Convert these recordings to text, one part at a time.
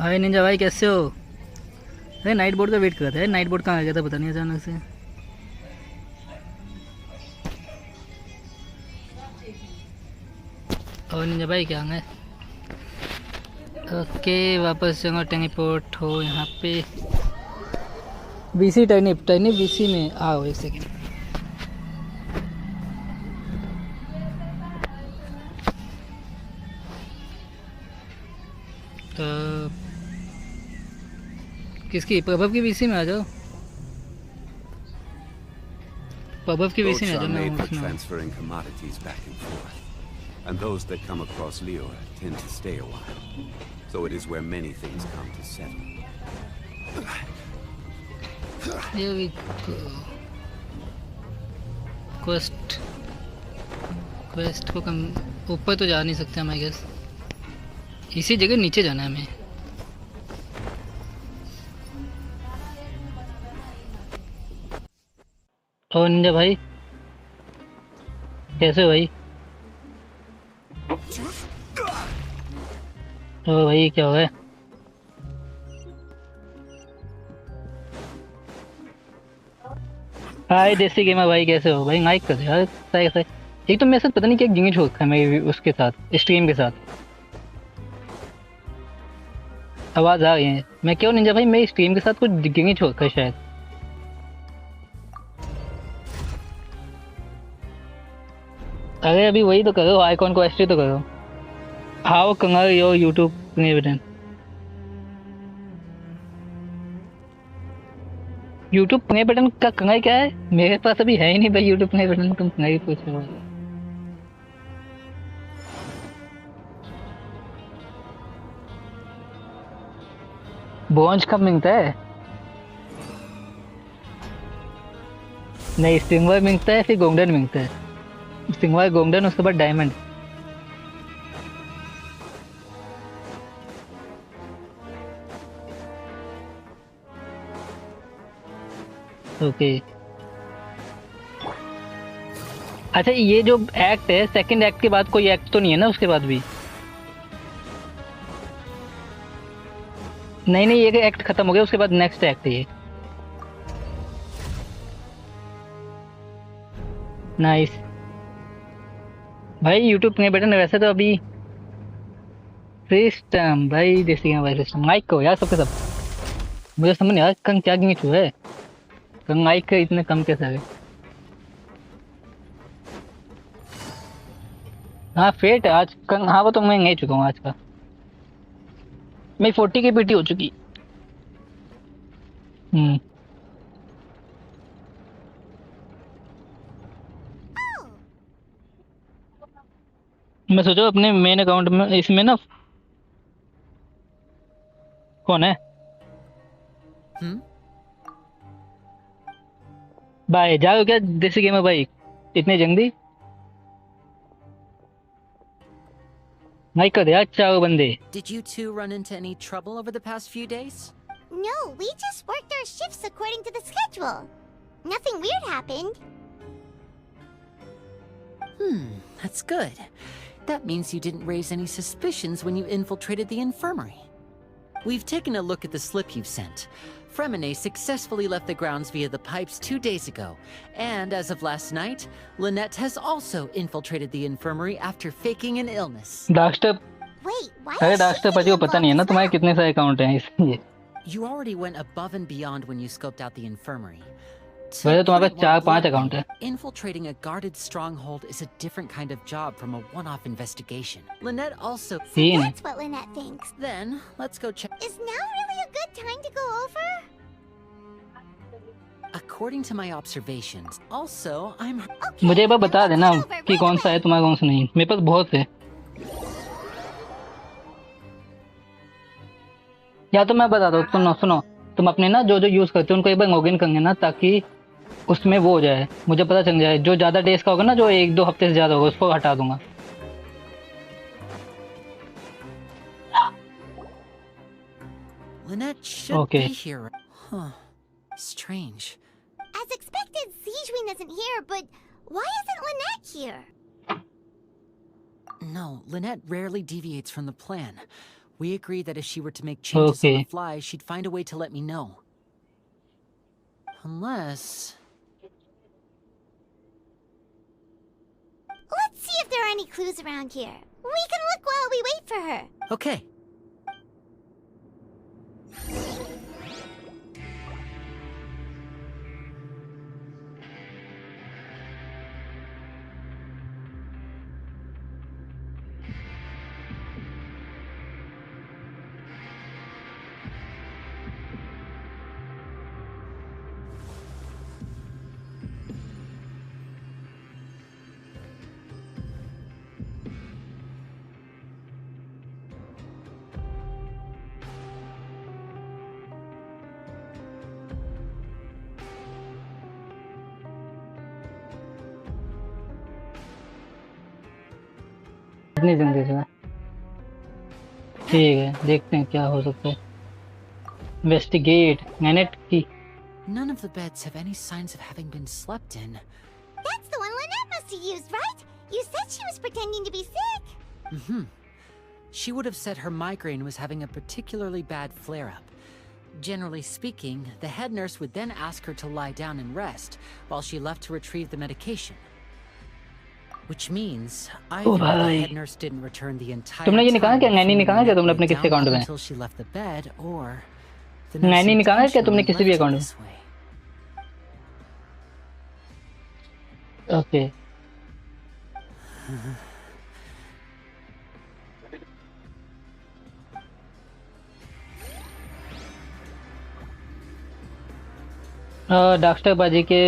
हाय Ninja भाई, कैसे हो? अरे नाइट बोर्ड का वेट कर रहा था। नाइट बोर्ड कहाँ आ गया था पता नहीं अचानक से। और निंजा भाई क्या है? ओके, वापस जाऊँगा। टेलीपोर्ट हो यहाँ पे। बीसी टर्निप टर्निप बीसी में आओ, एक सेकेंड। किसकी? प्रभव की बीसी में आ जाओ। प्रभव की बीसी में आ जाओ। मैं transferring commodities back and forth, and those that come across Leo tend to stay a while. So it is where many things come to settle. Here we go. Quest को कम ऊपर तो जा नहीं सकते हम, आई गेस। इसी जगह नीचे जाना है हमें। और निंजा भाई कैसे हो भाई? ओ भाई क्या हुआ है? हाय देसी गेमर भाई, कैसे हो भाई? लाइक कर यार। सही। एक तो मेरे साथ पता नहीं क्या गिंगी छोड़ रखा है मेरी उसके साथ, स्ट्रीम के साथ। आवाज आ रही है? मैं क्यों निंजा भाई, मेरी स्ट्रीम के साथ कुछ गिंगी छोड़ रखा है शायद। अरे अभी वही तो करो, आइकॉन को एस्ट्री तो करो। हाउ कंगार your YouTube play button. YouTube play button का कंगाई क्या है? मेरे पास अभी है ही नहीं भाई यूट्यूब प्ले बटन। तुम कंगाई पूछ रहे हो? ब्रॉन्ज कब मिलता है? नहीं, सिल्वर मिलता है, फिर गोल्डन मिलता है। सिल्वर गोल्डन, उसके बाद डायमंड। ओके। अच्छा, ये जो एक्ट है, सेकंड एक्ट के बाद कोई एक्ट तो नहीं है ना उसके बाद भी? नहीं नहीं, ये एक्ट खत्म हो गया, उसके बाद नेक्स्ट एक्ट है ये। नाइस भाई। यूट्यूब प्ले बटन वैसे तो अभी सिस्टम भाई, देसी भाई सिस्टम। माइक को यार सबके सब मुझे समझ नहीं यार, कंग क्या गिंगी छू है? कंग माइक के इतने कम कैसे आ गए? हाँ फेट है आज कंग। हाँ वो तो मैं नहीं चुका हूँ आज का। मैं 40 की पीटी हो चुकी। मैं सोचो अपने मेन अकाउंट में इसमें ना कौन है? भाई जाओ क्या देसी गेम है भाई, इतने जल्दी? माइक कर दे यार, चार बंदे। Did you two run into any trouble over the past few days? No, we just worked our shifts according to the schedule. Nothing weird happened. That's good. That means you didn't raise any suspicions when you infiltrated the infirmary. We've taken a look at the slip you've sent. Fremine successfully left the grounds via the pipes 2 days ago. And as of last night, Lynette has also infiltrated the infirmary after faking an illness. डास्टर। Wait, why? अरे डास्टर पाजी को पता नहीं है ना तुम्हारे कितने सारे अकाउंट हैं इसलिए। You already went above and beyond when you scoped out the infirmary. वैसे तुम्हारे पास 4-5 अकाउंट है। Infiltrating a guarded stronghold is a different kind of job from a one-off investigation. Lynette also... That's what Lynette thinks. Then, let's go check... Is now really a good time to go over? According to my observations, also, I'm... Okay, मुझे एक बार बता देना कि right कौन सा है तुम्हारा, कौन सा नहीं। मेरे पास बहुत है। या तो मैं बता दो, सुनो तुम अपने ना जो यूज करते हो उनको एक बार लॉगिन करेंगे ना, ताकि उसमें वो हो जाए, मुझे पता चल जाए। जो ज्यादा डेज का होगा ना, जो 1-2 हफ्ते से ज्यादा होगा, उसको हटा दूंगा। Lynette should be here. Huh. Strange. As expected, Zijwin isn't here, but why isn't Lynette here? No, Lynette rarely deviates from the plan. We agreed that if she were to make changes on Okay. the fly, she'd find a way to let me know. Unless... Let's see if there are any clues around here. We can look while we wait for her. Okay. इतनी जल्दी से ठीक है, देखते हैं क्या हो सकता है। इन्वेस्टिगेट नेट की। None of the beds have any signs of having been slept in. That's the one Lynette must have used, right? You said she was pretending to be sick. Mm-hmm. She would have said her migraine was having a particularly bad flare-up. Generally speaking, the head nurse would then ask her to lie down and rest, while she left to retrieve the medication. Which means either the head nurse didn't return the entire तुमने ये निकाला क्या? नैनी निकाला क्या तुमने अपने time किसी account में? until she left the bed, or the Naini nurse निकाला क्या तुमने intentionally किसी भी left it अकाउंट में? this way. ओके। डॉक्टर बाजी के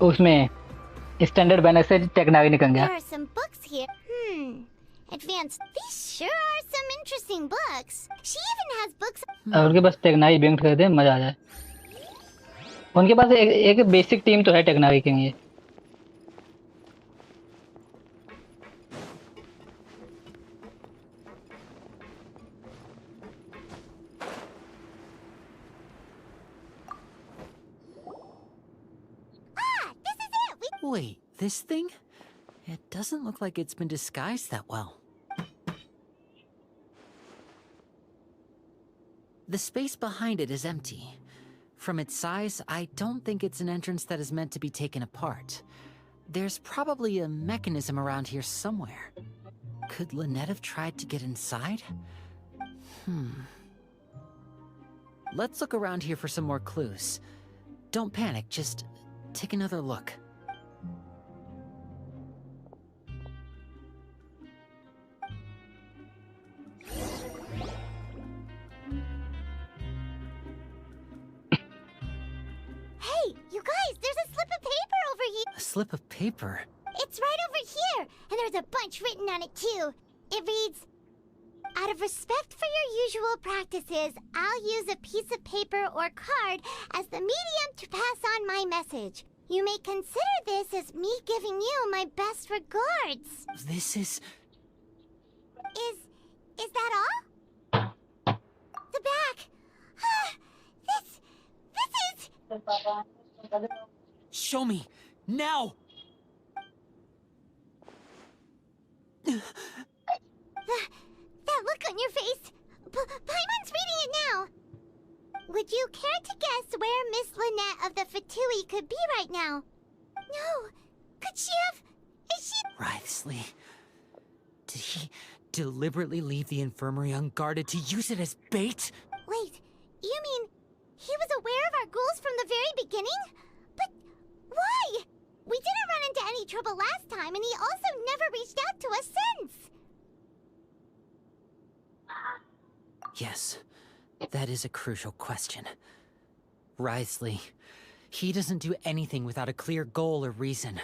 उसमें स्टैंडर्ड बैनर से टेक्नावी निकल गया। There are some books here. Advanced. These sure are some interesting books. She even has books. और उनके पास टेक्नावी बेंट कर दे, मजा आ जाए। उनके पास एक बेसिक टीम तो है टेक्नावी के लिए। This is it. Wait, this thing? It doesn't look like it's been disguised that well. The space behind it is empty. From its size, I don't think it's an entrance that is meant to be taken apart. There's probably a mechanism around here somewhere. Could Lynette have tried to get inside? Let's look around here for some more clues. Don't panic, just take another look. Hey, you guys, there's a slip of paper over here. A slip of paper? It's right over here, and there's a bunch written on it too. It reads, "Out of respect for your usual practices, I'll use a piece of paper or card as the medium to pass on my message. You may consider this as me giving you my best regards." This is... Is that all? The back. This is... Show me! Now! That look on your face. Paimon's reading it now. Would you care to guess where Miss Lynette of the Fatui could be right now? No. Could she have... Is she... Writhsley. Did he deliberately leave the infirmary unguarded to use it as bait? Wait, you mean he was aware of our goals from the very beginning? But why? We didn't run into any trouble last time, and he also never reached out to us since. Yes, that is a crucial question. Writhsley, he doesn't do anything without a clear goal or reason.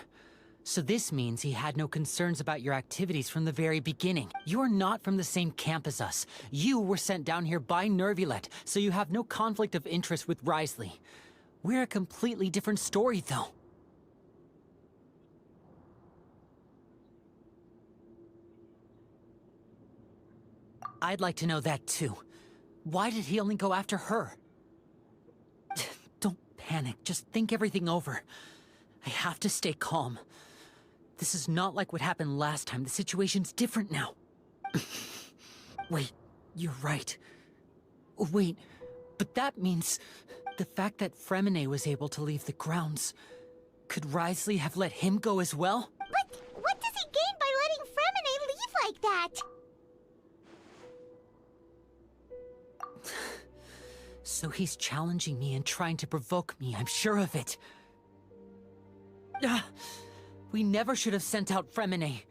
So this means he had no concerns about your activities from the very beginning. You're not from the same camp as us. You were sent down here by Nervulet, so you have no conflict of interest with Writhsley. We're a completely different story, though. I'd like to know that too. Why did he only go after her? Don't panic, just think everything over. I have to stay calm. This is not like what happened last time. The situation's different now. Wait, You're right. Wait, but that means the fact that Fremine was able to leave the grounds. Could Wriothesley have let him go as well? But what does he gain by letting Fremine leave like that? So he's challenging me and trying to provoke me, I'm sure of it. We never should have sent out Fremine.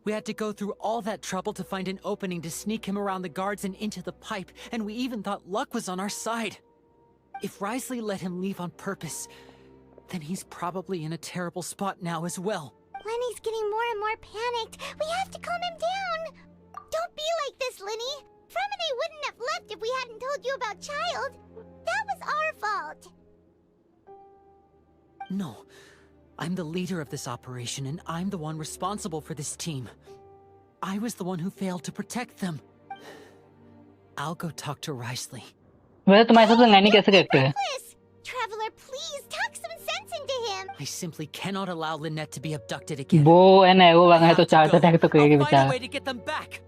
We had to go through all that trouble to find an opening to sneak him around the guards and into the pipe, and we even thought luck was on our side. If Wriothesley let him leave on purpose, then he's probably in a terrible spot now as well. Lenny's getting more and more panicked. We have to calm him down. Don't be like this, Lenny. Fremine wouldn't have left if we hadn't told you about Child. That was our fault. No. I'm the leader of this operation, and I'm the one responsible for this team. I was the one who failed to protect them. I'll go talk to Wriothesley. वैसे तुम्हारे हिसाब से नैनी कैसे करते हैं? Traveler, please talk some sense into him. I simply cannot allow Lynette to be abducted again. वो है ना वो वाला है तो चार्ज अटैक तो करेगी I'll find a बेचारा. way to get them back.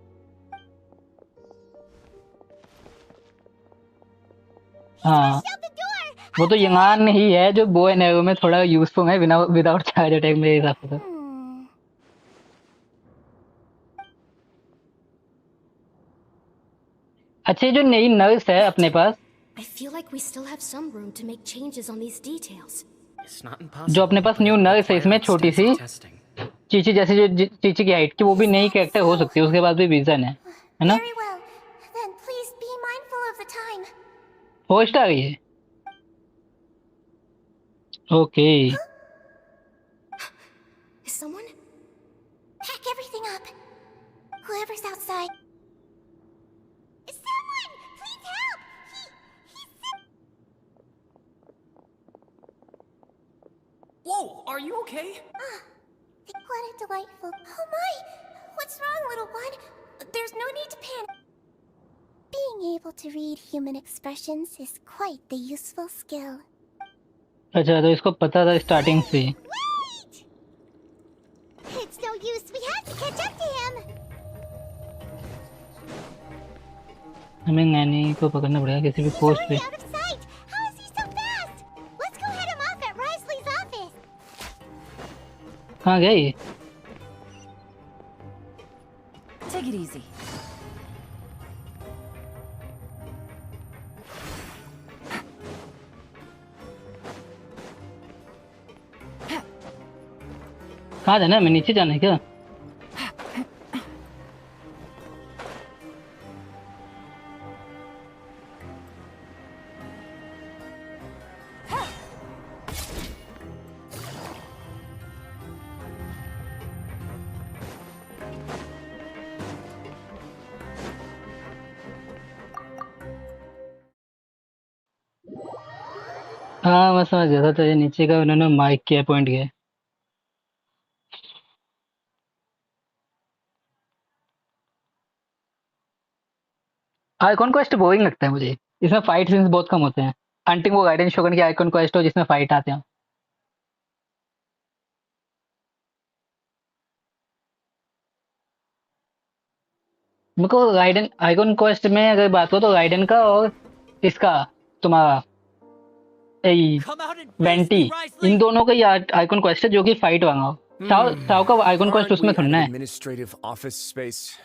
हाँ. Shut the door. वो तो यंगान ही है जो बो एंड एरो में थोड़ा यूजफुल है विदाउट चार्ज अटैक मेरे हिसाब से. अच्छा जो नई नर्स है अपने पास I feel like we still have some room to make changes on these details. It's not impossible. जो अपने पास न्यू नर्स है इसमें छोटी सी Testing. चीची जैसी जो चीची की हाइट की वो भी नई कैरेक्टर हो सकती है उसके बाद भी विजन है ना. Very well. Then please be mindful of the time. Host आ गई है. Okay. Is someone? Pack everything up. Whoever's outside. Someone! Please help! He's sick. Whoa, are you okay? What a delightful. Oh my! What's wrong, little one? There's no need to panic. Being able to read human expressions is quite the useful skill. अच्छा तो इसको पता था starting से. Wait! It's no use. We have to catch up to him. हमें नैनी को पकड़ना पड़ेगा किसी भी पोस्ट पे. Out of sight. How is he so fast? Let's go head him off at Wriothesley's office. कहाँ गई? Take it easy. कहाँ जाना है? मैं नीचे जाना है क्या? हाँ मैं समझ गया था तो ये नीचे का उन्होंने माइक किया पॉइंट किया. आइकॉन क्वेस्ट बोरिंग लगता है मुझे. इसमें फाइट सीन्स बहुत कम होते हैं. अंटिंग वो गाइडेंस शोगन की आइकॉन क्वेस्ट हो जिसमें फाइट आते हैं. मेरे को गाइडेन आइकॉन क्वेस्ट में अगर बात हो तो गाइडेन का और इसका तुम्हारा वेंटी इन दोनों का आइकॉन क्वेस्ट है जो कि फाइट वाला हो. साव का आइकॉन क्वेस्ट उसमें थोड़ा है. Administrative office space.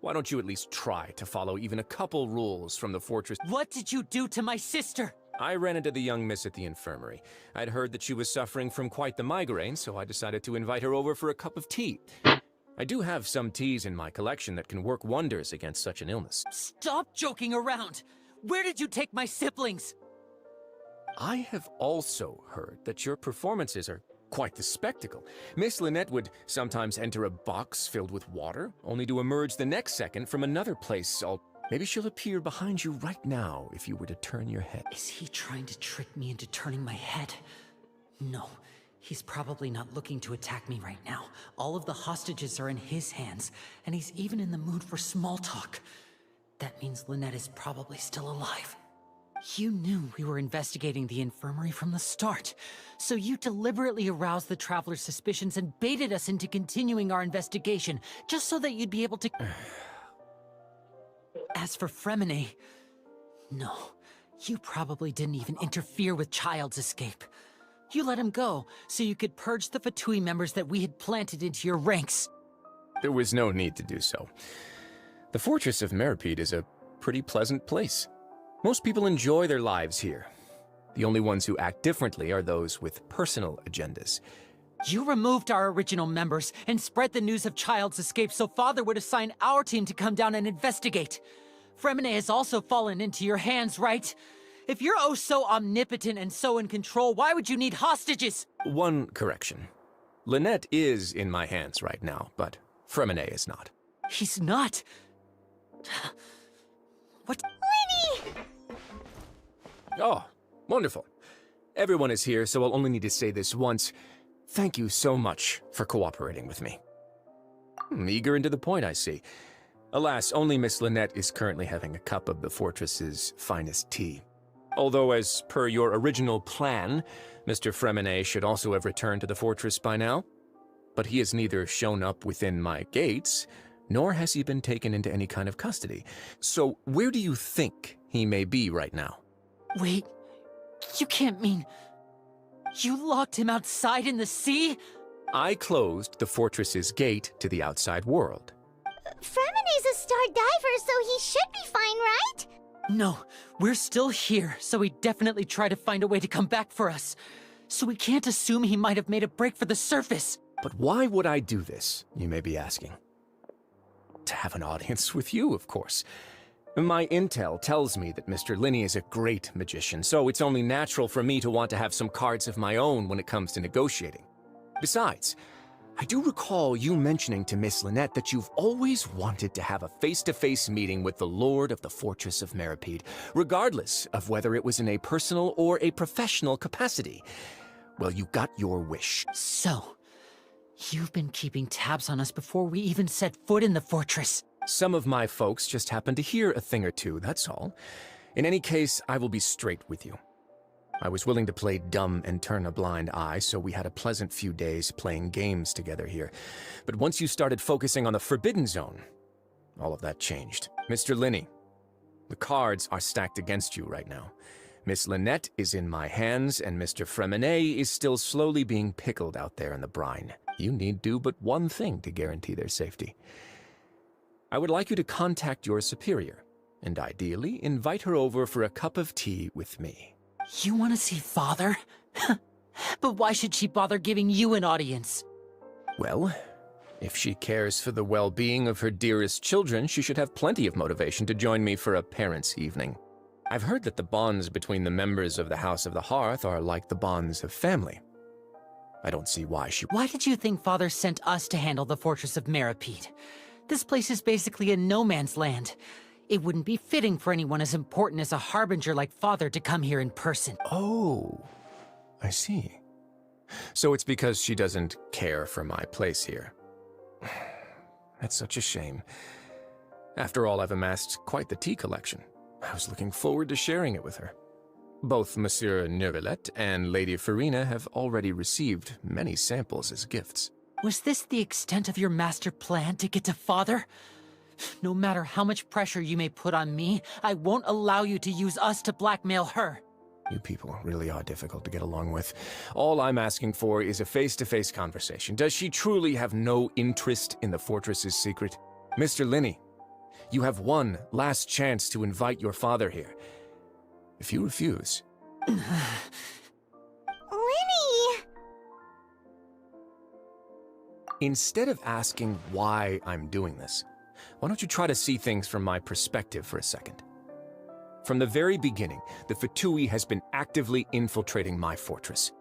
Why don't you at least try to follow even a couple rules from the fortress? What did you do to my sister? I ran into the young miss at the infirmary. I'd heard that she was suffering from quite the migraine, so I decided to invite her over for a cup of tea. I do have some teas in my collection that can work wonders against such an illness. Stop joking around! Where did you take my siblings? I have also heard that your performances are quite the spectacle. Miss Lynette would sometimes enter a box filled with water, only to emerge the next second from another place. Maybe she'll appear behind you right now if you were to turn your head. Is he trying to trick me into turning my head? No. He's probably not looking to attack me right now. All of the hostages are in his hands, and he's even in the mood for small talk. That means Lynette is probably still alive. You knew we were investigating the infirmary from the start, so you deliberately aroused the traveler's suspicions and baited us into continuing our investigation, just so that you'd be able to... As for Fremine, no, you probably didn't even interfere with Child's escape. You let him go so you could purge the Fatui members that we had planted into your ranks. There was no need to do so. The Fortress of Meripede is a pretty pleasant place. Most people enjoy their lives here. The only ones who act differently are those with personal agendas. You removed our original members and spread the news of Child's escape so Father would assign our team to come down and investigate. Fremine has also fallen into your hands, right? If you're oh so omnipotent and so in control, why would you need hostages? One correction. Lynette is in my hands right now, but Fremine is not. He's not. What? Lenny! Oh, wonderful. Everyone is here, so I'll only need to say this once. Thank you so much for cooperating with me. Eager and to the point, I see. Alas, only Miss Lynette is currently having a cup of the fortress's finest tea. Although, as per your original plan, Mr. Fremine should also have returned to the fortress by now. But he has neither shown up within my gates, nor has he been taken into any kind of custody. So where do you think he may be right now? Wait, you can't mean... You locked him outside in the sea? I closed the fortress's gate to the outside world. Fremine's a star diver, so he should be fine, right? No, we're still here, so he definitely tried to find a way to come back for us. So we can't assume he might have made a break for the surface. But why would I do this, you may be asking? To have an audience with you, of course. My intel tells me that Mr. Linney is a great magician, so it's only natural for me to want to have some cards of my own when it comes to negotiating. Besides, I do recall you mentioning to Miss Lynette that you've always wanted to have a face-to-face meeting with the Lord of the Fortress of Meripede, regardless of whether it was in a personal or a professional capacity. Well, you got your wish. So, you've been keeping tabs on us before we even set foot in the fortress. Some of my folks just happened to hear a thing or two, that's all. In any case, I will be straight with you. I was willing to play dumb and turn a blind eye, so we had a pleasant few days playing games together here. But once you started focusing on the Forbidden Zone, all of that changed. Mr. Linney, the cards are stacked against you right now. Miss Lynette is in my hands, and Mr. Fremine is still slowly being pickled out there in the brine. You need do but one thing to guarantee their safety. I would like you to contact your superior, and ideally invite her over for a cup of tea with me. You want to see Father? But why should she bother giving you an audience? Well, if she cares for the well-being of her dearest children, she should have plenty of motivation to join me for a parents' evening. I've heard that the bonds between the members of the House of the Hearth are like the bonds of family. I don't see why she... Why did you think Father sent us to handle the Fortress of Meripede? This place is basically a no-man's land. It wouldn't be fitting for anyone as important as a harbinger like Father to come here in person. Oh, I see. So it's because she doesn't care for my place here. That's such a shame. After all, I've amassed quite the tea collection. I was looking forward to sharing it with her. Both Monsieur Neuvillette and Lady Farina have already received many samples as gifts. Was this the extent of your master plan to get to Father? No matter how much pressure you may put on me, I won't allow you to use us to blackmail her. You people really are difficult to get along with. All I'm asking for is a face-to-face conversation. Does she truly have no interest in the fortress's secret? Mr. Linney, you have one last chance to invite your father here. If you refuse... Lenny! Instead of asking why I'm doing this, why don't you try to see things from my perspective for a second? From the very beginning, the Fatui has been actively infiltrating my fortress.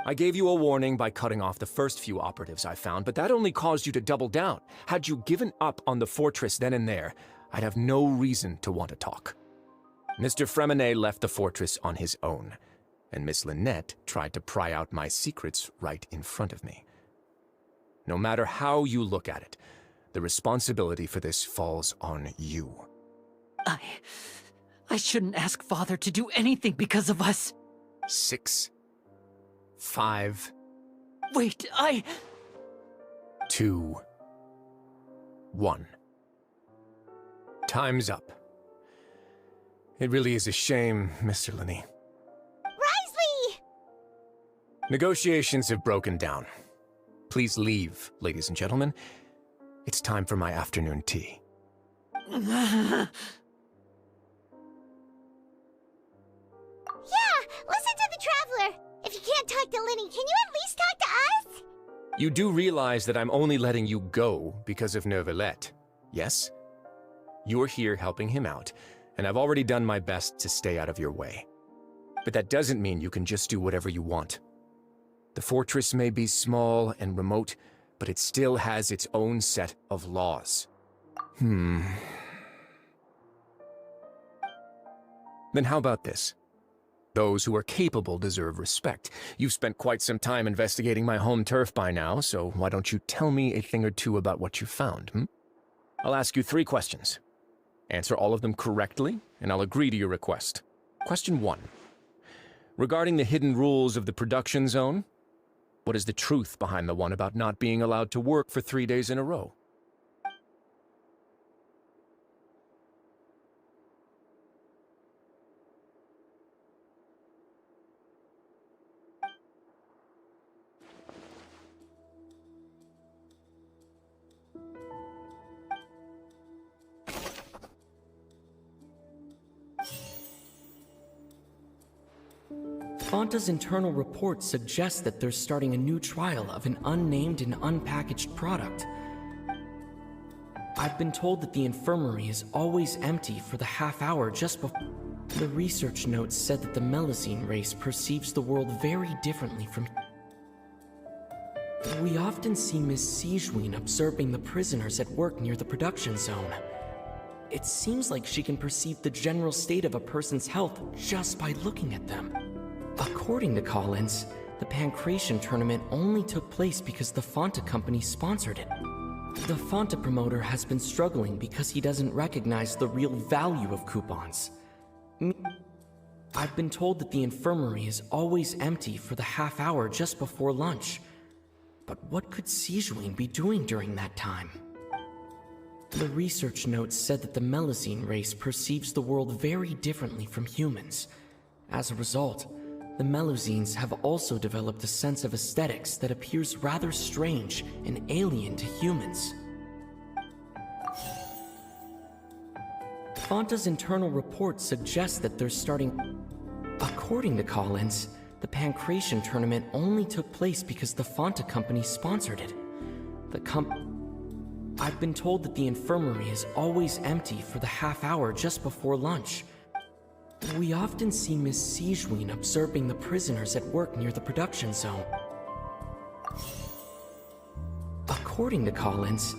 I gave you a warning by cutting off the first few operatives I found, but that only caused you to double down. Had you given up on the fortress then and there, I'd have no reason to want to talk. Mr. Fremine left the fortress on his own, and Miss Lynette tried to pry out my secrets right in front of me. No matter how you look at it, the responsibility for this falls on you. I shouldn't ask Father to do anything because of us. 6, 5... Wait, 2, 1. Time's up. It really is a shame, Mr. Linney. Risley! Negotiations have broken down. Please leave, ladies and gentlemen. It's time for my afternoon tea. Yeah, listen to the Traveler. If you can't talk to Linny, can you at least talk to us? You do realize that I'm only letting you go because of Neuvillette, yes? You're here helping him out, and I've already done my best to stay out of your way. But that doesn't mean you can just do whatever you want. The fortress may be small and remote, but it still has its own set of laws. Then how about this? Those who are capable deserve respect. You've spent quite some time investigating my home turf by now, so why don't you tell me a thing or two about what you found, I'll ask you 3 questions. Answer all of them correctly, and I'll agree to your request. Question 1. Regarding the hidden rules of the production zone, what is the truth behind the one about not being allowed to work for 3 days in a row? Fanta's internal report suggests that they're starting a new trial of an unnamed and unpackaged product. I've been told that the infirmary is always empty for the half hour just before. The research notes said that the Melusine race perceives the world very differently from. We often see Miss Sijween observing the prisoners at work near the production zone. It seems like she can perceive the general state of a person's health just by looking at them. According to Collins, the Pancration tournament only took place because the Fanta company sponsored it. The Fanta promoter has been struggling because he doesn't recognize the real value of coupons. I've been told that the infirmary is always empty for the half hour just before lunch. But what could Sijween be doing during that time? The research notes said that the Melusine race perceives the world very differently from humans. As a result, the Melusines have also developed a sense of aesthetics that appears rather strange and alien to humans. Fanta's internal report suggests that they're starting. According to Collins, the Pancration tournament only took place because the Fanta company sponsored it. I've been told that the infirmary is always empty for the half hour just before lunch. We often see Miss Sijween observing the prisoners at work near the production zone. According to Collins,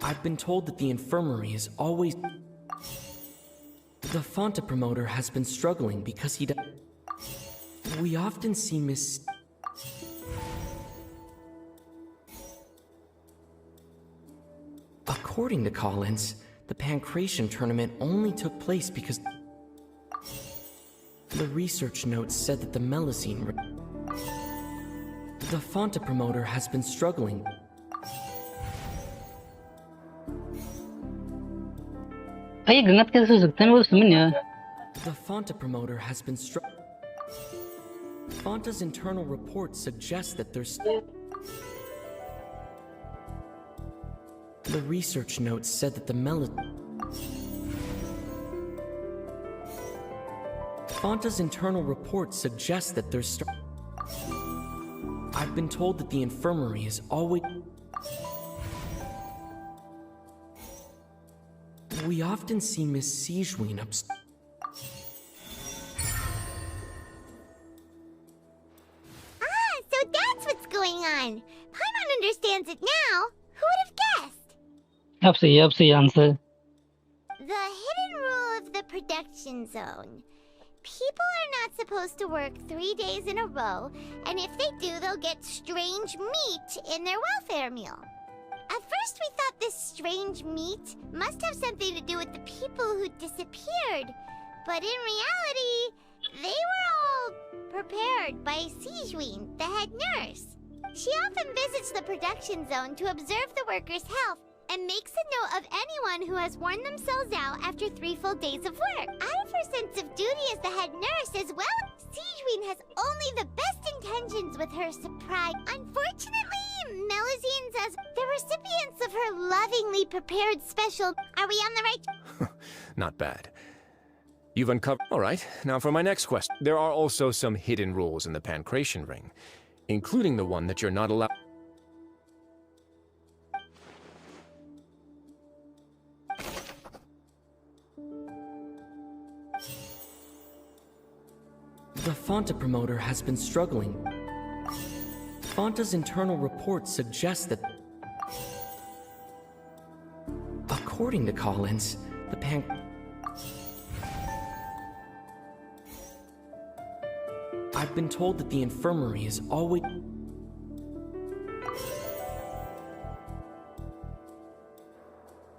I've been told that the infirmary is always. The Fanta promoter has been struggling because he. We often see Miss. According to Collins, the Pancration tournament only took place because. The research notes said that the Melusine. The Fanta promoter has been struggling. भाई ये गंगत कैसे हो सकते हैं वो समझ नहीं आया. The Fanta promoter has been Fanta's internal report suggests that there's. The research notes said that the Fanta's internal report suggests that there's. I've been told that the infirmary is always. We often see Miss Sijween So that's what's going on. Paimon understands it now. Who would have guessed? अब सही answer. The hidden rule of the production zone. People are not supposed to work 3 days in a row, and if they do, they'll get strange meat in their welfare meal. At first we thought this strange meat must have something to do with the people who disappeared, but in reality, they were all prepared by Sijween, the head nurse. She often visits the production zone to observe the workers' health and makes a note of anyone who has worn themselves out after 3 full days of work. Out of her sense of duty as the head nurse as well, Sijuin has only the best intentions with her surprise. Unfortunately, Melusine says the recipients of her lovingly prepared special. Are we on the right? Not bad. You've uncovered... All right, now for my next question. There are also some hidden rules in the Pancration Ring, including the one that you're not allowed... The Fonta promoter has been struggling. Fonta's internal reports suggest that... According to Collins, the I've been told that the infirmary is always...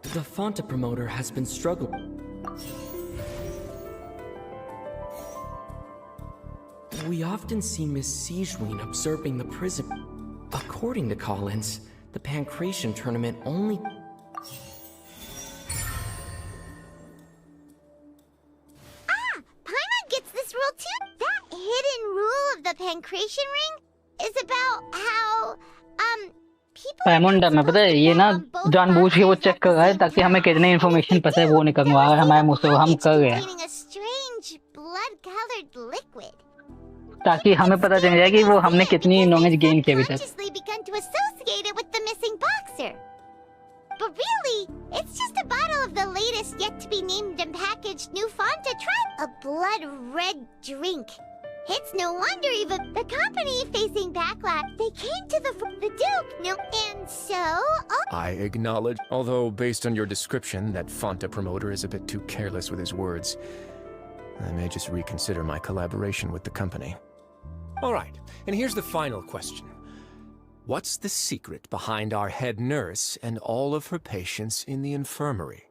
The Fonta promoter has been struggling. We often see Miss Sijuin observing the prison. According to Collins, the Pancration tournament only... Paimon gets this rule too. That hidden rule of the Pancration Ring is about how, people... पैमोन डम है पता है ये ना जानबूझ के वो check कर रहा है ताकि हमें कितने इन्फॉर्मेशन पता है वो निकलवा रहा है हमारे मुंह से हम कर गए a strange blood-colored liquid. ताकि हमें पता चल जाए कि वो हमने कितनी नॉलेज गेन की अभी तक Consciously begun to associate it with the missing boxer. But really, it's just a bottle of the latest yet-to-be-named and packaged new Fanta a blood-red drink. It's no wonder even the company facing backlash. They came to the Duke, no, and so... I acknowledge, although based on your description, that Fonta promoter is a bit too careless with his words. I may just reconsider my collaboration with the company. All right, and here's the final question. What's the secret behind our head nurse and all of her patients in the infirmary?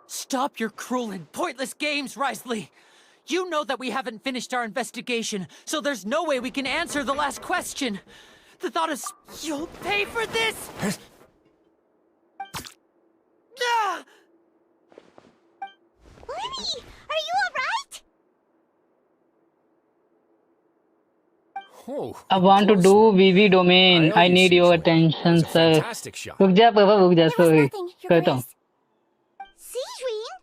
Stop your cruel and pointless games, Risley! You know that we haven't finished our investigation, so there's no way we can answer the last question. The thought is, you'll pay for this! Ah! Lenny, are you alright? Oh, I want to do VV domain. I need your attention, sir. Fantastic shot. रुक जा पापा रुक जा There was sorry nothing, Your करता हूँ Grace. Sijuin?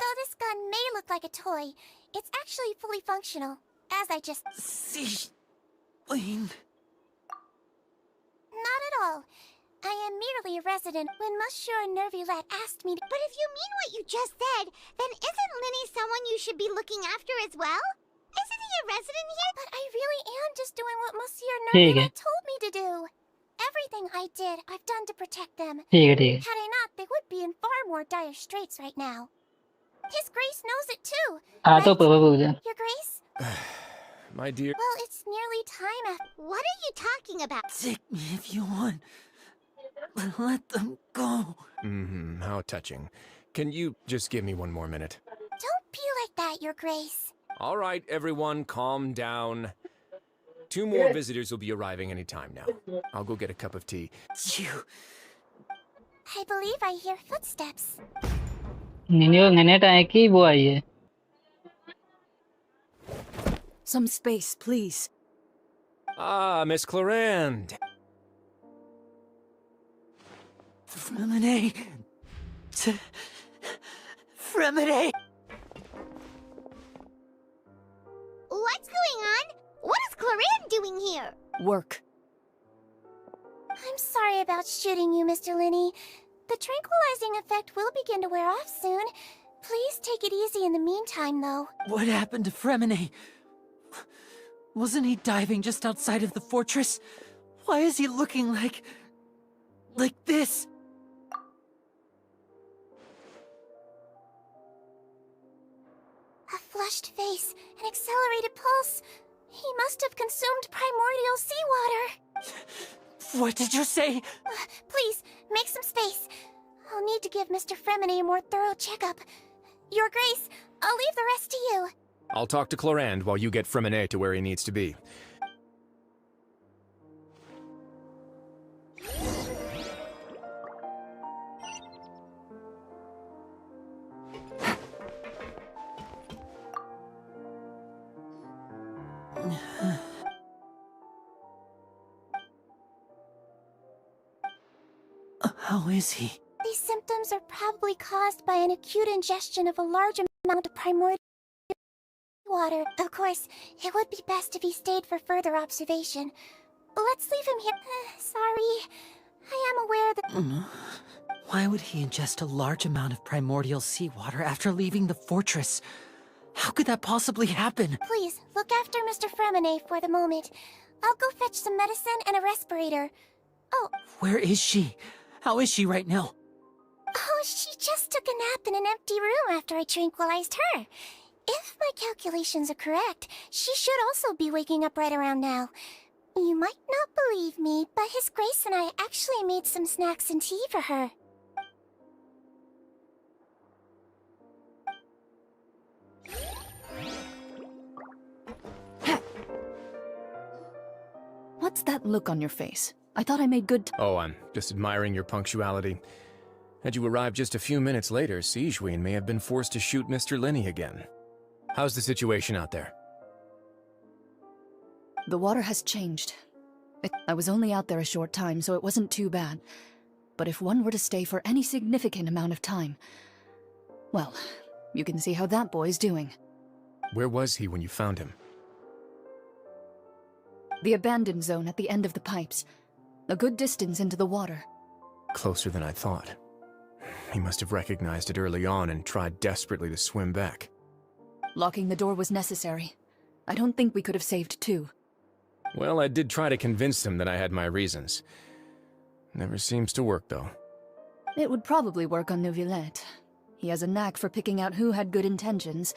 Though this gun may look like a toy, it's actually fully functional, as I just... See, Lean. Not at all. I am merely a resident when Monsieur Nervulette asked me to... But if you mean what you just said, then isn't Linny someone you should be looking after as well? Isn't he a resident here? But I really am just doing what Monsieur ठीक है Nervulette told me to do. Everything I did, I've done to protect them. ठीक है ठीक है Had I not, they would be in far more dire straits right now. His Grace knows it too. हाँ तो पापा रुक जा Your Grace? My dear... Well, it's nearly time after... What are you talking about? Take me if you want. But let them go. How touching. Can you just give me one more minute? Don't be like that, Your Grace. All right, everyone, calm down. 2 more visitors will be arriving any time now. I'll go get a cup of tea. You... I believe I hear footsteps. निनियो Nanette आए कि वो आई है Some space, please. Ah, Miss Clarand. Fremine. Fremine. What's going on? What is Clarin doing here? Work. I'm sorry about shooting you, Mr. Linney. The tranquilizing effect will begin to wear off soon. Please take it easy in the meantime, though. What happened to Fremine? Wasn't he diving just outside of the fortress? Why is he looking like this? A flushed face, an accelerated pulse. He must have consumed primordial seawater. What did you say? Please, make some space. I'll need to give Mr. Fremine a more thorough checkup. Your Grace, I'll leave the rest to you. I'll talk to Clarand while you get Fremine to where he needs to be. How is he? These symptoms are probably caused by an acute ingestion of a large amount of primordial water. Of course, it would be best if he stayed for further observation. Let's leave him here. Sorry. I am aware that... Why would he ingest a large amount of primordial seawater after leaving the fortress? How could that possibly happen? Please, look after Mr. Fremine for the moment. I'll go fetch some medicine and a respirator. Oh. Where is she? How is she right now? Oh, she just took a nap in an empty room after I tranquilized her. If my calculations are correct, she should also be waking up right around now. You might not believe me, but His Grace and I actually made some snacks and tea for her. What's that look on your face? I thought I made good Oh, I'm just admiring your punctuality. Had you arrived just a few minutes later, Sigewinne may have been forced to shoot Mr. Lenny again. How's the situation out there? The water has changed. I was only out there a short time, so it wasn't too bad. But if one were to stay for any significant amount of time... Well, you can see how that boy's doing. Where was he when you found him? The abandoned zone at the end of the pipes. A good distance into the water. Closer than I thought. He must have recognized it early on and tried desperately to swim back. Locking the door was necessary. I don't think we could have saved two. Well, I did try to convince him that I had my reasons. Never seems to work, though. It would probably work on Neuvillette. He has a knack for picking out who had good intentions,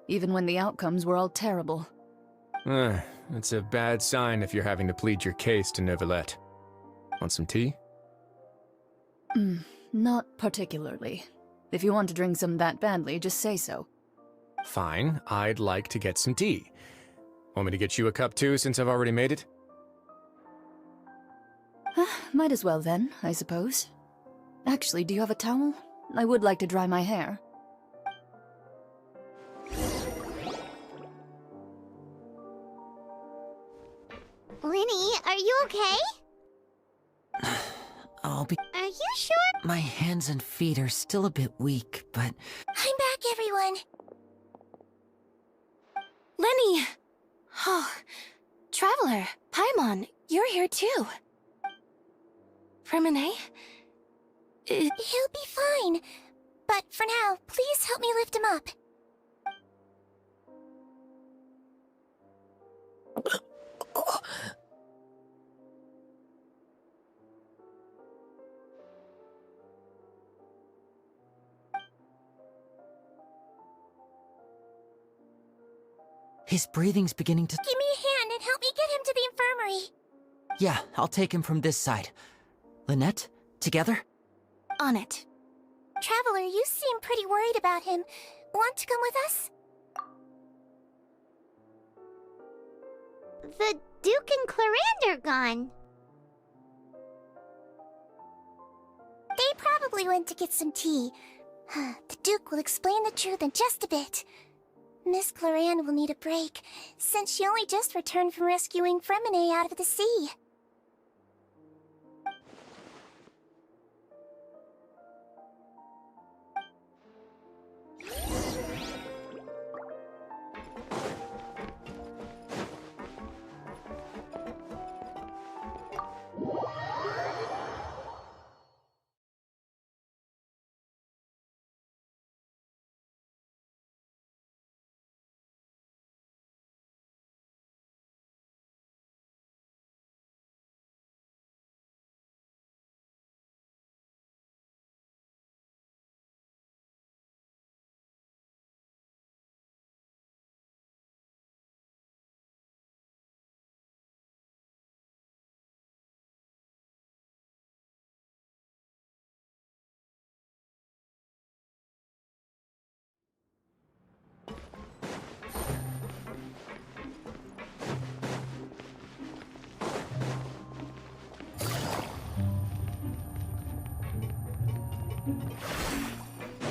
even when the outcomes were all terrible. It's a bad sign if you're having to plead your case to Neuvillette. Want some tea? Not particularly. If you want to drink some that badly, just say so. Fine, I'd like to get some tea. Want me to get you a cup too, since I've already made it? Might as well then, I suppose. Actually, do you have a towel? I would like to dry my hair. Lenny, are you okay? Are you sure? My hands and feet are still a bit weak, but... I'm back, everyone. Lenny! Oh, Traveler, Paimon, you're here too. Fremine? He'll be fine. But for now, please help me lift him up. His breathing's beginning to... Give me a hand and help me get him to the infirmary. Yeah, I'll take him from this side. Lynette, together? On it. Traveler, you seem pretty worried about him. Want to come with us? The Duke and Clarande are gone. They probably went to get some tea. The Duke will explain the truth in just a bit. Miss Clarande will need a break, since she only just returned from rescuing Fremine out of the sea.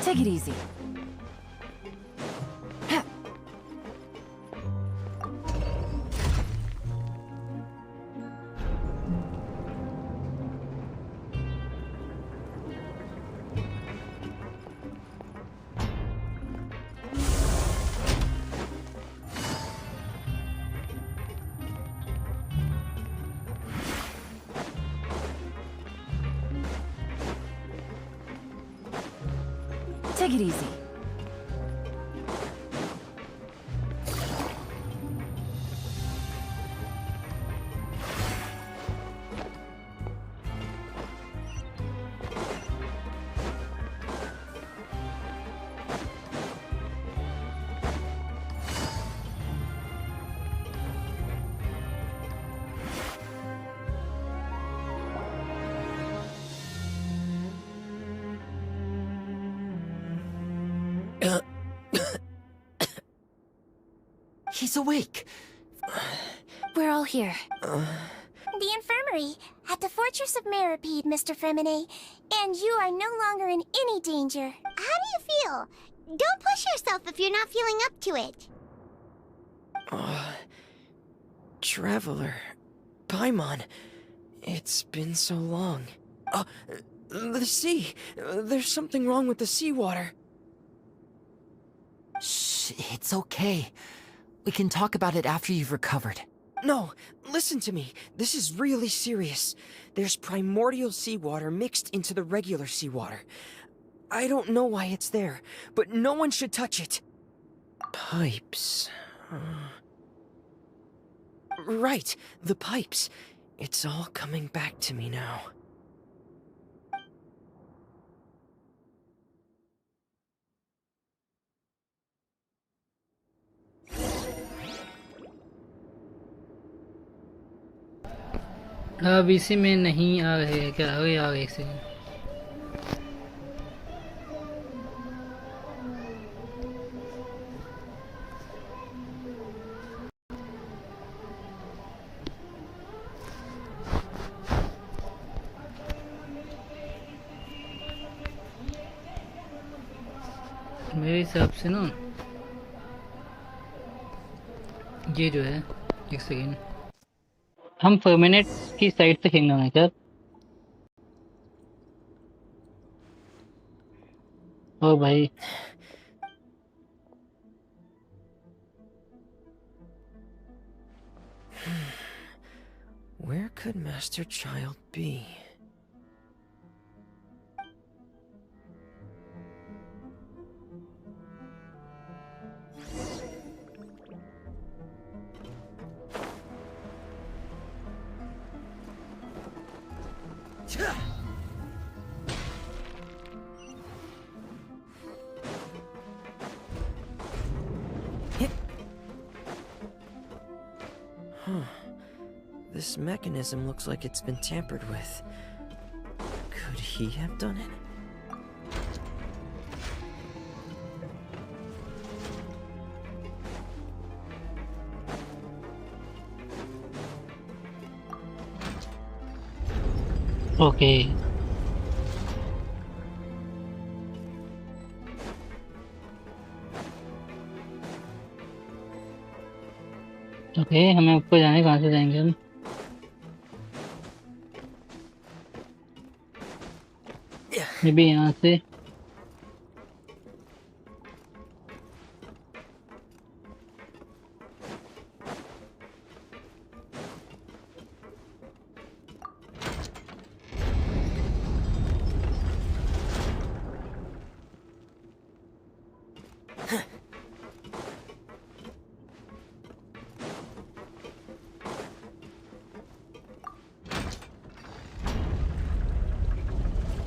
Take it easy. Take it easy. He's awake. We're all here. The infirmary at the Fortress of Meripede, Mr. Fremine, and you are no longer in any danger. How do you feel? Don't push yourself if you're not feeling up to it. Traveler. Paimon. It's been so long. The sea. There's something wrong with the seawater. Shh, it's okay. We can talk about it after you've recovered. No, listen to me. This is really serious. There's primordial seawater mixed into the regular seawater. I don't know why it's there, but no one should touch it. Pipes. Right, the pipes. It's all coming back to me now. अब इसी में नहीं आ रहे क्या? अरे यार एक second. मेरे हिसाब से ना ये जो है, एक सेकंड, हम परमानेंट की साइड से खेलना है क्या? ओ भाई Where could Master Child be? This mechanism looks like it's been tampered with. Could he have done it? Okay okay, हमें ऊपर जाने, कहाँ से जाएंगे हम? ये भी यहाँ से।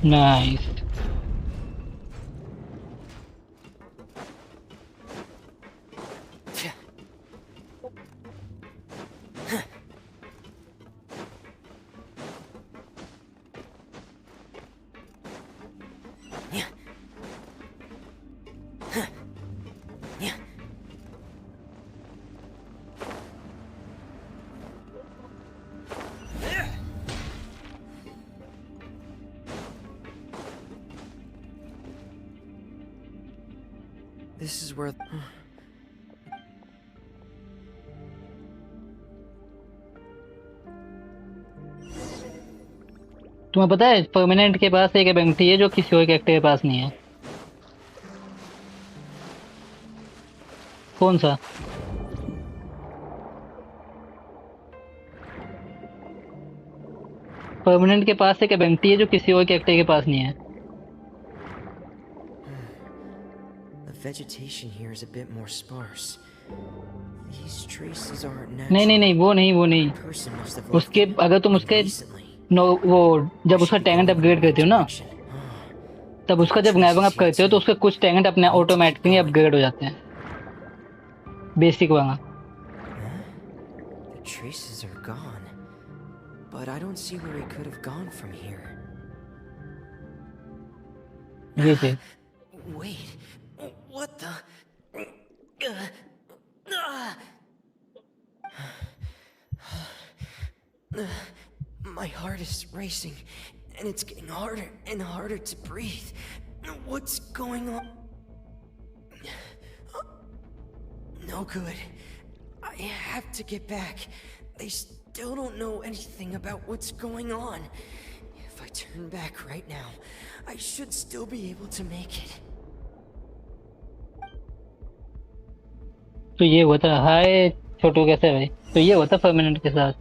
नाइस। This is where... तुम्हें पता है परमानेंट के पास एक एबिलिटी है जो किसी और कैरेक्टर के पास नहीं है। कौन सा? परमानेंट के पास एक एबिलिटी है जो किसी और कैरेक्टर के पास नहीं है। vegetation here is a bit more sparse. These traces aren't नहीं नहीं natural. नहीं, वो नहीं A person must have उसके left them अगर तुम in उसके recently. नो वो जब I उसका should be talent going upgrade in करती हो that ना, direction. तब उसका जब नैविंग अप करते हो तो उसके कुछ टैलेंट अपने ऑटोमेटिकली अपग्रेड हो जाते हैं, बेसिक वाला। The traces are gone, but I don't see where he could have gone from here. ये चीज Wait, what the? My heart is racing, and it's getting harder and harder to breathe. What's going on? No good. I have to get back. They still don't know anything about what's going on. If I turn back right now, I should still be able to make it. तो ये होता है। हाय छोटू, कैसे है भाई? तो ये होता परमानेंट के साथ।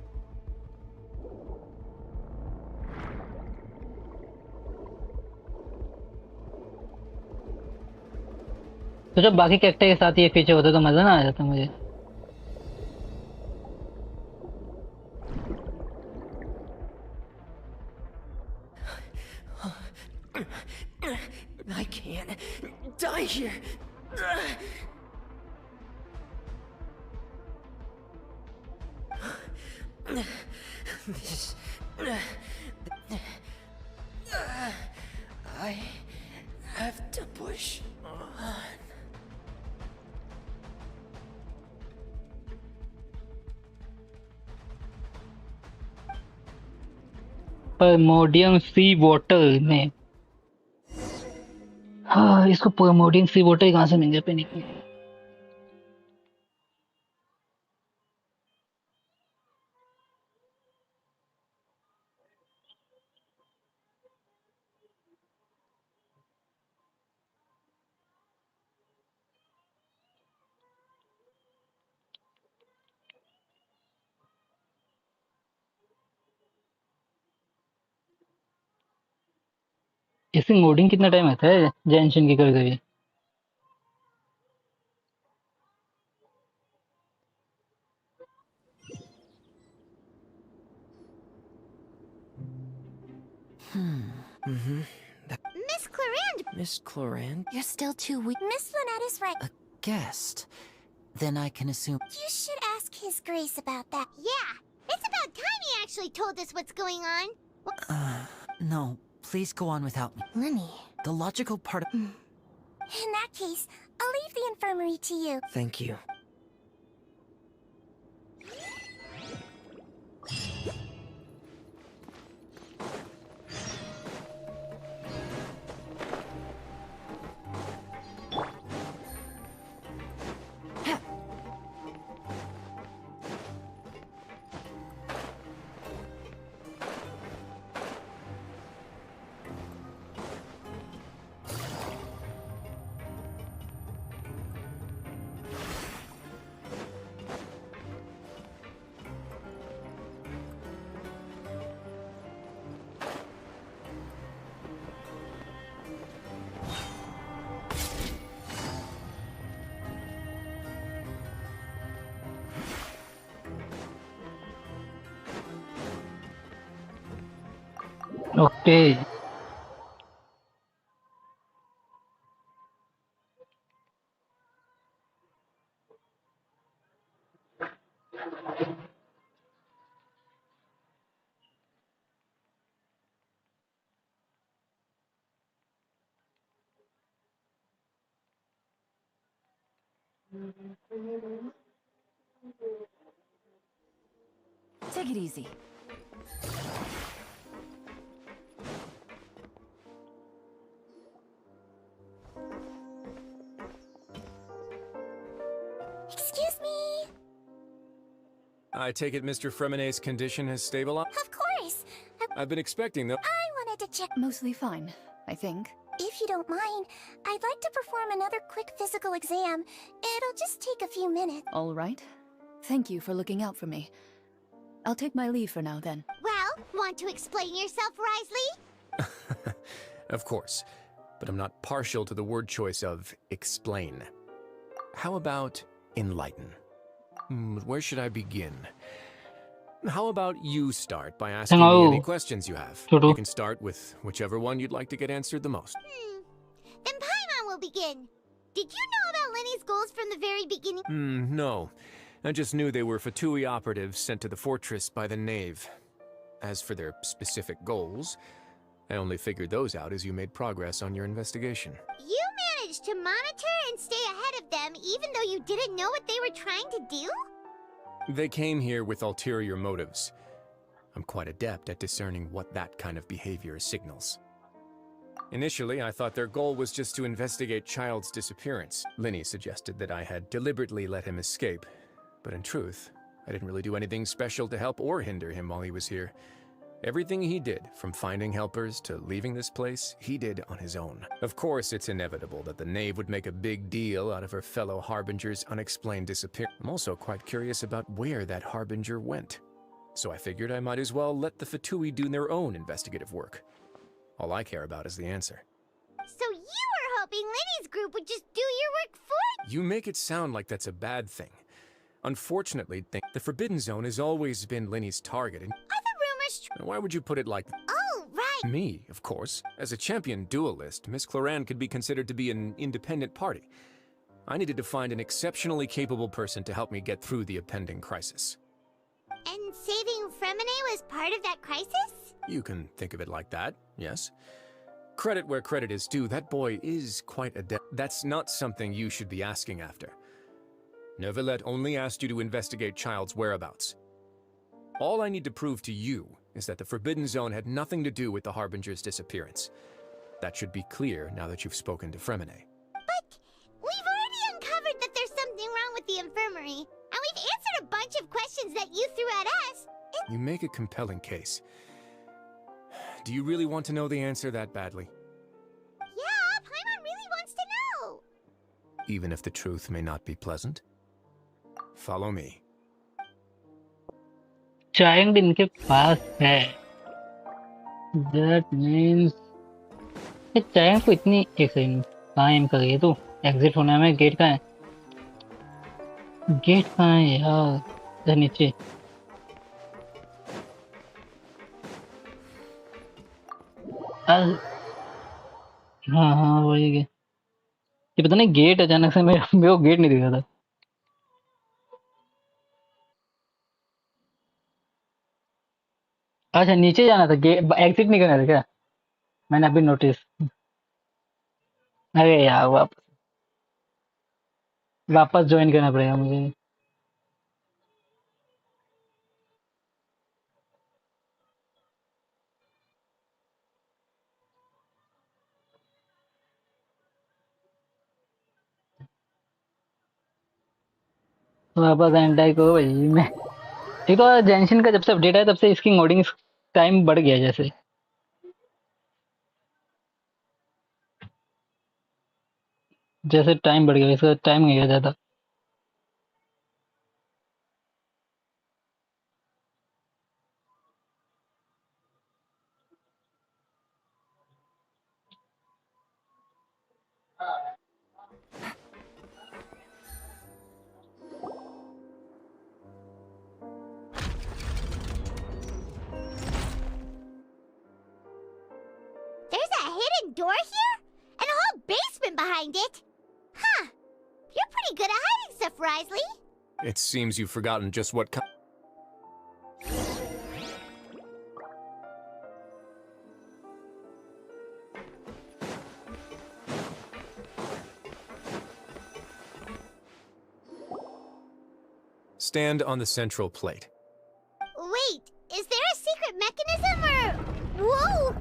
तो जब बाकी कैरेक्टर के साथ ये फीचर होता तो मजा ना आ जाता मुझे। I can't die here. This. I have to push on. परमोडियम सी वाटर में, हाँ इसको परमोडियम सी वाटर कहाँ से मिल पे नहीं। इसकी मोडिंग कितना टाइम आता है जेंशिन की कर गई? Miss Clarande, Miss Clorand? you're still too weak. Miss Lynette is right. A guest? Then I can assume... You should ask His Grace about that. Yeah, it's about time he actually told us what's going on. No, please go on without me. Lenny. The logical part of... In that case, I'll leave the infirmary to you. Thank you. Okay Take it easy. Excuse me. I take it Mr. Fremonet's condition has stabilized? Of course. I've been expecting the... I wanted to check. Mostly fine, I think. If you don't mind, I'd like to perform another quick physical exam. It'll just take a few minutes. All right. Thank you for looking out for me. I'll take my leave for now then. Well, want to explain yourself, Risley? Of course. but I'm not partial to the word choice of explain. How about enlighten? Where should I begin? How about you start by asking me any questions you have? You can start with whichever one you'd like to get answered the most. Then Paimon will begin. Did you know about Lenny's goals from the very beginning? No. I just knew they were Fatui operatives sent to the fortress by the Knave. As for their specific goals, I only figured those out as you made progress on your investigation. You managed to monitor and stay ahead of them even though you didn't know what they were trying to do? They came here with ulterior motives. I'm quite adept at discerning what that kind of behavior signals. Initially, I thought their goal was just to investigate Child's disappearance. Linny suggested that I had deliberately let him escape, but in truth, I didn't really do anything special to help or hinder him while he was here. Everything he did, from finding helpers to leaving this place, he did on his own. Of course, it's inevitable that the Knave would make a big deal out of her fellow Harbinger's unexplained disappearance. I'm also quite curious about where that Harbinger went. So I figured I might as well let the Fatui do their own investigative work. All I care about is the answer. So you were hoping Lenny's group would just do your work for you? You make it sound like that's a bad thing. Unfortunately, the Forbidden Zone has always been Lenny's target, and why would you put it like that? Oh, right. Me, of course. As a champion duelist, Miss Cloran could be considered to be an independent party. I needed to find an exceptionally capable person to help me get through the impending crisis. And saving Fremine was part of that crisis? You can think of it like that, yes. Credit where credit is due, that boy is quite adept. That's not something you should be asking after. Neuvillette only asked you to investigate Child's whereabouts. All I need to prove to you is that the Forbidden Zone had nothing to do with the Harbinger's disappearance. That should be clear now that you've spoken to Fremine. But we've already uncovered that there's something wrong with the infirmary, and we've answered a bunch of questions that you threw at us. You make a compelling case. Do you really want to know the answer that badly? Yeah, Paimon really wants to know. Even if the truth may not be pleasant? Follow me. Child इनके पास है। That means ये child को इतनी एक second कहाँ M कर रही है तू? एग्जिट होना है, गेट कहाँ है? गेट कहाँ है यार? इधर नीचे। हाँ हाँ वही है। ये पता नहीं गेट अचानक से मेरे को गेट नहीं दिख रहा था। अच्छा नीचे जाना था, गेट एग्जिट नहीं करना था क्या? मैंने अभी नोटिस। अरे यार वापस ज्वाइन करना पड़ेगा मुझे। वापस एंटाई को भाई मैं एक तो जेंशिन का जब से अपडेट आया तब से इसकी मोडिंग टाइम बढ़ गया, जैसे जैसे टाइम बढ़ गया इसका टाइम नहीं गया ज्यादा। There's a hidden door here? And a whole basement behind it? Huh. You're pretty good at hiding stuff, Risley. It seems you've forgotten just what Stand on the central plate. Wait, is there a secret mechanism or... Whoa!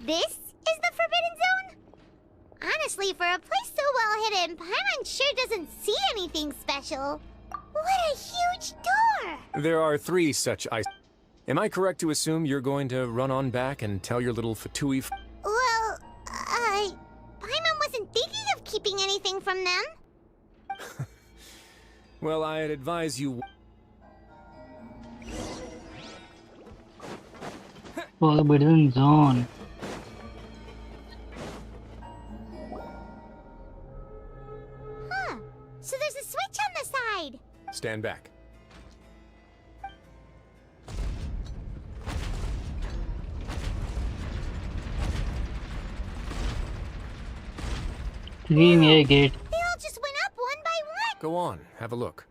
This is the Forbidden Zone? Honestly, for a place so well hidden, Paimon sure doesn't see anything special. What a huge door! There are 3 such ice. Am I correct to assume you're going to run on back and tell your little Fatui? Well, Paimon wasn't thinking of keeping anything from them. Well, I'd advise you. Forbidden Zone. Huh. So there's a switch on the side. Stand back. ये gate. They all just went up one by one. Go on, have a look.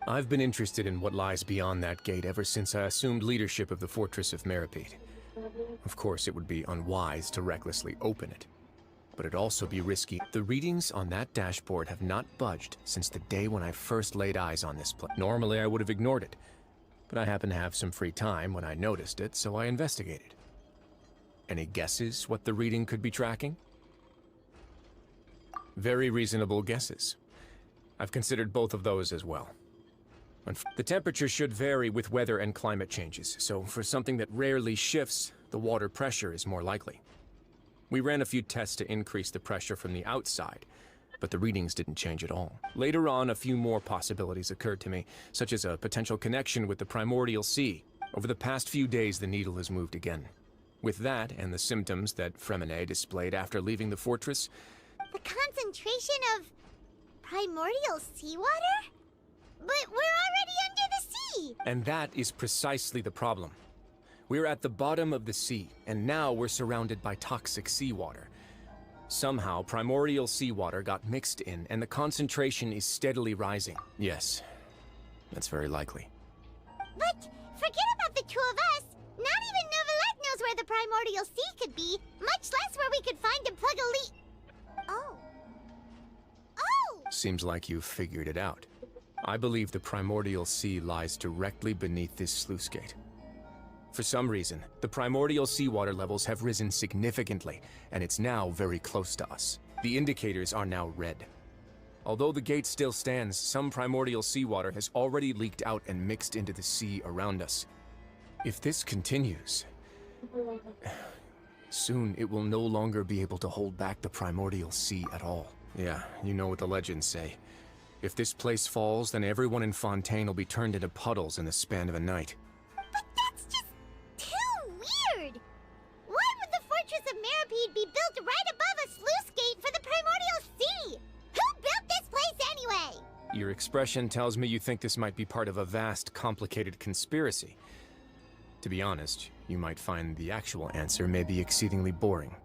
I've been interested in what lies beyond that gate ever since I assumed leadership of the Fortress of Meripede. Of course, it would be unwise to recklessly open it, but it'd also be risky. The readings on that dashboard have not budged since the day when I first laid eyes on this place. Normally, I would have ignored it, but I happened to have some free time when I noticed it, so I investigated. Any guesses what the reading could be tracking? Very reasonable guesses. I've considered both of those as well. The temperature should vary with weather and climate changes, so for something that rarely shifts, the water pressure is more likely. We ran a few tests to increase the pressure from the outside, but the readings didn't change at all. Later on, a few more possibilities occurred to me, such as a potential connection with the primordial sea. Over the past few days, the needle has moved again. With that, and the symptoms that Fremine displayed after leaving the fortress... The concentration of primordial seawater? But we're already under the sea! And that is precisely the problem. We're at the bottom of the sea, and now we're surrounded by toxic seawater. Somehow, primordial seawater got mixed in, and the concentration is steadily rising. Yes, that's very likely. But forget about the two of us! Not even Novelette knows where the primordial sea could be, much less where we could find and plug a leak. Oh. Oh! Seems like you've figured it out. I believe the primordial sea lies directly beneath this sluice gate. For some reason, the primordial seawater levels have risen significantly, and it's now very close to us. The indicators are now red. Although the gate still stands, some primordial seawater has already leaked out and mixed into the sea around us. If this continues, soon it will no longer be able to hold back the primordial sea at all. Yeah, you know what the legends say. If this place falls, then everyone in Fontaine will be turned into puddles in the span of a night. But that's just too weird! Why would the Fortress of Meripede be built right above a sluice gate for the primordial sea? Who built this place anyway? Your expression tells me you think this might be part of a vast, complicated conspiracy. To be honest, you might find the actual answer may be exceedingly boring.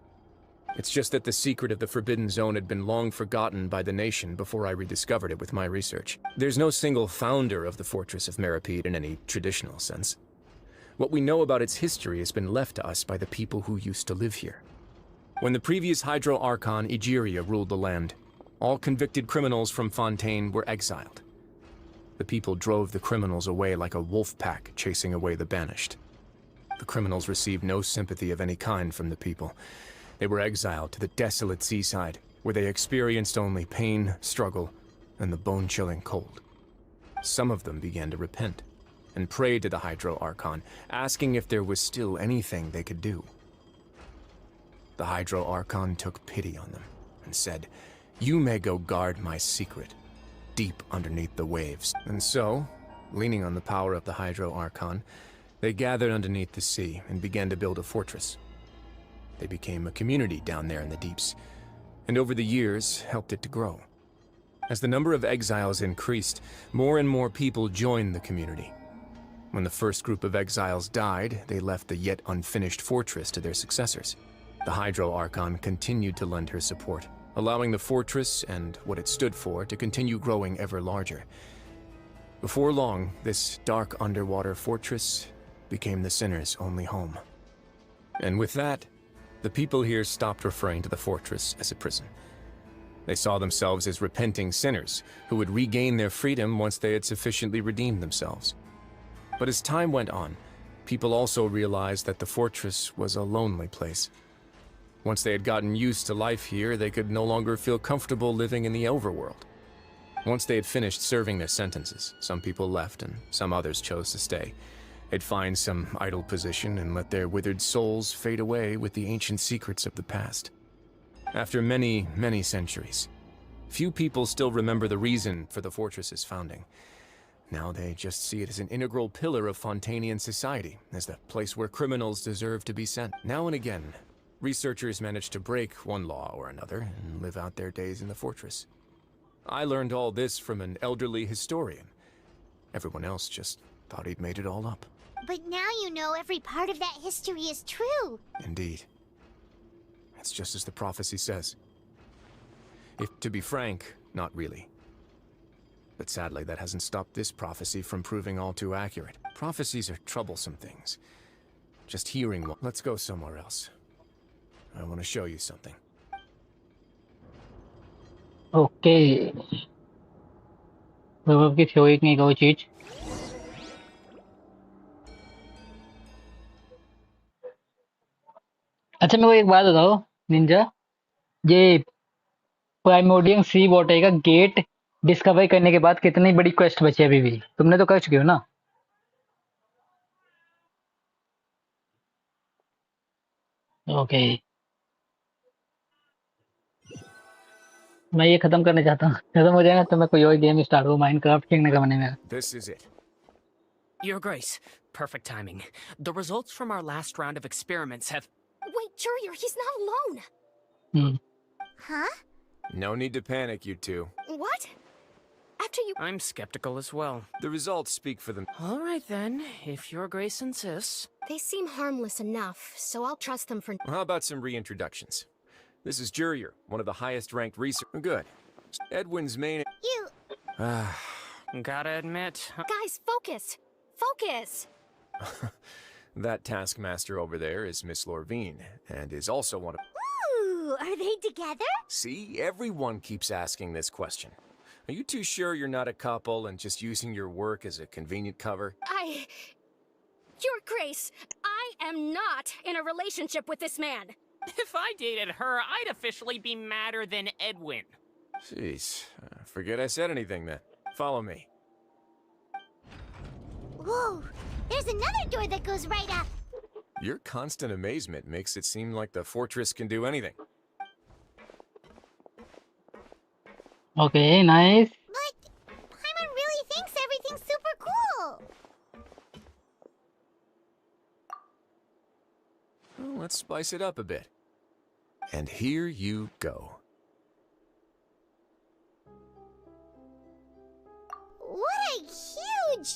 It's just that the secret of the Forbidden Zone had been long forgotten by the nation before I rediscovered it with my research. There's no single founder of the Fortress of Meripede in any traditional sense. What we know about its history has been left to us by the people who used to live here. When the previous Hydro Archon Egeria ruled the land, all convicted criminals from Fontaine were exiled. The people drove the criminals away like a wolf pack chasing away the banished. The criminals received no sympathy of any kind from the people. They were exiled to the desolate seaside, where they experienced only pain, struggle, and the bone-chilling cold. Some of them began to repent, and prayed to the Hydro Archon, asking if there was still anything they could do. The Hydro Archon took pity on them, and said, "You may go guard my secret, deep underneath the waves." And so, leaning on the power of the Hydro Archon, they gathered underneath the sea and began to build a fortress. They became a community down there in the deeps, and over the years helped it to grow. As the number of exiles increased, more and more people joined the community. When the first group of exiles died, they left the yet unfinished fortress to their successors. The Hydro Archon continued to lend her support, allowing the fortress and what it stood for to continue growing ever larger. Before long, this dark underwater fortress became the sinner's only home. And with that, The people here stopped referring to the fortress as a prison. They saw themselves as repenting sinners who would regain their freedom once they had sufficiently redeemed themselves. But as time went on, people also realized that the fortress was a lonely place. Once they had gotten used to life here, they could no longer feel comfortable living in the overworld. Once they had finished serving their sentences, some people left and some others chose to stay. They'd find some idle position and let their withered souls fade away with the ancient secrets of the past. After many, many centuries, few people still remember the reason for the fortress's founding. Now they just see it as an integral pillar of Fontanian society, as the place where criminals deserve to be sent. Now and again, researchers manage to break one law or another and live out their days in the fortress. I learned all this from an elderly historian. Everyone else just thought he'd made it all up. But now you know every part of that history is true. Indeed. It's just as the prophecy says. If, to be frank, not really. But sadly, that hasn't stopped this prophecy from proving all too accurate. Prophecies are troublesome things. Just hearing one. Let's go somewhere else. I want to show you something. Okay Vaibhav की theory की कोई चीज अच्छा मेरे को एक बात बताओ निंजा ये प्राइमोडियम सी वॉटर का गेट डिस्कवर करने के बाद कितनी बड़ी क्वेस्ट बची है अभी भी तुमने तो कर चुके हो ना ओके मैं ये खत्म करना चाहता हूँ खत्म हो जाएगा तो मैं कोई और गेम स्टार्ट करूँ माइनक्राफ्ट खेलने का मन है मेरा This is it. Your Grace, perfect timing. The results from our last round of experiments have... Wait, Jurier, he's not alone. Hmm Huh? No need to panic, you two. What? After you... I'm skeptical as well. The results speak for them. All right then, if Your Grace insists. They seem harmless enough, so I'll trust them for... How about some reintroductions? This is Jurier, one of the highest-ranked researchers. Good. Edwin's main... You... Gotta admit... Guys, focus! Focus! That taskmaster over there is Miss Lorvine, and is also one of... Ooh, are they together? See, everyone keeps asking this question. Are you too sure you're not a couple and just using your work as a convenient cover? Your Grace, I am not in a relationship with this man. If I dated her, I'd officially be madder than Edwin. Jeez, forget I said anything then. Follow me. Whoa, there's another door that goes right up. Your constant amazement makes it seem like the fortress can do anything. Okay, nice. But Paimon really thinks everything's super cool. Well, let's spice it up a bit. And here you go. What a huge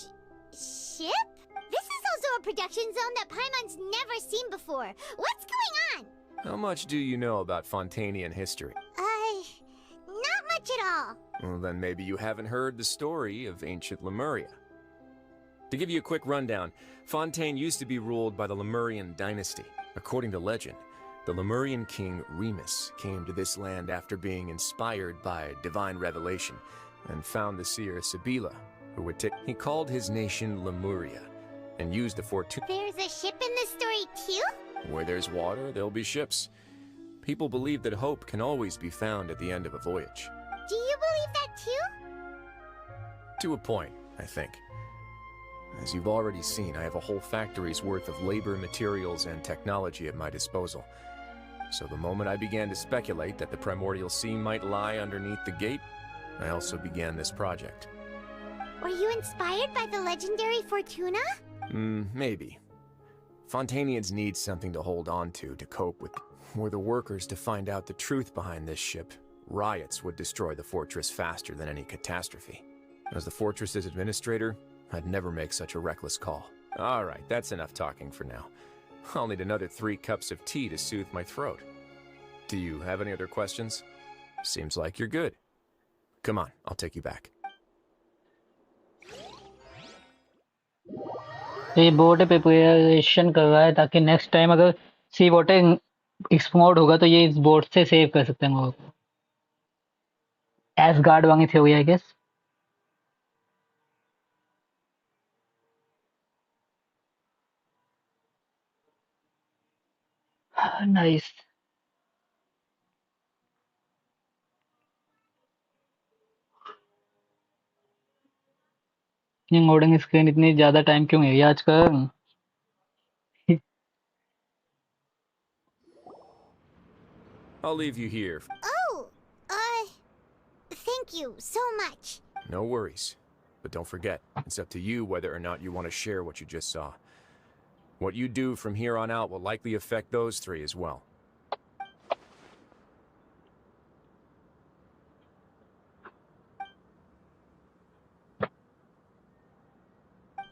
ship! This is also a production zone that Paimon's never seen before. What's going on? How much do you know about Fontanian history? Not much at all. Well, then maybe you haven't heard the story of ancient Lemuria. To give you a quick rundown, Fontaine used to be ruled by the Lemurian dynasty. According to legend, the Lemurian king Remus came to this land after being inspired by divine revelation and found the seer Sibila, who would he called his nation Lemuria and used the fortune. There's a ship in this story too? Where there's water, there'll be ships. People believe that hope can always be found at the end of a voyage. Do you believe that too? To a point, I think. As you've already seen, I have a whole factory's worth of labor, materials, and technology at my disposal. So the moment I began to speculate that the primordial sea might lie underneath the gate, I also began this project. Were you inspired by the legendary Fortuna? Maybe. Fontanians need something to hold on to cope with. Were the workers to find out the truth behind this ship, riots would destroy the fortress faster than any catastrophe. As the fortress's administrator, I'd never make such a reckless call. Alright, that's enough talking for now. I'll need another 3 cups of tea to soothe my throat. Do you have any other questions? Seems like you're good. Come on, I'll take you back. तो ये boat preparation कर रहा है ताकि next time अगर सी water एक्समोड होगा तो ये इस बोर्ड से सेव कर सकते हैं लोगों को। एस गार्ड वांगी थे हुई आई गेस। नाइस। ये लोडिंग स्क्रीन इतनी ज्यादा टाइम क्यों है आजकल? I'll leave you here. Oh, thank you so much. No worries. But don't forget, it's up to you whether or not you want to share what you just saw. What you do from here on out will likely affect those three as well.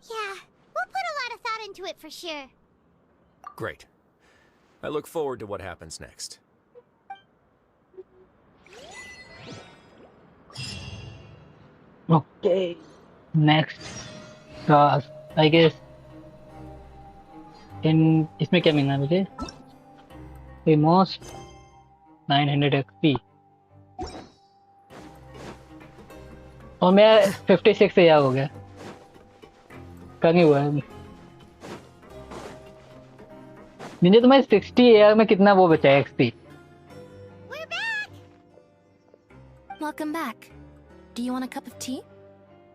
Yeah, we'll put a lot of thought into it for sure. Great. I look forward to what happens next. Okay. Next task, I guess. इसमें क्या मिलना है मुझे? Most 900 XP और मैं 56 AR हो गया। कम ही हुआ है। निंजा तुम्हें 60 AR में कितना वो बचा है XP? We're back! Welcome back. Do you want a cup of tea?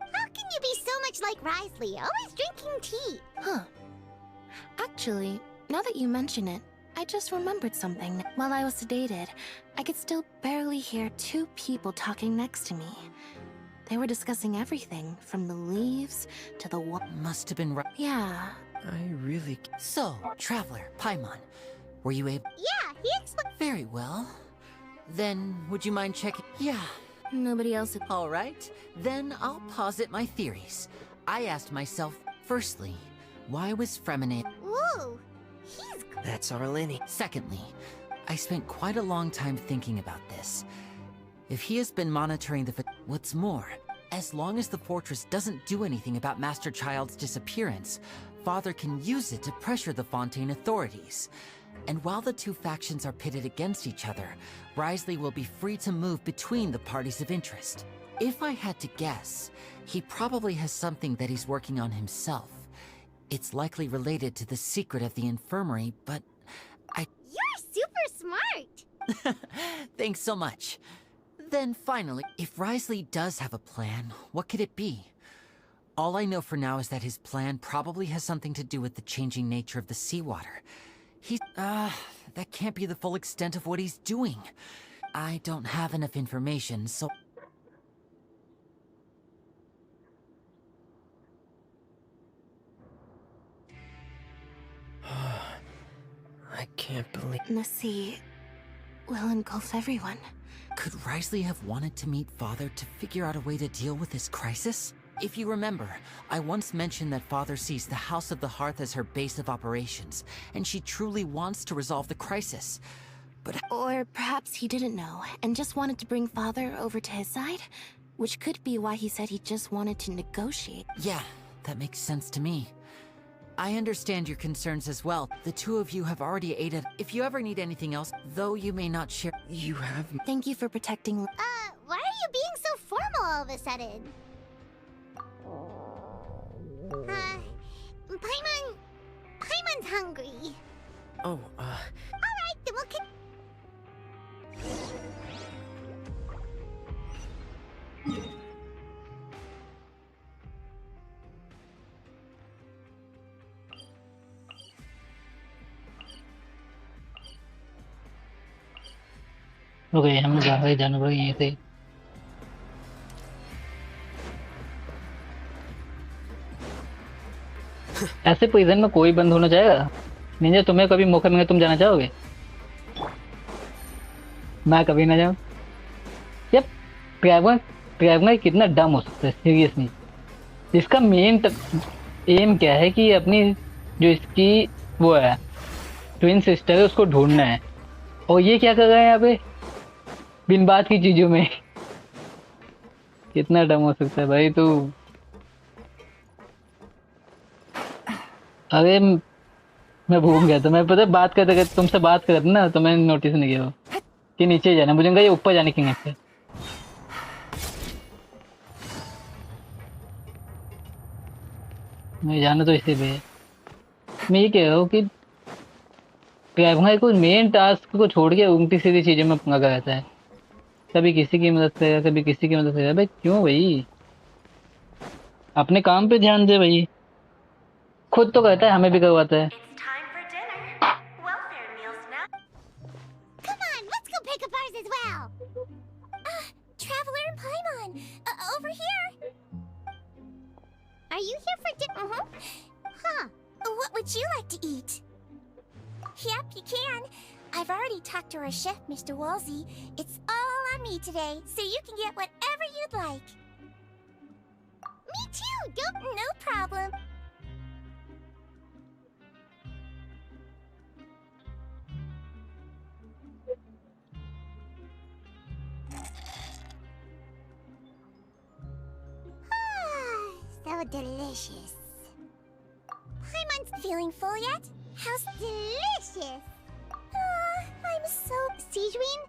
How can you be so much like Risley, always drinking tea? Huh. Actually, now that you mention it, I just remembered something. While I was sedated, I could still barely hear two people talking next to me. They were discussing everything, from the leaves to the Must have been right. Yeah. I really... So, Traveler, Paimon, were you able... Yeah, he explained. Very well. Then, would you mind checking... Yeah. Nobody else. All right. Then I'll posit my theories. I asked myself, firstly, why was Fremine... Whoa, he's. That's our Lenny. Secondly, I spent quite a long time thinking about this. If he has been monitoring the... What's more, as long as the fortress doesn't do anything about Master Child's disappearance, Father can use it to pressure the Fontaine authorities. And while the two factions are pitted against each other, Risley will be free to move between the parties of interest. If I had to guess, he probably has something that he's working on himself. It's likely related to the secret of the infirmary, but You're super smart. Thanks so much. Then finally, if Risley does have a plan, what could it be? All I know for now is that his plan probably has something to do with the changing nature of the seawater. That can't be the full extent of what he's doing. I don't have enough information, so... I can't believe... The sea will engulf everyone. Could Risley have wanted to meet Father to figure out a way to deal with this crisis? If you remember, I once mentioned that Father sees the House of the Hearth as her base of operations, and she truly wants to resolve the crisis. But... Or perhaps he didn't know and just wanted to bring Father over to his side? Which could be why he said he just wanted to negotiate. Yeah, that makes sense to me. I understand your concerns as well. The two of you have already aided. If you ever need anything else, though you may not share... You have... Thank you for protecting... Why are you being so formal all of a sudden? Paimon's hungry. Oh, Alright, then we'll okay हम लोग आगे जाना पड़ेगा यहीं से। ऐसे prison में कोई बंद होना चाहेगा? निंजा तुम्हें कभी मौका मिले तुम जाना चाहोगे? मैं कभी ना जाऊं। यार ट्रैवलर कितना डम हो सकता है सीरियसली। इसका मेन एम क्या है कि अपनी जो इसकी वो है ट्विन सिस्टर है उसको ढूंढना है, और ये क्या कर रहा है यहाँ पे बिन बात की चीजों में। कितना डम हो सकता है भाई तू। अरे मैं भूल गया था। मैं पता है बात करते करते तुमसे बात कर रहा था ना, तो मैंने नोटिस नहीं किया वो कि नीचे जाना। मुझे लगा ये ऊपर जाने की है। मैं जाना तो इसी पे है। मैं ये कह रहा हूँ कि भाई कोई मेन टास्क को छोड़ के उल्टी सीधी चीजों में लगा रहता है। कभी किसी की मदद करेगा, कभी किसी की मदद करेगा। भाई क्यों भाई, अपने काम पे ध्यान दे भाई। खुद तो कहता है, हमें भी करवाता है। Come on, let's go pick up ours as well. Traveler and Paimon, over here. Are you here for dinner? Huh. What would you like to eat? Yep, you can. I've already talked to our chef, Mr. Wolsey. It's all on me today, so you can get whatever you'd like. Me too. No problem. So delicious. Paimon's feeling full yet? How's delicious? I'm so Sijuin.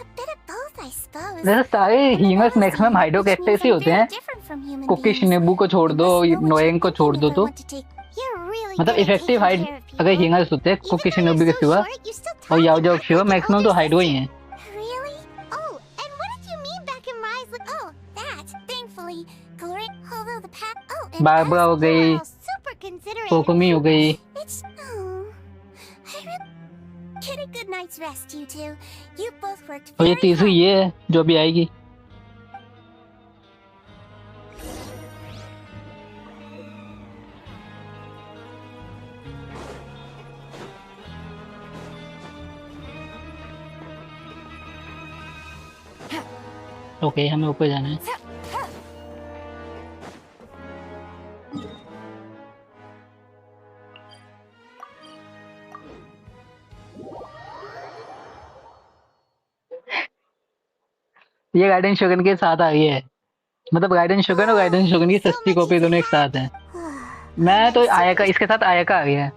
A bit of both, I suppose. वैसे सारे हींगर्स maximum हाइडो characters ही होते हैं। Cookie शिनेबू को छोड़ दो, नोएंग को छोड़ दो, तो मतलब इफेक्टिव हाइड अगर हींगर्स होते हैं कुकी शिनेबू के सिवा और याओ जाओ के सिवा मैक्सिमम तो हाइडो ही हैं। बारबरा हो गई, कोकोमी हो गई। और ये तीसरी ये है जो भी आएगी। ओके, हमें ऊपर जाना है। ये गार्डन शोगन के साथ आ गई है, मतलब गार्डन शोगन और गार्डन शोगन की सस्ती कॉपी दोनों एक साथ हैं। मैं तो आयाका, इसके साथ आयाका आ गया है।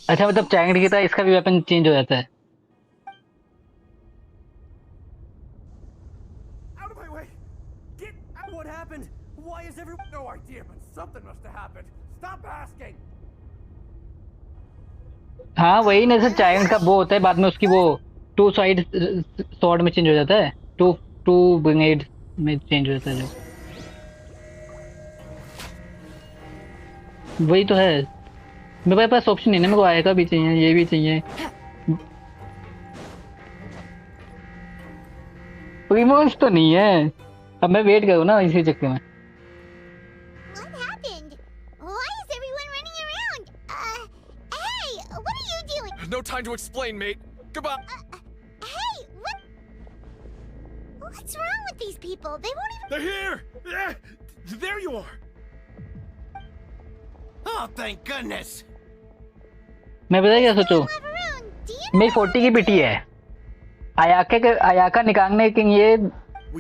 अच्छा, मतलब चाइल्ड की तरह इसका भी वेपन चेंज हो जाता है। हाँ वही ना, जैसे चाइल्ड का वो होता है, बाद में उसकी वो टू साइड स्वॉर्ड में चेंज हो जाता है, टू ग्रेनेड में चेंज हो जाता है जो। वही तो है, मेरे पास ऑप्शन नहीं है, मेरे को आएगा भी चाहिए, ये भी चाहिए। रिमोट्स तो नहीं है, अब मैं वेट करूँ ना इसी चक्कर में। No time to explain, mate. Goodbye. Hey, what? What's wrong with these people? They won't even. They're here! There you are! Oh, thank goodness! मैं पता क्या सोचो, मेरी 40 की पिटी है, आयाका निकालने के लिए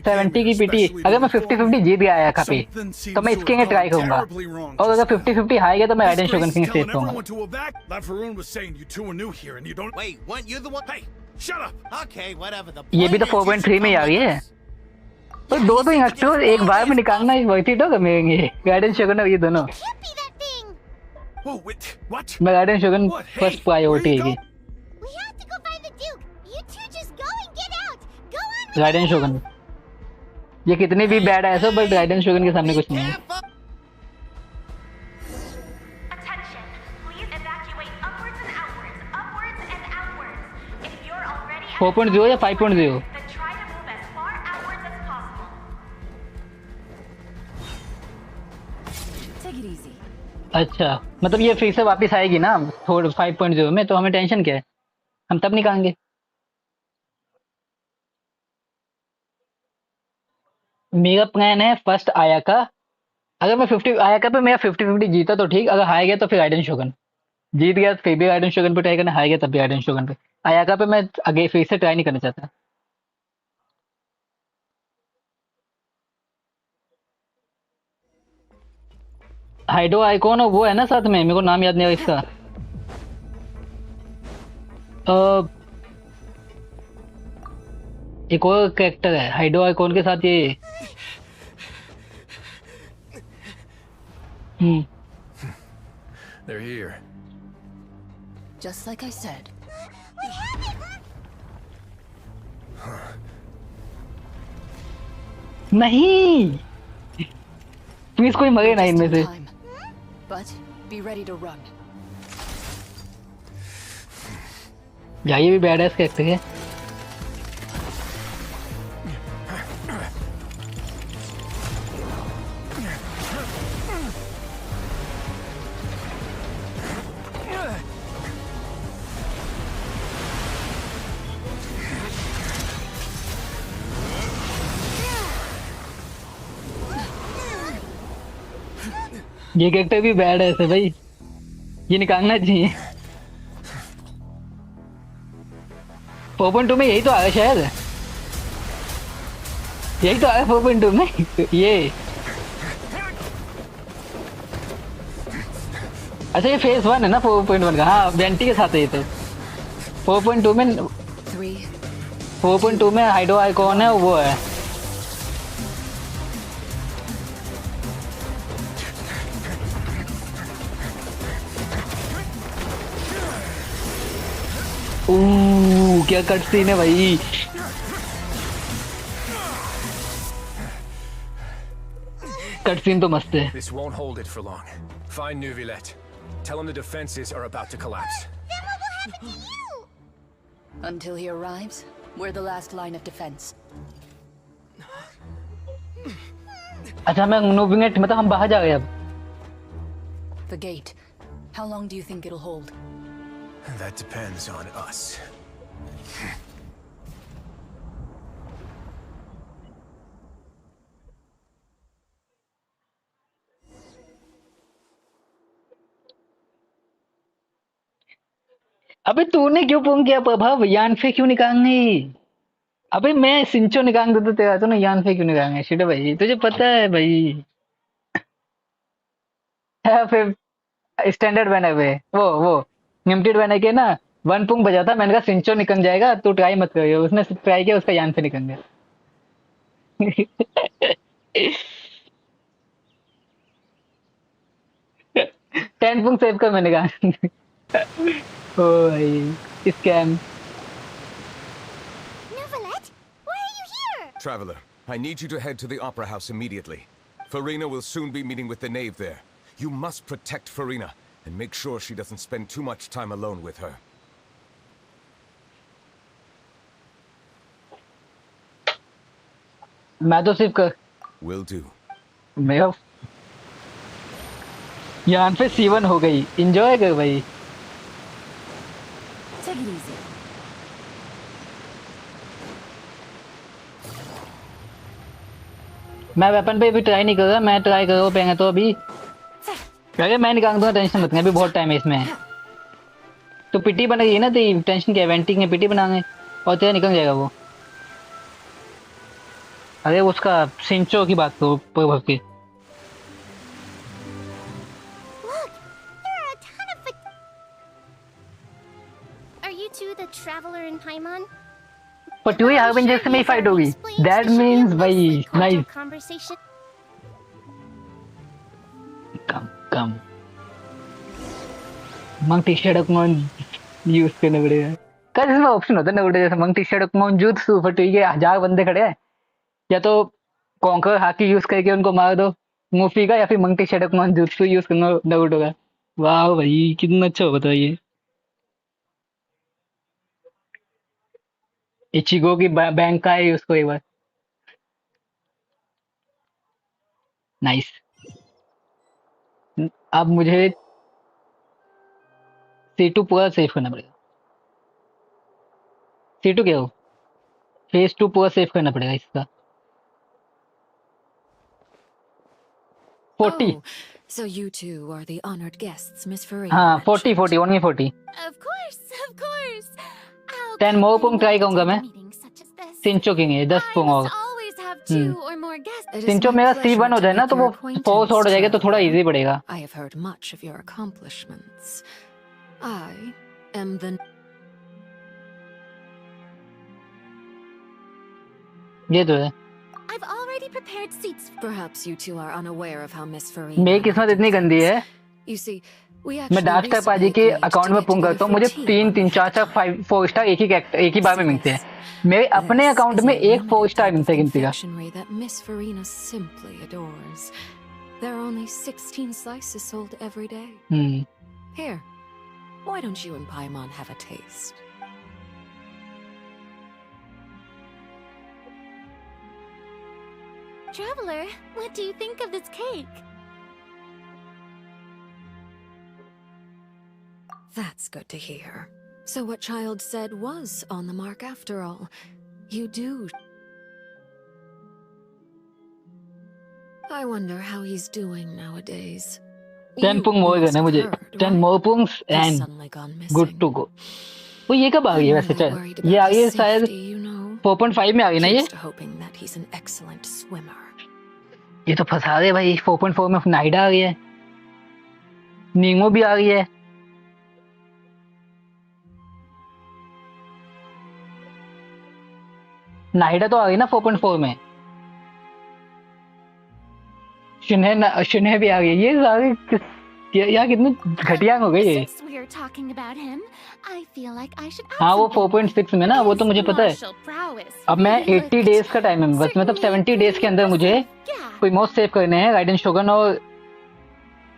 70 की पिटी। अगर मैं 50-50 जीत गया आयाका पे तो मैं इसके लिए ट्राई करूंगा, और अगर 50-50 हार गया तो मैं राइडन शोगन के सेफ रहूंगा। ये भी तो 4.3 में आ गई है, तो दो ही हटते हो, एक बार में निकालना वर्थ इट होगा मेरे लिए। राइडन शोगन और ये दोनों, मैं राइडन शोगन फर्स्ट प्रायोरिटी है। राइडन शोगन ये कितने भी बैड है ऐसा, बट राइडन शोगन के सामने कुछ नहीं है। 4.0 या 5.0? अच्छा, मतलब ये फिर से वापस आएगी ना 5.0 में, तो हमें टेंशन क्या है, हम तब निकालेंगे। मेरा प्लान है फर्स्ट आयाका, अगर मैं 50 आयाका पे मेरा 50-50 जीता तो ठीक, अगर हार गया तो फिर राइडन शोगन, जीत गया फिर भी राइडन शोगन पे ट्राई करना, हार गया तब भी राइडन शोगन पे। आयाका पे मैं आगे फिर से ट्राई नहीं करना चाहता। हाइडो आइकॉन वो है ना साथ में, मेरे को नाम याद नहीं आ इसका। एक और कैरेक्टर है हाइडो आइकॉन के साथ ये। They're here. Just like I said. नहीं, प्लीज कोई मरे ना इनमें से। But be ready to run. यार ये भी बैड कैरेक्टर है। ये कैरेक्टर भी बैड है ऐसे भाई, ये निकालना चाहिए। 4.2 में यही तो आया शायद, यही तो आया 4.2 में ये। अच्छा ये फेज 1 है ना 4.1 का। हाँ वेंटी के साथ है ये तो। 4.2 में 4.2 में हाइडो आइकॉन है वो है। क्या कट सीन है भाई। कट सीन तो मस्त है। This won't hold it for long. Find Neuvillette. Tell him the defenses are about to collapse. Then what will happen to you? Until he arrives, we're the last line of defense. अच्छा मैं नूविंगेट मतलब हम बाहर जा गए अब। The gate. How long do you think it'll hold? That depends on us. अबे तूने क्यों फोन किया प्रभाव? यान फे क्यों निकालने? अबे मैं सिंचो निकाल देता तेरा, तो ना यान फे क्यों निकालने? शिट भाई तुझे पता है भाई। है फिर स्टैंडर्ड बने हुए वो लिमिटेड बने के ना 1 पुंग बजा था। मैंने कहा सिंचो निकल जाएगा तो ट्राई मत करियो। उसने ट्राई किया, उसका यान फे निकल गया। 10 पुंग सेव कर मैंने कहा। ओ भाई scam. Neuvillette, why are you here? Traveler, I need you to head to the Opera House immediately. Farina will soon be meeting with the knave there. You must protect Farina and make sure she doesn't spend too much time alone with her. मैं तो सिर्फ कर Will do. मेरा यान पे C1 हो गई। Enjoy कर भाई। Take it easy. मैं वेपन पे भी ट्राई नहीं कर रहा। मैं ट्राई करो पेंगे तो अभी अरे मैं निकाल दूंगा, टेंशन मत ले। अभी बहुत टाइम है इसमें। तो पिटी बन गई ना, तो टेंशन क्या, वेंटिंग में पिटी बनाएंगे और तेरा निकल जाएगा वो। अरे उसका सिंचो की बात करो भर के। Look, there are a ton of. Are you two the traveler in Paimon? But you have been just me fight होगी। That means भाई nice। Conversation. कम मंग टी शर्ट कौन यूज करने पड़ेगा? कल इसमें ऑप्शन होता है ना उल्टे, जैसे मंग टी शर्ट कौन जूत सुपर ठीक है 1000 बंदे खड़े हैं, या तो कॉन्कर हाकी यूज करके उनको मार दो मूफी का, या फिर मंग टी शर्ट कौन जूत यूज करना नारुतो का। वाह भाई कितना अच्छा हो बताइए। इचिगो की बैंक का है उसको एक बार। नाइस। अब मुझे C2 पूरा सेव करना पड़ेगा। C2 क्या हो, फेज 2 पूरा सेव करना पड़ेगा इसका। 40। Oh, so you two are the honored guests, Miss Farina. हाँ 40 only 40। Of course, of course. 10 more Pung try करूंगा मैं Meetings such as this. सिंचो के लिए। 10 पुंग I और must always have 2 or more guests सिंचो मेरा C1 हो जाए ना तो वो 4 शॉट हो जाएगा तो थोड़ा इजी पड़ेगा। I have heard much of your accomplishments. I am the... ये तो है। I've already prepared seats. Perhaps you two are unaware of how Miss Farina... मेरी किस्मत इतनी गंदी है। You see, we मैं actually डार्क स्टार पाजी के अकाउंट में पुंग करता हूँ, मुझे 3, 3, 4, 4, 4 स्टार एक ही बार में मिलते हैं। मेरे अपने अकाउंट में एक 4 स्टार मिलता है गिनती का। that Miss Farina simply adores. There are only 16 slices sold every day. Here, why don't you and Paimon have a taste? Traveler, what do you think of this cake? That's good to hear. So what Child said was on the mark after all. You do. I wonder how he's doing nowadays. 10 pungs more करना है मुझे। 10 more pungs and good to go. वो ये कब आ गई है वैसे? चल ये आ गई है शायद 4.5 में आ गई ना ये? ये तो फंसा दे भाई। 4.4 में नाइडा आ गई है, नीमो भी आ गई है। नाइडा तो आ गई ना 4.4 में। शुन्हे भी आ गई। ये सारे यार कितनी घटिया हो गई है। हाँ वो 4.6 में ना, वो तो मुझे पता है। अब मैं 80 डेज का टाइम है बस, मतलब 70 डेज के अंदर मुझे कोई मोस्ट सेव करने हैं। गाइडन शोगन और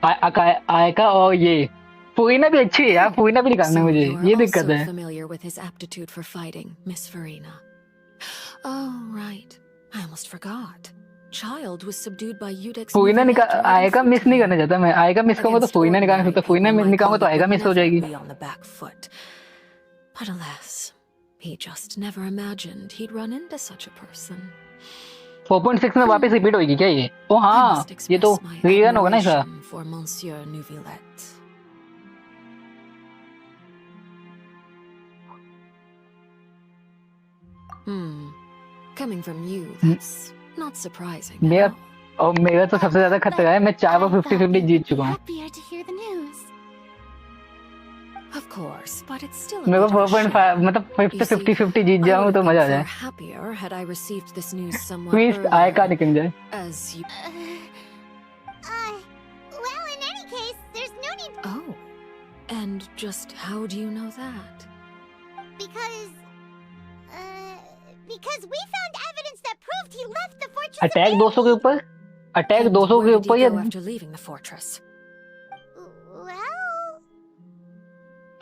आयका और ये फुरीना भी अच्छी है यार। फुरीना भी निकालना है मुझे, ये दिक्कत है। Oh right, I almost forgot. Child was subdued by Udex. Furina Ayaka miss नहीं करना चाहता मैं। आयका मिस करूंगा तो फुरीना निकाल सकता। फुरीना निकालूंगा तो आयका मिस हो जाएगी। But alas, he just never imagined he'd run into such a person. 4.6 में वापस रिपीट होगी क्या ये? ओ हाँ, ये तो रीरन होगा ना इसका। For Monsieur Neuvillette. Coming from you, that's not surprising. मेरा तो सबसे ज्यादा खतरा है। मैं 4 बार 50-50 जीत चुका हूँ। Of course, but it's still मेरे को 4.5 मतलब 50-50 जीत जाऊँ तो मजा आ जाए। happier had I received this news somewhat please Ayaka निकल जाए। as you... Well, in any case, there's no need... Oh, and just how do you know that? Because we found evidence that proved he left the fortress. Attack 200 के ऊपर, attack 200 के ऊपर या after leaving the fortress? Well,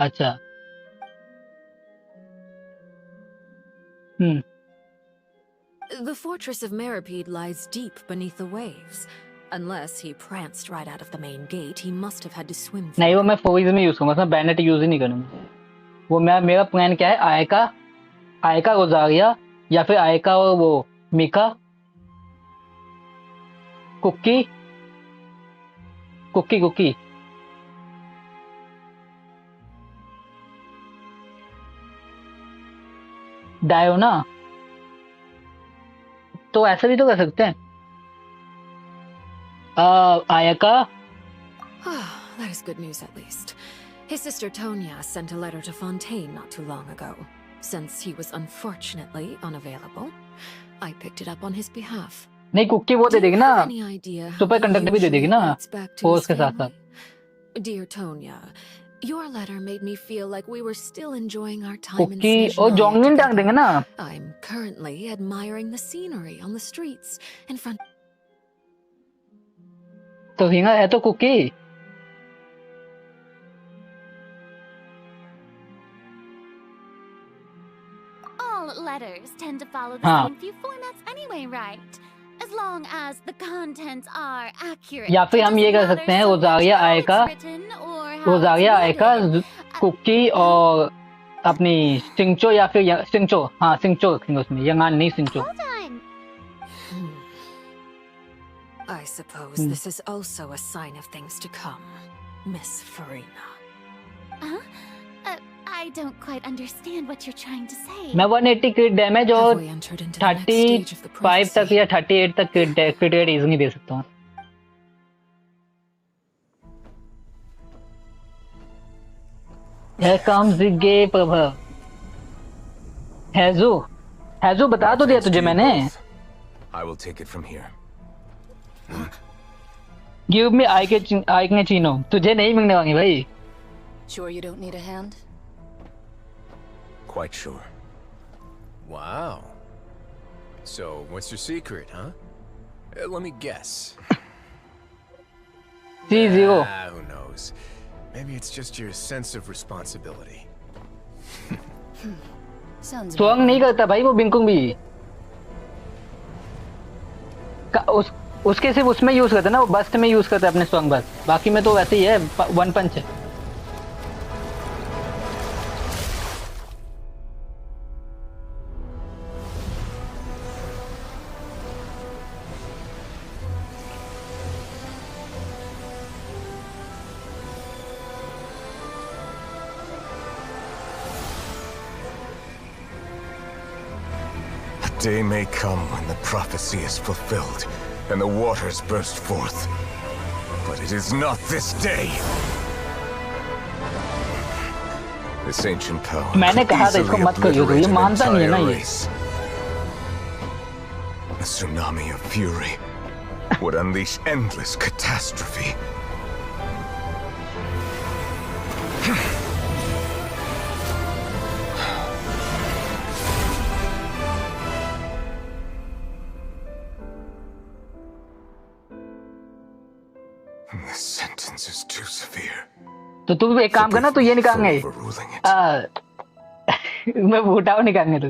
अच्छा The fortress of Meripede lies deep beneath the waves. Unless he pranced right out of the main gate, he must have had to swim. नहीं वो मैं फोइज में यूज करूंगा, मैं बैनेट यूज ही नहीं करूंगा। वो मेरा प्लान क्या है, आयका रोजारिया या फिर आयका और वो मिका, कुक्की डायोना, तो ऐसा भी तो कर सकते हैं। आयका। That is good news at least. His sister Tonya sent a letter to Fontaine not too long ago. Since he was unfortunately unavailable, I picked it up on his behalf. नहीं cookie वो दे देगी ना, super conductor भी दे देगी ना force के साथ साथ। Dear Tonya, your letter made me feel like we were still enjoying our time in cookie और जोंगमिन टांग देंगे ना। I'm currently admiring the scenery on the streets in front. तो हिंगा है तो cookie. all letters tend to follow the same few formats anyway, right? As long as the contents are accurate. या फिर हम ये कर सकते हैं, रोजारिया आयका कुक्की और अपनी सिंचो या फिर सिंचो, हाँ सिंचो रखेंगे उसमें, यंगान नहीं सिंचो। I suppose this is also a sign of things to come, Miss Farina. I I don't quite understand what you're trying to say. मैं 180 क्रिट डैमेज और Have we entered into the next stage of the 35 तक prophecy? या 38 तक क्रिट rate easily दे सकता हूँ. Here comes the gay Prabha. हैजू बता तो दिया तुझे मैंने. I will take it from here. Give me आइकने चीनो. तुझे नहीं मिलने वाली भाई. Sure you don't need a hand? Quite sure. Wow. So, what's your secret, huh? Let me guess. C0. Who knows? Maybe it's just your sense of responsibility. Sounds swung नहीं करता भाई वो बिंकुंग भी. उसके सिर्फ उसमें यूज करता है ना, वो बस्ट में यूज करता है अपने स्वंग बस. बाकी में तो वैसे ही है, वन पंच है. Day may come when the prophecy is fulfilled and the waters burst forth. But it is not this day. This ancient power मैंने could कहा था इसको easily मत करियो, तो ये obliterate an मानता नहीं है ना entire ये. race. A tsunami of fury would unleash endless catastrophe. This sentence is too severe. तो तू एक काम करना, तू ये निकालने. Overruling it. मैं उठाओ निकालने तू.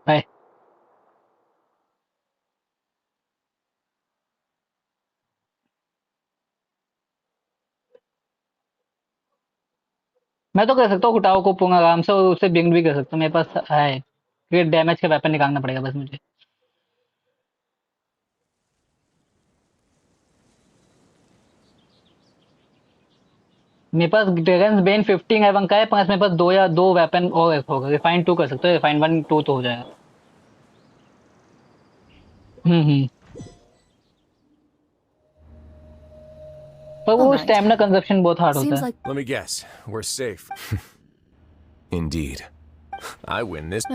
भाई मैं तो कर सकता हूँ उठाओ को पूंगा आराम से, और उससे बिंग भी कर सकता हूँ. मेरे पास है क्रिट डैमेज का वेपन निकालना पड़ेगा बस मुझे. मेरे पास ड्रैगन्स बेन 15 एवं का है, पास मेरे पास दो वेपन और होगा. रिफाइन 2 कर सकते हो, रिफाइन 1 2 तो हो जाएगा. पर वो Alright. स्टैमिना कंजप्शन बहुत हार्ड होता Seems है. like Let me guess. We're safe. Indeed. I win this.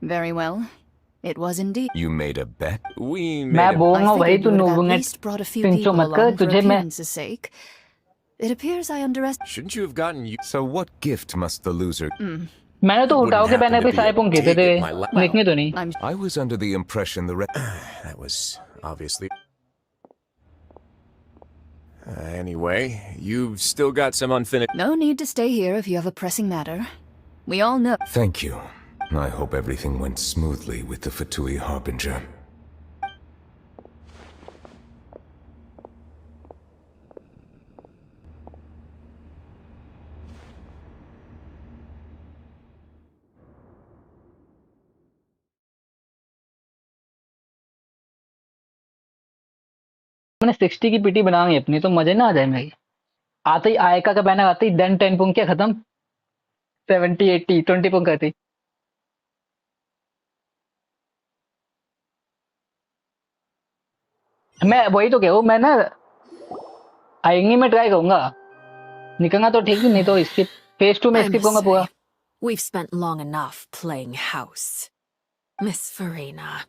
very well. It was indeed. You made a bet? We मैं made a... बोलूंगा I भाई figured तू you would have at नोबुंगा least brought a few पिंचो people मत कर. along for तुझे मैं appearance's sake. It appears I underestimated. Shouldn't you have gotten you... So what gift must the loser... मैंने तो उठाओ के बैनर पे सारे पंख थे तेरे, देखने तो नहीं. I'm I was under the impression the That was obviously... anyway, you've still got some unfinished... no need to stay here if you have a pressing matter. We all know. Thank you. I hope everything went smoothly with the Fatui Harbinger. मैंने 60 की PT बनानी अपनी, तो मजे ना आ जाए मेरी. आते ही आयका का बैनर आते ही देन 10 पंख क्या खत्म. 70 80 20 पंख आती. मैं वही तो कह रहा हूँ, मैं ना आएंगी मैं ट्राई करूंगा. निकलना तो ठीक, नहीं तो इसकी फेज 2 में I स्किप must करूंगा पूरा. say, we've spent long enough playing house. Miss Farina,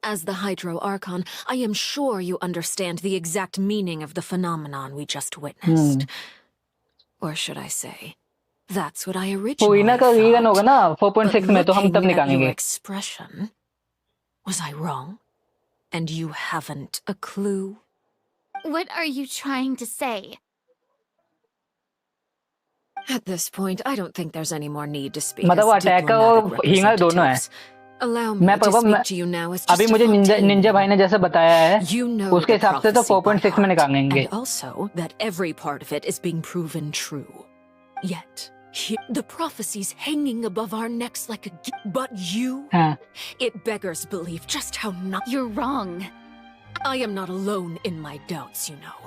as the Hydro Archon, I am sure you understand the exact meaning of the phenomenon we just witnessed. Or should I say, that's what I originally Farina का Regan होगा thought. ना 4.6 में, तो हम तब Looking at your निकालेंगे. expression, was I wrong? And you haven't a clue? What are you trying to say? At this point, I don't think there's any more need to speak मतलब वो as attack का और diplomatic हींगा दोनों है. representatives. Allow me मैं to पापा speak to you now as just अभी a मुझे निंजा Fontaine. भाई ने जैसे बताया है, You know उसके the हिसाब से तो prophecy by 4.6 में heart, निकालेंगे. and also that every part of it is being proven true. Yet, the prophecy's hanging above our necks like a but you, हाँ. it beggars belief just how not. You're wrong. I am not alone in my doubts, you know.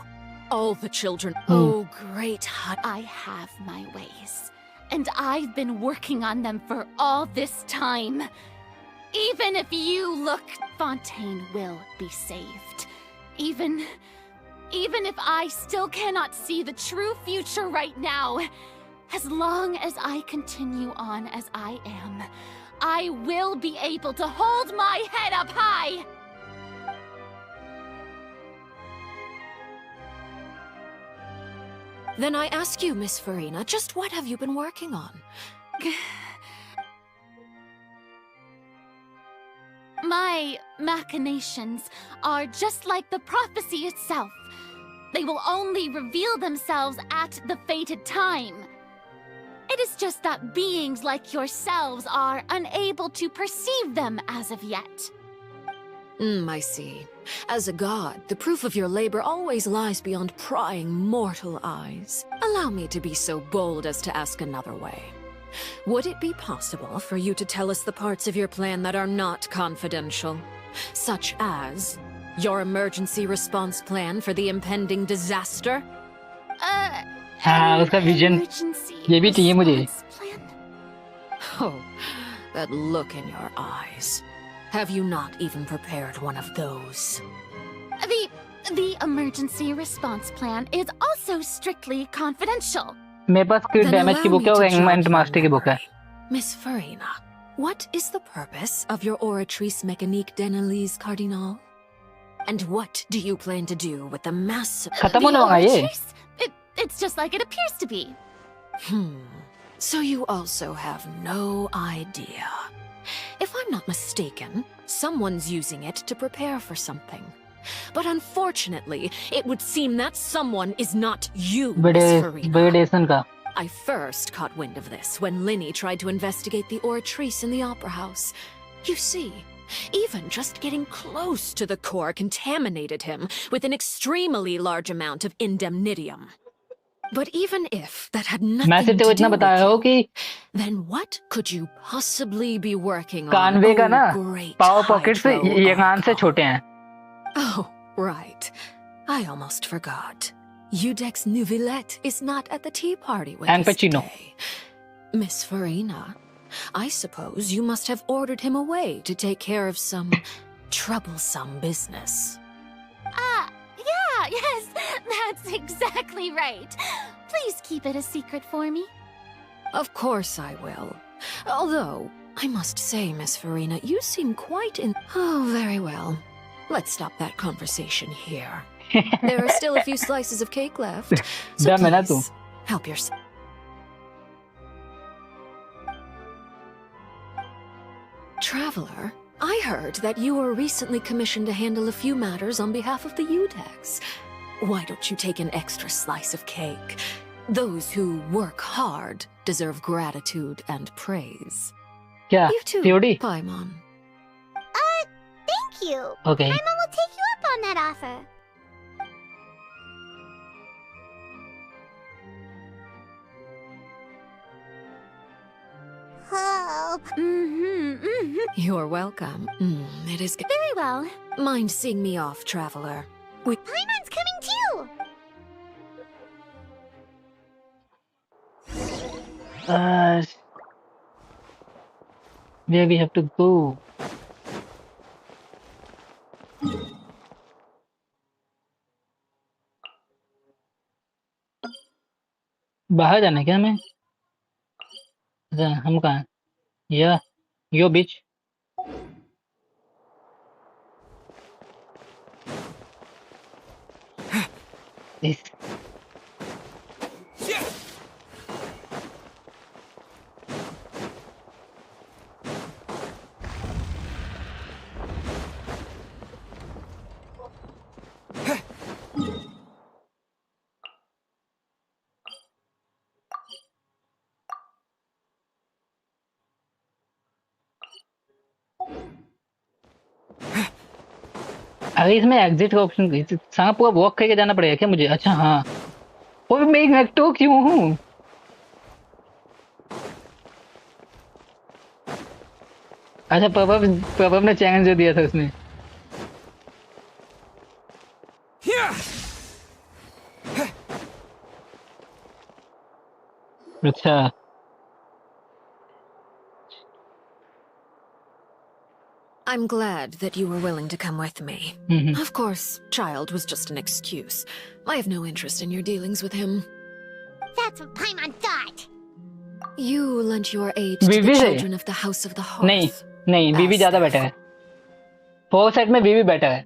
all the children. Oh, great hut. I have my ways, and I've been working on them for all this time. Even if you look, Fontaine will be saved. Even if I still cannot see the true future right now, as long as I continue on as I am, I will be able to hold my head up high. Then I ask you, Miss Farina, just what have you been working on? My machinations are just like the prophecy itself. They will only reveal themselves at the fated time. It is just that beings like yourselves are unable to perceive them as of yet. I see. As a god, the proof of your labor always lies beyond prying mortal eyes. Allow me to be so bold as to ask another way. Would it be possible for you to tell us the parts of your plan that are not confidential? Such as your emergency response plan for the impending disaster? हाँ उसका vision ये भी चाहिए मुझे. Oh, that look in your eyes. Have you not even prepared one of those? The emergency response plan is also strictly confidential. मेरे पास क्रिट damage की book है और एंगमेंट मास्टर की बुक है. Miss Farina, what is the purpose of your oratrice mécanique d'analyse cardinal? And what do you plan to do with the massive... खत्म होने वाला ये. It's just like it appears to be. So you also have no idea. If I'm not mistaken, someone's using it to prepare for something. But unfortunately, it would seem that someone is not you, Miss Farina. I first caught wind of this when Linny tried to investigate the oratrice in the opera house. You see, even just getting close to the core contaminated him with an extremely large amount of indemnitium. But even if that had nothing to do with you, then what could you possibly be working on? कानवे का ना power pocket से ये कान से छोटे हैं. Oh, right. I almost forgot. Udex Nouvillette is not at the tea party with us today. Miss Farina, I suppose you must have ordered him away to take care of some troublesome business. Yes, that's exactly right. Please keep it a secret for me. Of course I will. Although, I must say, Miss Farina, you seem quite Oh, very well. Let's stop that conversation here. There are still a few slices of cake left, so please, help yourself. Traveler, I heard that you were recently commissioned to handle a few matters on behalf of the Udex. Why don't you take an extra slice of cake? Those who work hard deserve gratitude and praise. Yeah, you too, COD? Paimon. Thank you. Okay. Paimon will take you up on that offer. Oh. You're welcome. It is very well. Mind seeing me off, traveler? Paimon's coming too. Where we have to go? बाहर जाना है क्या हमें? अच्छा हम कहाँ? या यो बीच. अरे इसमें एग्जिट का ऑप्शन सांप पूरा वॉक करके जाना पड़ेगा क्या मुझे? अच्छा हाँ. और मैं एक नेक्टो क्यों हूँ? अच्छा प्रभव ने चैलेंज जो दिया था उसमें. अच्छा। I'm glad that you were willing to come with me. Of course, child was just an excuse. I have no interest in your dealings with him. That's what Paimon thought. You lent your aid to the बीवी से children of the House of the नहीं Hearth. नहीं, बीवी as ज्यादा their better है। 4 set में बीवी better है।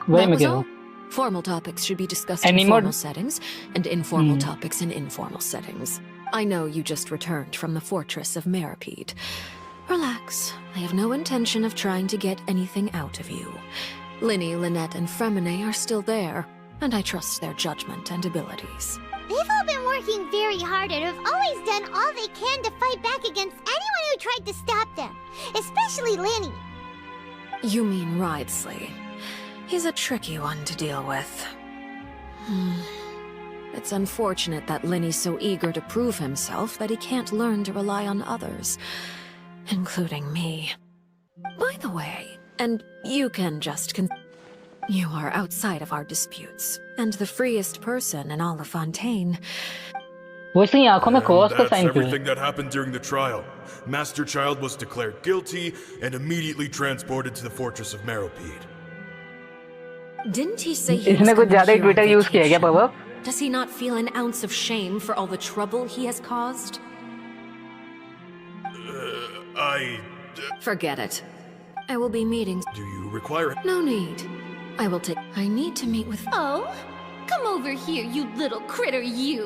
वही That मैं was कह रहा all. हूँ। Formal topics should be discussed in Any more? formal settings, and informal topics in informal settings. I know you just returned from the fortress of Meripede. Relax. I have no intention of trying to get anything out of you. Linny, Lynette, and Fremine are still there, and I trust their judgment and abilities. They've all been working very hard and have always done all they can to fight back against anyone who tried to stop them, especially Linny. You mean Ridesley. He's a tricky one to deal with. It's unfortunate that Linny's so eager to prove himself that he can't learn to rely on others, including me. By the way, and you can just you are outside of our disputes, and the freest person in all of Fontaine. वो इसलिए आंखों में cross का That's sign क्यों है? everything that happened during the trial. Master Child was declared guilty and immediately transported to the fortress of Meripede. Didn't he say he was इसने कुछ coming ज्यादा ही here on ट्विटर यूज किया है क्या vacation? पवप? Does he not feel an ounce of shame for all the trouble he has caused? Forget it. I will be meeting. Do you require it? No need. I will take. I need to meet with. Oh? Come over here, you little critter, you!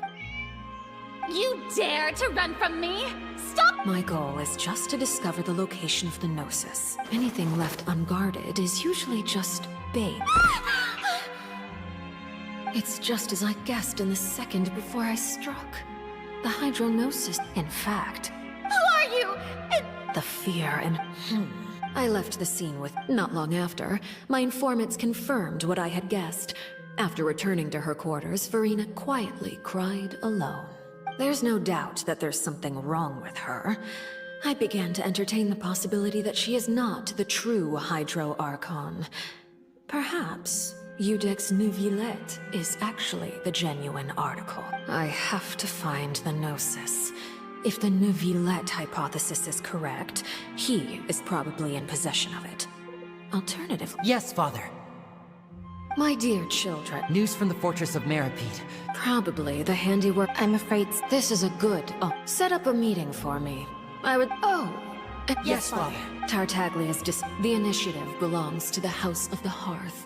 You dare to run from me? Stop! My goal is just to discover the location of the Gnosis. Anything left unguarded is usually just bait. It's just as I guessed in the second before I struck. The Hydrognosis. In fact, Who are you? the fear and. I left the scene with. Not long after, my informants confirmed what I had guessed. After returning to her quarters, Verena quietly cried alone. There's no doubt that there's something wrong with her. I began to entertain the possibility that she is not the true Hydro Archon. Perhaps Udex Neuvillette is actually the genuine article. I have to find the Gnosis. If the Neuvillette hypothesis is correct, he is probably in possession of it. Alternatively... Yes, Father. My dear children... News from the fortress of Meripede. Probably the handiwork... I'm afraid this is a good... Oh, set up a meeting for me. I would... Oh... Yes, Father. Tartaglia's The initiative belongs to the House of the Hearth.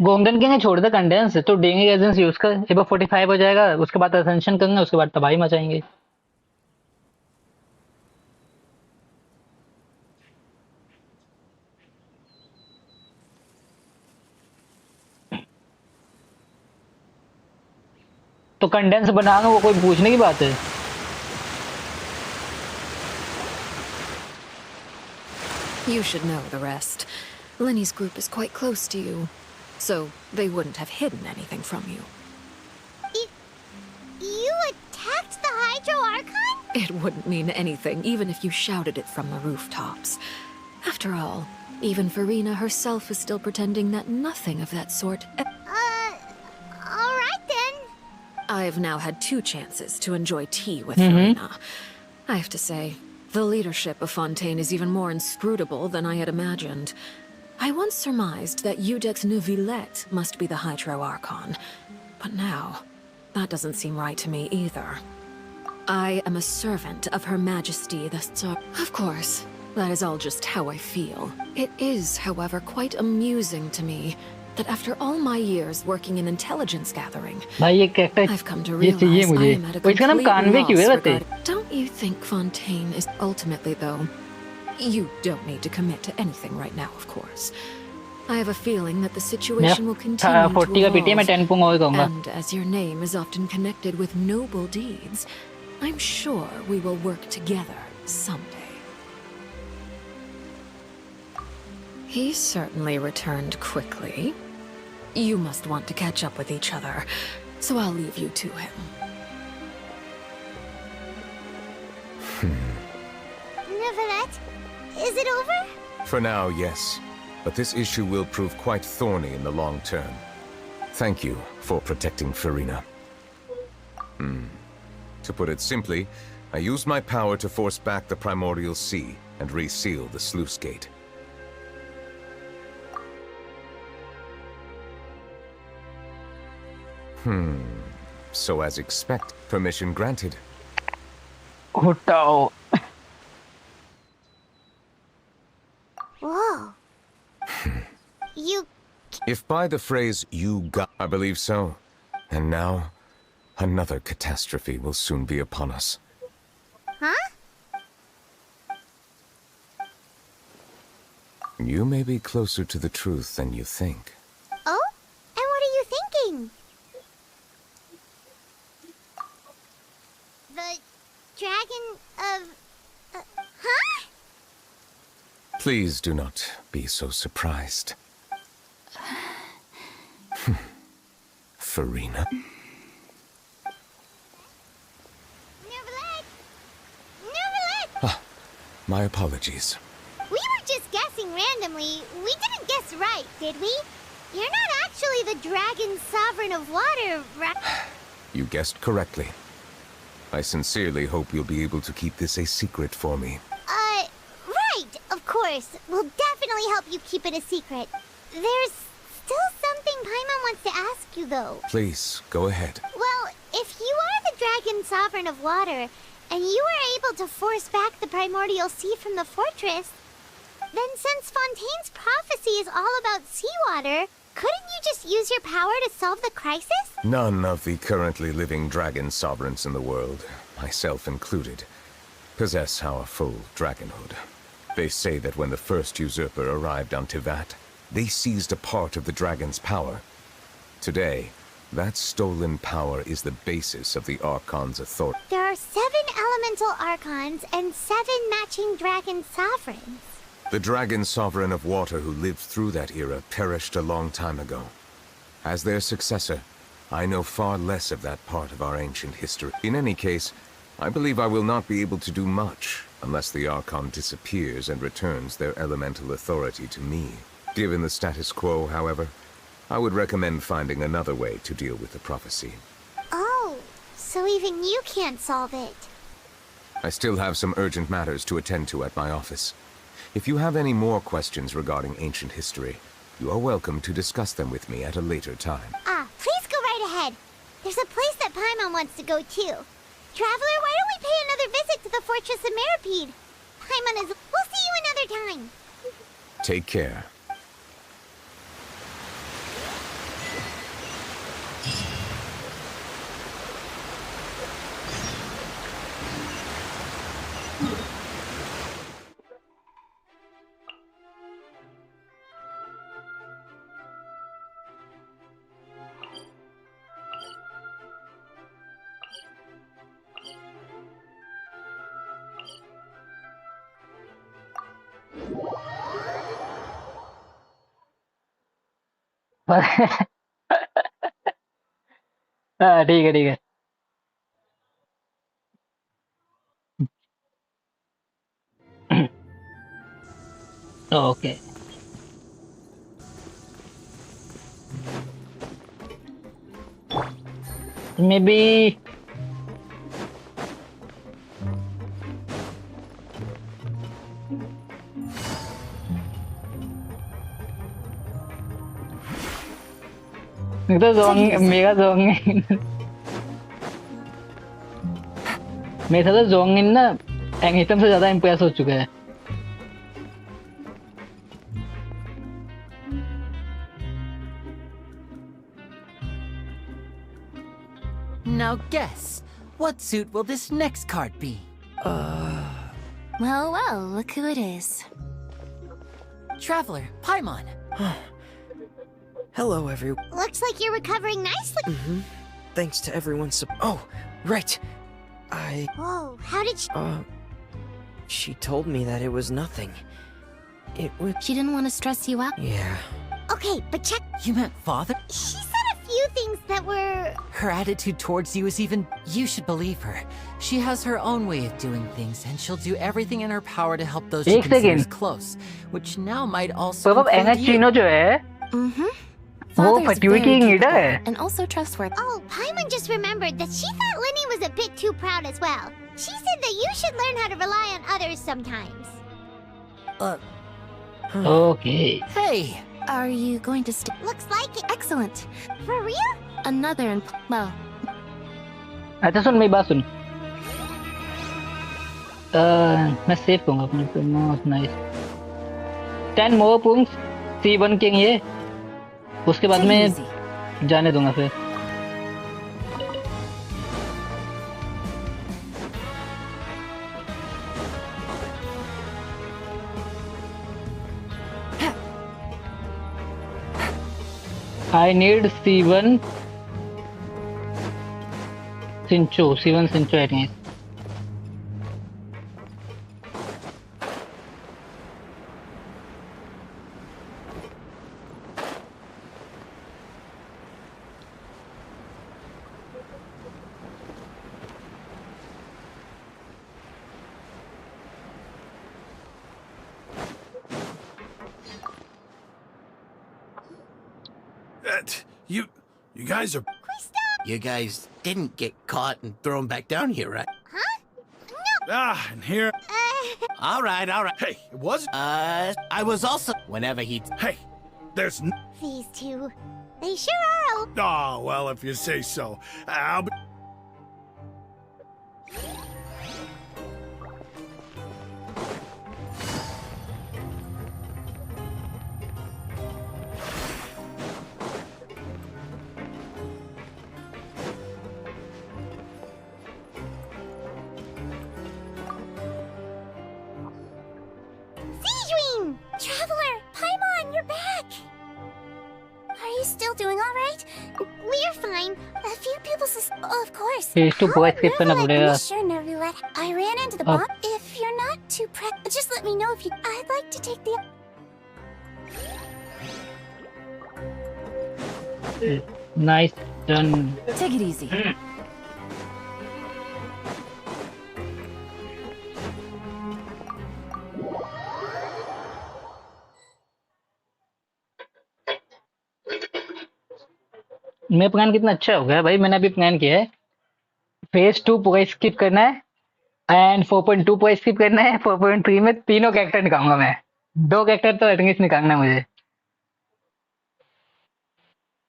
Golden king ने छोड़ दिया condense तो डेंगे agency use कर एक बार 45 हो जाएगा, उसके बाद असेंशन करेंगे, उसके बाद तबाही मचाएंगे। तो कंडेंस बनाना वो कोई पूछने की बात है? You should know the rest. Lenny's group is quite close to you, so they wouldn't have hidden anything from you. You attacked the Hydro Archon? It wouldn't mean anything, even if you shouted it from the rooftops. After all, even Verena herself is still pretending that nothing of that sort... Alright then. I've now had 2 chances to enjoy tea with Verena. I have to say, the leadership of Fontaine is even more inscrutable than I had imagined. I once surmised that Udex Neuvillette must be the Hydro Archon, but now, that doesn't seem right to me either. I am a servant of Her Majesty the Tsar. Of course, that is all just how I feel. It is, however, quite amusing to me that after all my years working in intelligence gathering, I've come to realize I am at a complete loss regarding... Don't you think Fontaine is... Ultimately, though, you don't need to commit to anything right now, of course. I have a feeling that the situation will continue to evolve, and as your name is often connected with noble deeds, I'm sure we will work together someday. He certainly returned quickly. You must want to catch up with each other, so I'll leave you to him. Neverett, is it over? For now, yes. But this issue will prove quite thorny in the long term. Thank you for protecting Farina. To put it simply, I used my power to force back the Primordial Sea and reseal the sluice gate. So as expected, permission granted. Hutao. Whoa. You... If by the phrase, you got, I believe so. And now, another catastrophe will soon be upon us. Huh? You may be closer to the truth than you think. Oh? And what are you thinking? The dragon of... huh? Please do not be so surprised. Farina. Neverett! Neverett! My apologies. We were just guessing randomly. We didn't guess right, did we? You're not actually the dragon sovereign of water, right? You guessed correctly. I sincerely hope you'll be able to keep this a secret for me. Right, of course. We'll definitely help you keep it a secret. There's still something Paimon wants to ask you, though. Please, go ahead. Well, if you are the dragon sovereign of water, and you were able to force back the primordial sea from the fortress, then since Fontaine's prophecy is all about seawater, couldn't you just use your power to solve the crisis? None of the currently living dragon sovereigns in the world, myself included, possess our full dragonhood. They say that when the first usurper arrived on Tivat, they seized a part of the dragon's power. Today, that stolen power is the basis of the Archon's authority. There are 7 elemental Archons and 7 matching dragon sovereigns. The dragon sovereign of water who lived through that era perished a long time ago. As their successor, I know far less of that part of our ancient history. In any case, I believe I will not be able to do much unless the Archon disappears and returns their elemental authority to me. Given the status quo, however, I would recommend finding another way to deal with the prophecy. Oh, so even you can't solve it. I still have some urgent matters to attend to at my office. If you have any more questions regarding ancient history, you are welcome to discuss them with me at a later time. Please go right ahead. There's a place that Paimon wants to go too. Traveler, why don't we pay another visit to the Fortress of Meripede? Paimon is... We'll see you another time. Take care. हाँ ठीक है ठीक है okay maybe itu Mega zongin मेरे साथ जोंगिन ना एंगिटम से ज्यादा इम्प्रेस हो चुका है Now guess, what suit will this next card be? Well, well, look who it is. Traveler, Paimon. Hello, everyone. Looks like you're recovering nicely. Thanks to everyone's Oh, right. Whoa, how did you... She told me that it was nothing. It was... She didn't want to stress you out. Yeah. Okay, but check. You meant father? She said a few things that were... Her attitude towards you is even... You should believe her. She has her own way of doing things, and she'll do everything in her power to help those she एक considers second. close, which now might also तो अब include you. Chino जो है वो Father is फटुई की very Ida capable है. and also trustworthy. Oh, Paimon just remembered that she thought Lenny was a bit too proud as well. She said that you should learn how to rely on others sometimes. Okay. Hey! Are you going to stay? Looks like it. Excellent. For real? Another and well, अच्छा सुन मेरी बात सुन. मैं save करूँगा अपने पे. Most nice. 10 more points. C1 के ये. उसके बाद मैं जाने दूँगा फिर. I need C1 C1 Sincho at least. You guys are... You guys didn't get caught and thrown back down here, right? Huh? No. Ah, and here... All right. Hey, it wasn't... I was also... Whenever he... Hey, there's... These two. They sure are. Oh, well, if you say so. I'll be... Traveler! Paimon, you're back! Are you still doing alright? We're fine. A few people of course. Phase 2 boy skip करना पड़ेगा. Sure, Nervulet. I ran into the bomb. If you're not too just let me know if you... I'd like to take the... Nice done. Take it easy. मेरा plan कितना अच्छा हो गया भाई. मैंने अभी प्लान किया है फेज 2 पूरा स्किप करना है एंड 4.2 पूरा स्किप करना है. 4.3 में तीनों कैरेक्टर निकालूंगा मैं. 2 कैरेक्टर तो एटलीस्ट निकालना है मुझे.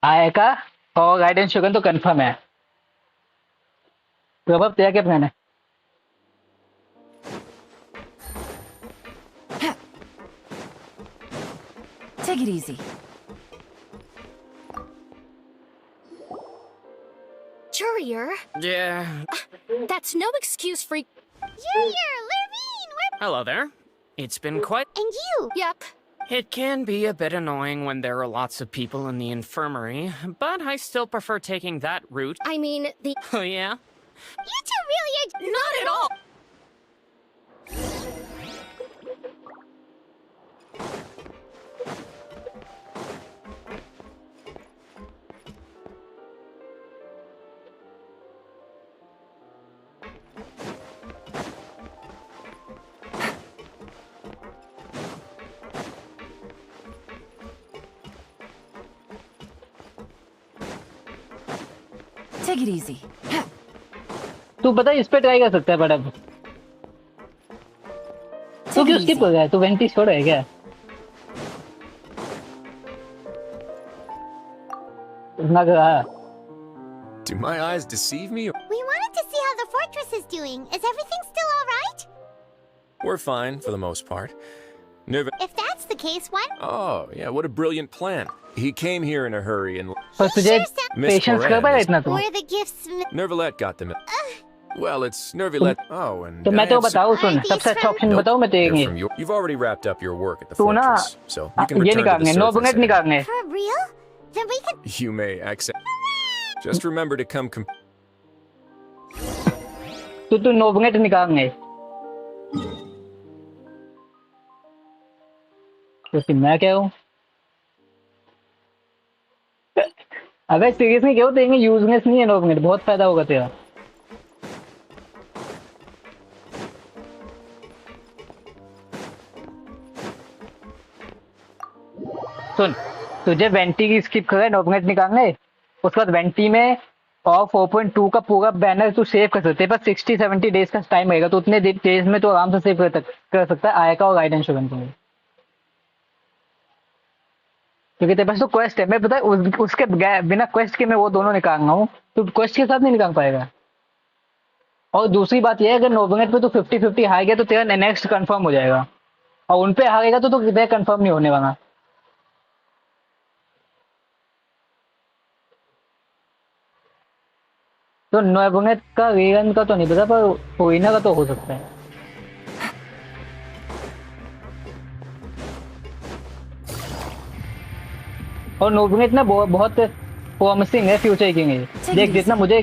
आएगा और गाइडेंस शोगन तो कंफर्म है. प्रभाव तेरा क्या प्लान है? Take it easy. Courier? Yeah. That's no excuse for... Courier, Lurvine, we're... Hello there. It's been quite... And you? Yep. It can be a bit annoying when there are lots of people in the infirmary, but I still prefer taking that route. I mean, the... Oh, yeah? You two really are... Not at all! Take it easy. तू पता है इस पे try कर सकता है बड़ा. तू क्यों स्किप हो गया? तू 20 छोड़ है क्या? Do my eyes deceive me? We wanted to see how the fortress is doing. Is everything still alright? We're fine for the most part. Nerva. If that's the case, why... Oh, yeah, what a brilliant plan. He came here in a hurry and... पर तुझे patience कर पाया इतना तू? Where the gifts... Nervalet got them. Well, it's Nervalet. Oh, and... तो मैं तो बताऊँ सुन. सबसे अच्छा ऑप्शन बताऊँ मैं तेरे लिए. You've already wrapped up your work at the तू ना fortress, so you can ये return to निकालने. the 9 surface. मिनट निकालने. For real? Then we could... You may accept. Just remember to come... तू 9 मिनट निकालने. तो फिर मैं क्या हूँ? अबे सीरियसली क्यों देंगे? यूजनेस नहीं है नोबनेट, बहुत फायदा होगा तेरा। सुन, तुझे वेंटी की स्किप करे नोबनेट निकालने, उसके बाद वेंटी में और 4.2 का पूरा बैनर तू सेव कर सकते है, पर 60-70 डेज का टाइम रहेगा, तो उतने डेज में तो आराम से सेव कर सकता है आयका और गाइडेंस शुगन को। क्योंकि तेरे पास तो क्वेस्ट है, मैं पता है उसके बिना क्वेस्ट के मैं वो दोनों निकाल रहा हूँ, तो क्वेस्ट के साथ नहीं निकाल पाएगा। और दूसरी बात यह है, अगर नोबनेट पे तो 50-50 हार गया तो तेरा नेक्स्ट कंफर्म हो जाएगा, और उन पे हारेगा तो तेरा कंफर्म नहीं होने वाला। तो नोबनेट का रीगन का तो नहीं पता, पर फोइना का तो हो सकता है। और नोबनेट ना बहुत प्रॉमिसिंग है फ्यूचर के लिए। देख जितना मुझे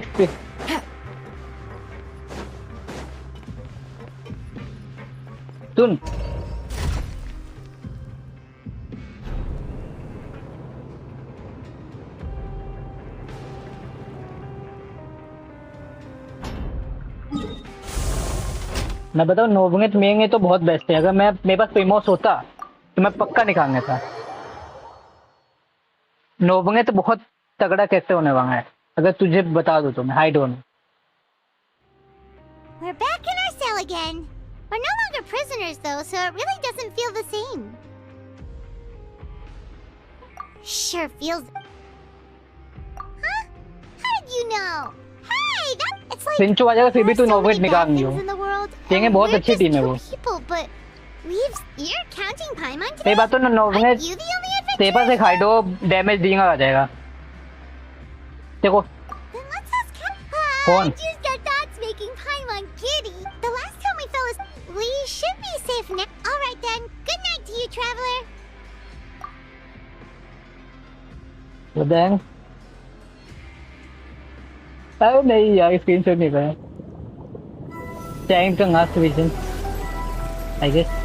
सुन, मैं बताऊँ नोबनेट मेंगे तो बहुत बेस्ट है। अगर मेरे पास प्रीमोस होता तो मैं पक्का निकालने था। नोबनेट तो बहुत तगड़ा कैसे होने वाला है, अगर तुझे बता दो तो मैं high don't. We're back in our cell again. We're no longer prisoners though, so it really doesn't feel the same. Sure feels. Huh? How did you know? Hey, it's like सिंचो आ जाएगा फिर भी तू नोबनेट निकाल नहीं हो। in the world. देंगे बहुत अच्छी टीम है वो। People, but you're counting Paimon today? ये बात तो नोबनेट तेरे पास एक हाइडो डैमेज देगा आ जाएगा। देखो कौन Just got thoughts making Paimon giddy. The last time we fell asleep, we should be safe now. All right then. Good night to you, traveler. तो देंग अरे नहीं यार, स्क्रीनशॉट नहीं पाया। टाइम का लास्ट विजन आई गेस।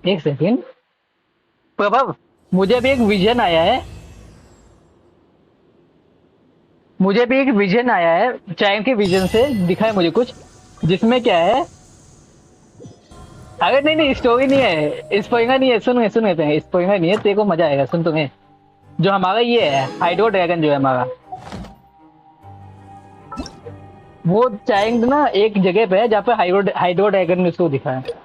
एक second प्रभाव, मुझे भी एक विजन आया है। मुझे भी एक विजन आया है, चाइम के विजन से दिखा है मुझे कुछ, जिसमें क्या है। अगर नहीं स्टोरी नहीं है, स्पॉइलर नहीं है। सुन स्पॉइलर नहीं है, तेरे को मजा आएगा। सुन तुम्हें जो हमारा ये है हाइड्रो ड्रैगन जो है हमारा, वो चाइम ना एक जगह पे है जहाँ पे हाइड्रो ड्रैगन में उसको दिखा है।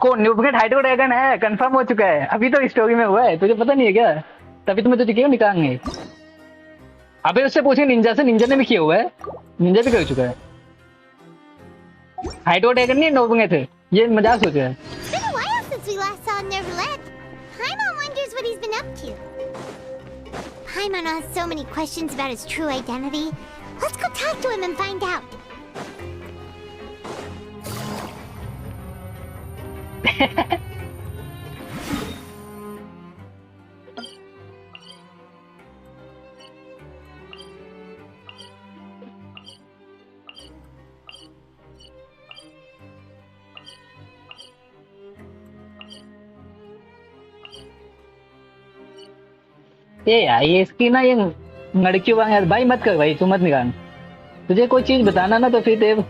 कौन न्यूबनेट हाइड्रो ड्रैगन है, कंफर्म हो चुका है। अभी तो स्टोरी में हुआ है, तुझे पता नहीं है क्या? तभी तो मैं तुझे क्यों निकालेंगे। अबे उससे पूछे निंजा से, निंजा ने भी किया हुआ है, निंजा भी कर चुका है। हाइड्रो ड्रैगन नहीं न्यूबनेट है, ये मजाक सोचा है। Since we last saw Neverland, Paimon wonders what he's been up to. Paimon has so many questions about his true identity. Let's go talk to him and find out. ये इसकी ना ये लड़कियों वाला भाई मत कर भाई, तू मत निकाल। तुझे कोई चीज बताना ना तो फिर देव।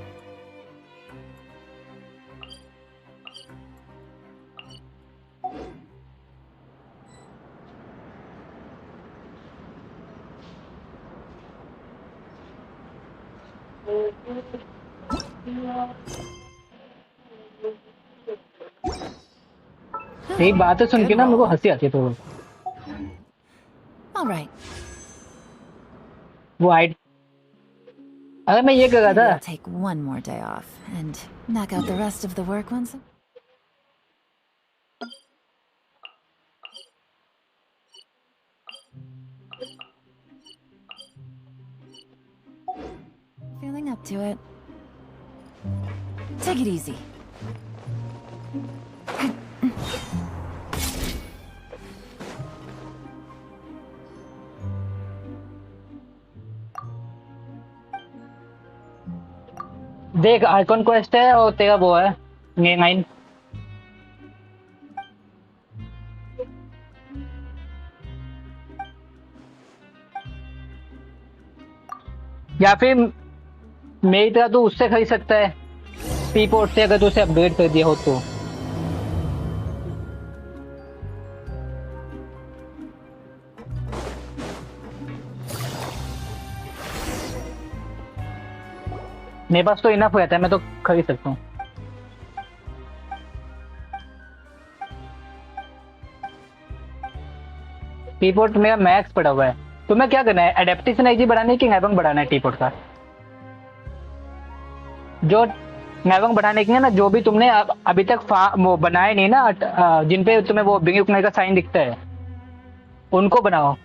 एक बात सुन के ना मेरे को हंसी आती है। तो All right. वो हाइट, अगर मैं ये कर रहा Maybe था। I'll take one more day off and knock out the rest of the work once. Feeling up to it. Take it easy. देख आइकॉन क्वेस्ट है और तेरा वो है ये 9। या फिर मेरी तरह तू उससे खरीद सकता है पी पोर्ट से, अगर तू उसे अपग्रेड कर दिया हो तो। मेरे पास तो इनफ रहता है, मैं तो खरीद सकता हूँ। टीपोर्ट मेरा मैक्स पड़ा हुआ है, तो मैं क्या करना है, एडेप्टेशन आईजी बढ़ाने की नैबंग बढ़ाना है टीपोर्ट का। जो नैबंग बढ़ाने की है ना, जो भी तुमने अभी तक वो बनाए नहीं ना, जिन पे तुम्हें वो बिंगी उकने का साइन दिखता है, उनको बनाओ।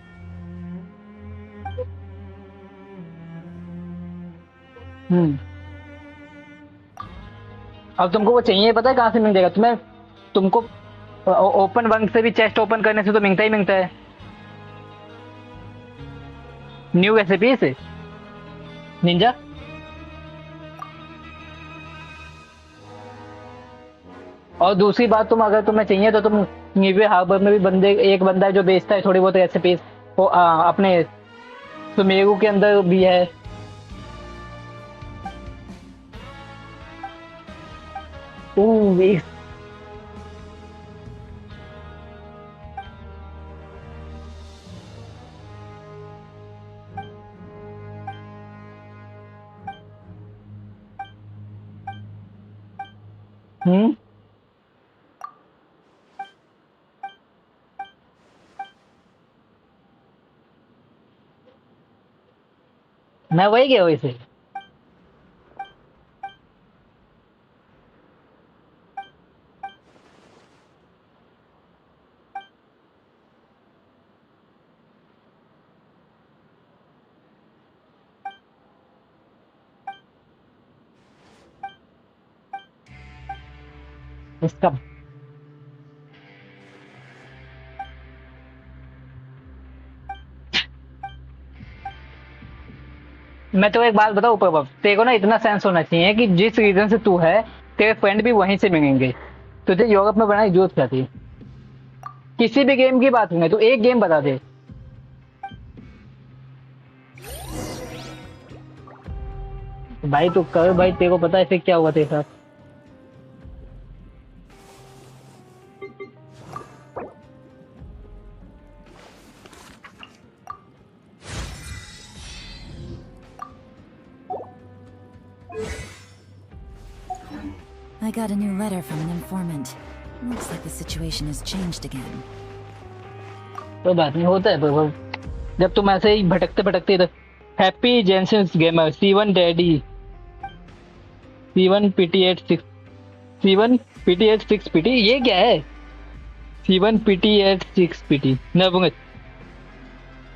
अब तुमको वो चाहिए, पता है कहाँ से मिल जाएगा तुम्हें? तुमको ओपन वन से भी चेस्ट ओपन करने से तो मिलता है। न्यू रेसिपी से निंजा। और दूसरी बात, तुम अगर तुम्हें चाहिए तो तुम न्यूवे हार्बर में भी एक बंदा है जो बेचता है थोड़ी बहुत रेसिपीज, वो अपने सुमेरु के अंदर भी है। ओह मैं वही गया वैसे। इसका मैं तो एक बात बताऊं प्रभव, तेरे को ना इतना सेंस होना चाहिए कि जिस रीजन से तू है, तेरे फ्रेंड भी वहीं से मिलेंगे। तुझे यूरोप में बनाने की जरूरत क्या थी? किसी भी गेम की बात नहीं, तू एक गेम बता दे। भाई तू कर भाई, तेरे को पता है फिर क्या हुआ तेरे साथ। I got a new letter from an informant. Looks like the situation has changed again. कोई बात नहीं, होता है प्रभव, जब तुम ऐसे ही भटकते भटकते। Happy Jenson gamer C1 daddy C1 PT86 C1 PT86 PT, ये क्या है? C1 PT86 PT नवंगत।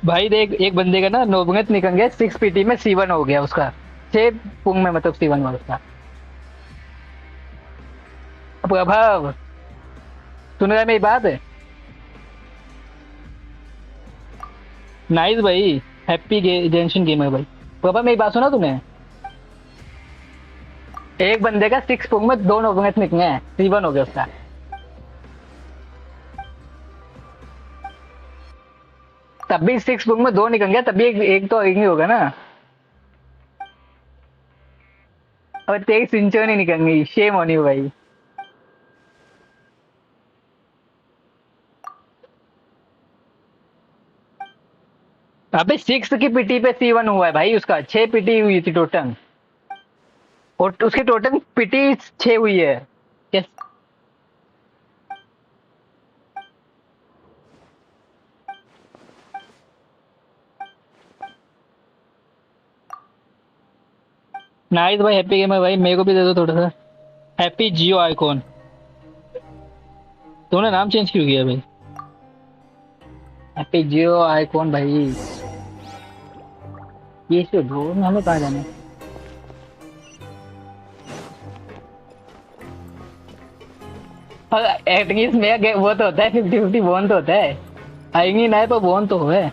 भाई देख, एक बंदे का ना नवंगत निकल गया 6 PT में C1 हो गया उसका, 6 पुंग में, मतलब C1 हुआ उसका। प्रभाव सुन रहा है मेरी बात? नाइस भाई, हैप्पी जेंशन गेमर भाई। प्रभाव मेरी बात सुना तूने? एक बंदे का 6 पुंग में 2 नवंगत निकले हैं, C1 हो गया उसका। तब भी 6 पुंग में 2 निकल गया, तब भी एक तो एक ही होगा ना। और तेरी सिंचो नहीं निकल गई, शेम होनी भाई। अबे 6 की पीटी पे C1 हुआ है भाई उसका, 6 पीटी हुई थी टोटल, और उसकी टोटल पीटी 6 हुई है। यस नाइस भाई, हैप्पी गेमर भाई, मेरे को भी दे दो थोड़ा सा। हैप्पी जियो आइकॉन। तूने नाम चेंज क्यों किया भाई? हैप्पी जियो आइकॉन भाई। ये से ब्रो, हमें कहाँ जाना है? और एटलीस्ट मेरा वो तो होता है 50-50 बोन तो होता है। आएंगी ना पर बोन तो है।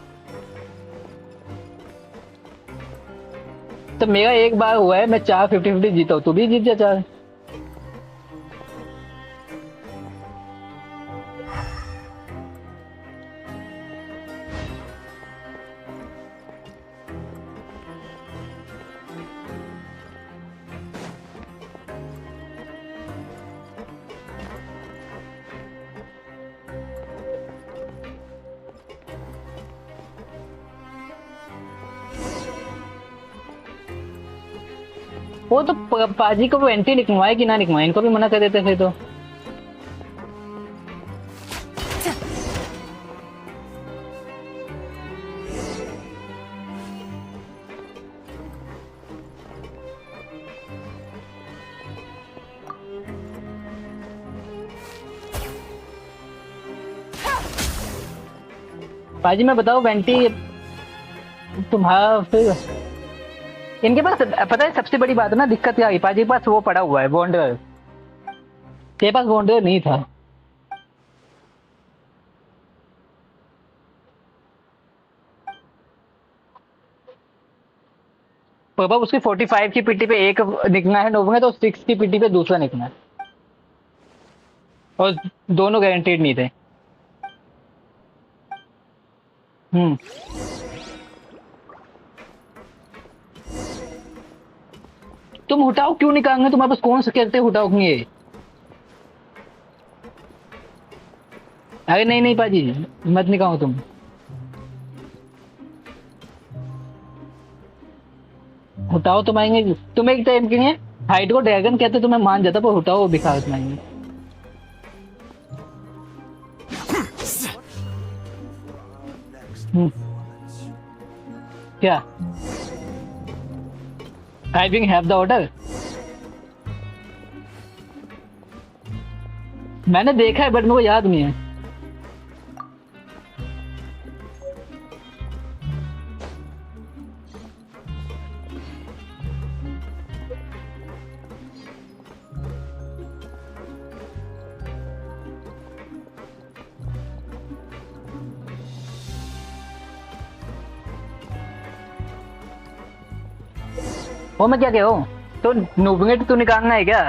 तो मेरा एक बार हुआ है, मैं 4 50-50 जीता हूँ, तू भी जीत जा 4। वो तो पाजी को वो एंटी लिखवाए कि ना लिखवाए, इनको भी मना कर देते फिर तो। पाजी मैं बताऊं वेंटी तुम्हारा फिर इनके पास पता है सबसे बड़ी बात है ना, दिक्कत क्या आई, पाजी के पास वो पड़ा हुआ है बॉन्डर, तेरे पास बॉन्डर नहीं था। पापा उसकी 45 की पीटी पे एक निकलना है नोबंगे, तो 6 की पीटी पे दूसरा निकलना है, और दोनों गारंटीड नहीं थे। तुम उठाओ क्यों निकालेंगे, तुम्हारे पास कौन से कहते उठाओ ये? अरे नहीं नहीं पाजी, मत निकालो तुम। उठाओ तुम आएंगे, तुम एक टाइम के लिए हाइड को ड्रैगन कहते तो मैं मान जाता, पर उठाओ वो भिखार तुम आएंगे। क्या I think have the order। मैंने देखा है बट मेरे को याद नहीं है। वो मैं क्या कह रहा हूँ, तो नूबनेट तू निकालना है क्या?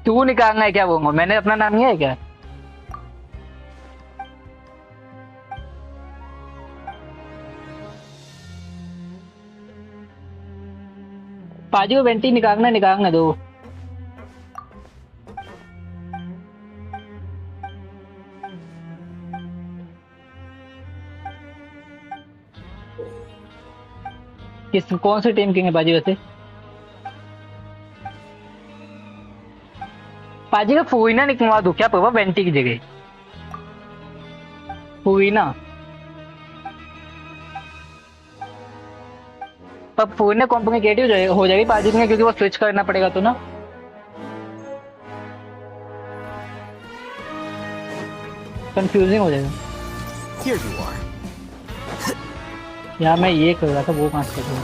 तू निकालना है क्या? वो मैंने अपना नाम लिया है क्या? पाजी को वेंटी निकालना दो। किस कौन से टीम किंग है पाजी वैसे? पाजी का फूइना निकलवा दो क्या पापा वेंटी की जगह? फूइना पर फूइना कॉम्प्लिकेटेड हो जाएगी पाजी में, क्योंकि वो स्विच करना पड़ेगा तो ना। कंफ्यूजिंग हो जाएगा। Here you are. यार मैं ये कर रहा था, वो कहाँ से कर रहा?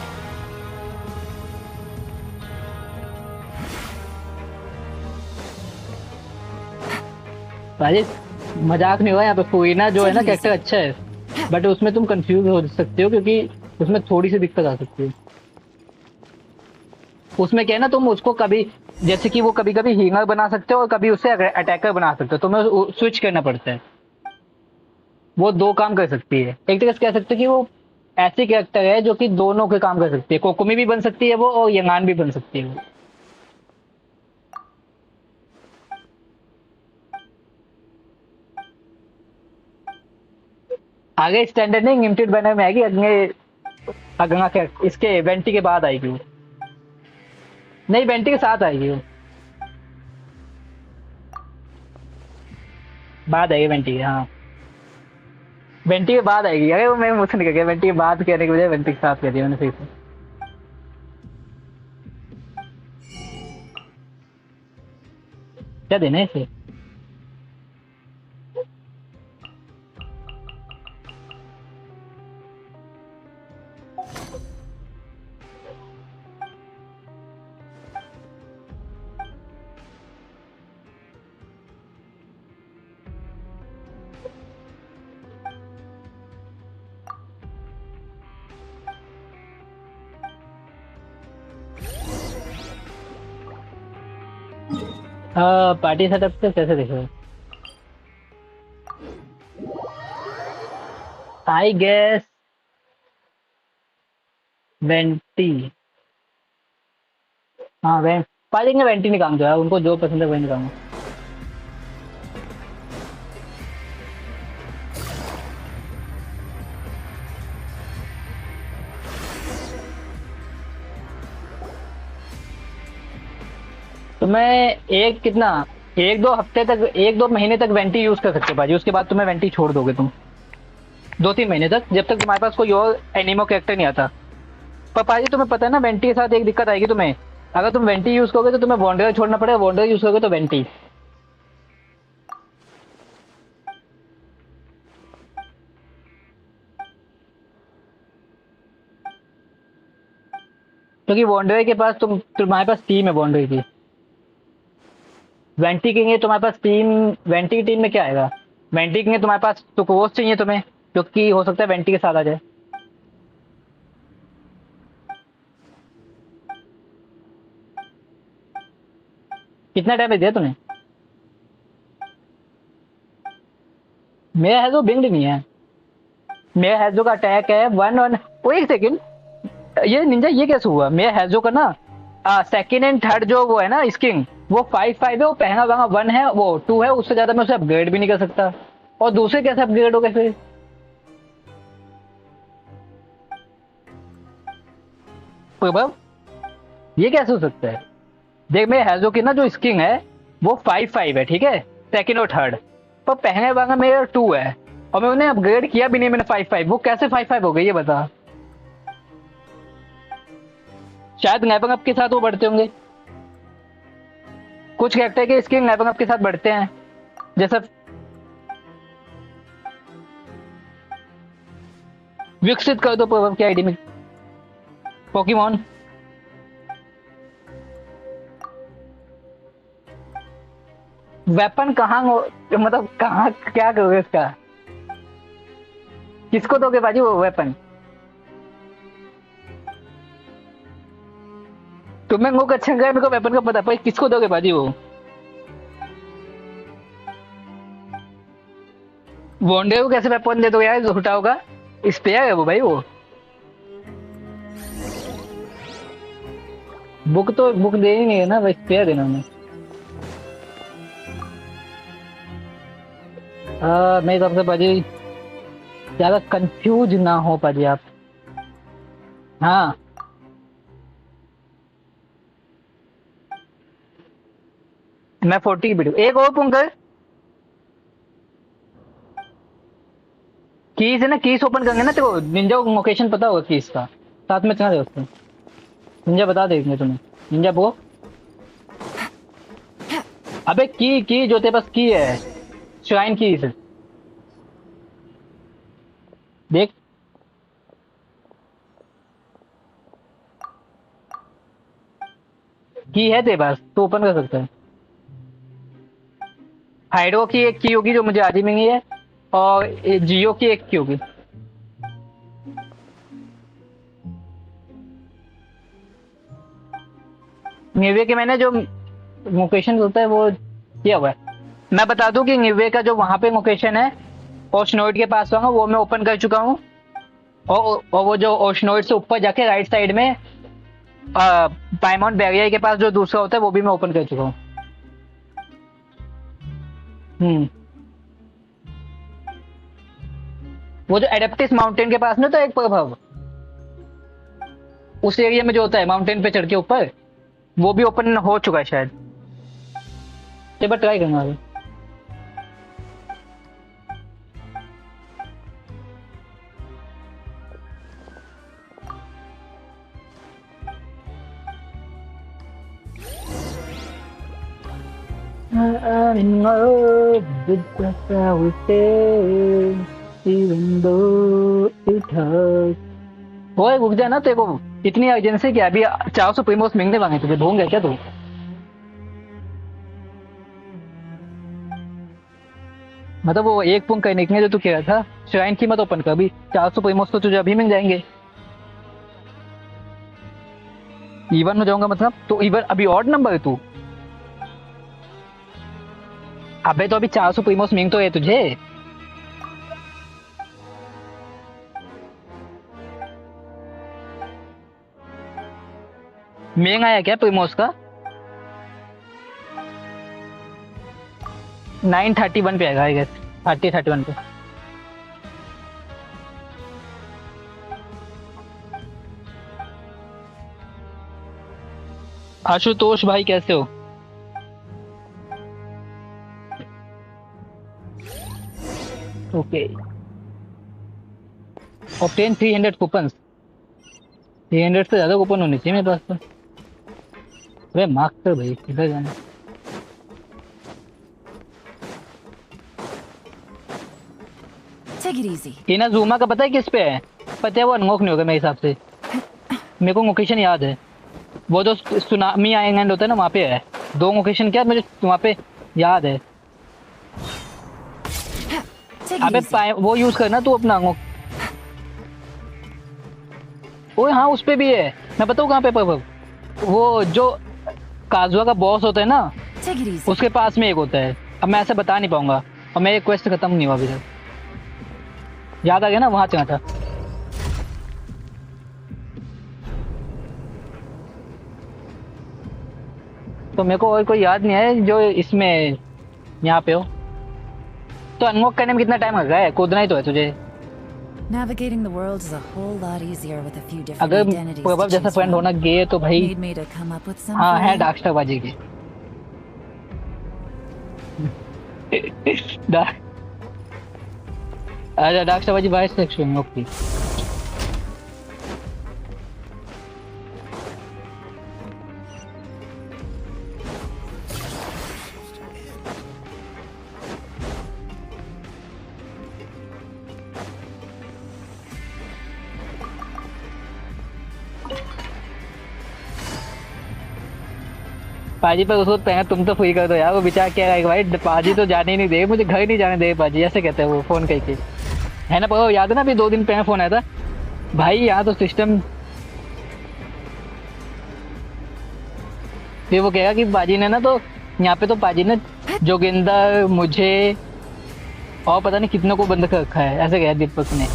पाजी मजाक नहीं हुआ यहाँ पे, फूइना जो है ना कैरेक्टर अच्छा है, बट उसमें तुम कंफ्यूज हो सकते हो क्योंकि उसमें थोड़ी सी दिक्कत आ सकती है। उसमें क्या है ना, तुम उसको कभी जैसे कि वो कभी कभी हीलर बना सकते हो और कभी उसे अटैकर बना सकते हो, तुम्हें स्विच करना पड़ता है। वो दो काम कर सकती है, एक तरह से कह सकते हो कि वो ऐसी कैरेक्टर है जो कि दोनों के काम कर सकती है, कोकोमी भी बन सकती है वो और यंगान भी बन सकती है वो। आगे स्टैंडर्ड नहीं लिमिटेड बैनर में आएगी, अगंगा क्या इसके वेंटी के बाद आएगी वो, नहीं वेंटी के साथ आएगी वो, बाद आएगी वेंटी के। हाँ वेंटी के बाद आएगी। अरे वो मैं मुझसे निकल गया, वेंटी के बाद कहने की बजाय वेंटी के साथ कह दिया मैंने सही से। क्या देना है इसे? पार्टी सेटअप से कैसे दिखेगा? आई गेस वेंटी। हाँ पार्टी में वेंटी निकाल दो यार, उनको जो पसंद है वही निकालूंगा। तो मैं एक दो हफ्ते तक, एक दो महीने तक वेंटी यूज कर सकते हो भाजी, उसके बाद तुम्हें वेंटी छोड़ दोगे तुम 2-3 महीने तक, जब तक तुम्हारे पास कोई और एनिमो कैरेक्टर नहीं आता। पर पाजी तुम्हें पता है ना वेंटी के साथ एक दिक्कत आएगी तुम्हें, अगर तुम वेंटी यूज करोगे तो तुम्हें वॉन्डर छोड़ना पड़ेगा, वॉन्डर यूज करोगे तो वेंटी। क्योंकि वॉन्डर के पास तुम्हारे पास टीम है वॉन्डर की। वेंटी किंग है तुम्हारे पास टीम, वेंटी की टीम में क्या आएगा? वेंटी किंग है तुम्हारे पास तो कोर्स चाहिए तुम्हें, क्योंकि हो सकता है वेंटी के साथ आ जाए। कितना डैमेज दिया तूने? मेरा हैजो बिंग नहीं है, मेरा हैजो का अटैक है 1-1। ओ एक सेकंड, ये निंजा ये कैसे हुआ? मेरा हैजो का ना सेकंड एंड थर्ड जो वो है ना स्किन, वो 5-5 है, वो पहला वाला 1 है, वो 2 है, उससे ज्यादा मैं उसे अपग्रेड भी नहीं कर सकता। और दूसरे कैसे अपग्रेड हो गए फिर? प्रभव ये कैसे हो सकता है? देख मेरे हैजो की ना जो स्किन है वो 5-5 है, ठीक है, सेकंड और थर्ड, पर पहले वाला मेरा 2 है और मैं उन्हें अपग्रेड किया भी नहीं मैंने 5-5। वो कैसे 5-5 हो गई ये बता? शायद नैपंग अप के साथ वो बढ़ते होंगे, कुछ कैरेक्टर के स्किन नैपंग अप के साथ बढ़ते हैं, जैसे विकसित कर दो प्रभव की आईडी में पोकेमॉन। वेपन कहाँ मतलब कहाँ क्या करोगे इसका? किसको दोगे बाजी वो वेपन? तुम्हें मुख अच्छा गया, मेरे को वेपन का पता, पर किसको दोगे बाजी वो? वॉन्डे को कैसे वेपन दे दो यार, झूठा होगा, स्पेयर है वो भाई। वो बुक तो बुक दे ही नहीं है ना भाई, स्पेयर देना उन्हें। मेरी तरफ से पाजी ज्यादा कंफ्यूज ना हो पाजी आप। हाँ मैं 40 की वीडियो एक और पंकर कीज है ना, कीज ओपन करेंगे ना तो निंजा को लोकेशन पता होगा कीज का, साथ में चला दोस्तों, निंजा बता देंगे तुम्हें। निंजा वो अबे की जो तेरे पास की है श्राइन की से देख, की है तेरे पास तो ओपन कर सकता है। हाइड्रो की एक की होगी जो मुझे आज ही मिली है, और जियो की एक की होगी। निवे के मैंने जो लोकेशन होता है वो किया हुआ है। मैं बता दूं कि निवे का जो वहां पे लोकेशन है ओशनोइड के पास होगा, वो मैं ओपन कर चुका हूँ, और वो जो ओशनोइड से ऊपर जाके राइट साइड में पाइमॉन बैरियर के पास जो दूसरा होता है वो भी मैं ओपन कर चुका हूँ। वो जो एडेप्टिस माउंटेन के पास ना तो एक प्रभाव उस एरिया में जो होता है माउंटेन पे चढ़ के ऊपर, वो भी ओपन हो चुका है शायद। एक बार ट्राई करना अभी। I'm in love with just how we stay, even though it hurts. ओए रुक जा ना, तेरे को इतनी अर्जेंसी क्या? अभी 400 प्रीमोस महंगे मांगे तुझे, भूल गया क्या तू? मतलब वो एक पंख करने के लिए जो तू कह रहा था, श्राइन की मत ओपन कर, अभी 400 प्रीमोस तो तुझे अभी मिल जाएंगे। इवन में जाऊंगा मतलब? तो इवन अभी ऑड नंबर है तू? अबे तो अभी 400 प्रीमोस मिंग तो है तुझे। महंगा आया क्या प्रीमोस का? 931 पे आएगा आई गेस, 31 पे। आशुतोष भाई कैसे हो? Okay, obtain 300 coupon. 300 से ज्यादा कूपन होने चाहिए मेरे पास तो। अरे मार्क कर भाई, किधर जाना? Take it easy. इना जूमा का पता है किस पे है? पता है वो अनलॉक नहीं होगा मेरे हिसाब से। मेरे को लोकेशन याद है, वो जो सुनामी आइलैंड होता है ना, वहाँ पे है। 2 लोकेशन क्या मुझे वहाँ पे याद है। अबे वो यूज करना तू अपना। ओए हाँ, उस पे भी है। मैं बताऊँ कहाँ पे? वो जो काजुआ का बॉस होता है ना, उसके पास में एक होता है। अब मैं ऐसे बता नहीं पाऊंगा, और मेरी क्वेस्ट खत्म नहीं हुआ अभी तक। याद आ गया ना, वहां चला था। तो मेरे को और कोई याद नहीं है जो इसमें यहाँ पे हो। तो अनलॉक करने में कितना टाइम लगा है? कूदना ही तो है तुझे। Navigating the world is a whole lot easier with a few different अगर identities प्रभाव to जैसा choose फ्रेंड from. होना गे तो भाई Need me to come up with some हाँ for है you? डार्कस्टार बाजी की। अच्छा, डार्कस्टार बाजी 22 सेक्शन। ओके, पाजी पर उसको पहले तुम तो फ्री कर दो यार। वो बेचारा क्या है भाई, पाजी तो जाने ही नहीं दे, मुझे घर नहीं जाने दे पाजी, ऐसे कहते हैं वो फोन करके, है ना? पर याद है ना, अभी 2 दिन पहले फोन आया था भाई, यहाँ तो सिस्टम। फिर वो कहेगा कि पाजी ने ना, तो यहाँ पे तो पाजी ने जोगिंदर, मुझे और पता नहीं कितनों को बंद कर रखा है, ऐसे कहा दीपक ने।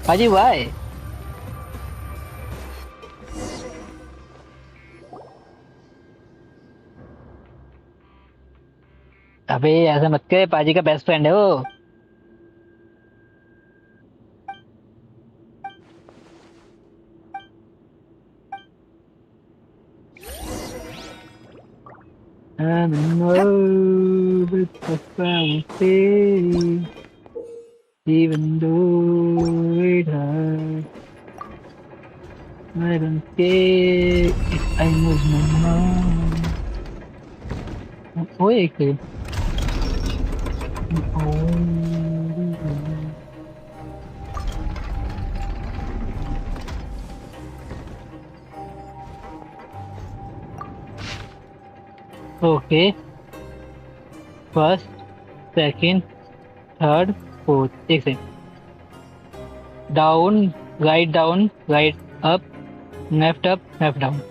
पाजी वाई? अबे ऐसा मत करे, पाजी का बेस्ट फ्रेंड है वो। I'm in love with the fountain, even though it hurts. I don't care if I lose my mom. ओए एक second. Okay, first, second, third, fourth. एक second. Down, right up, left down.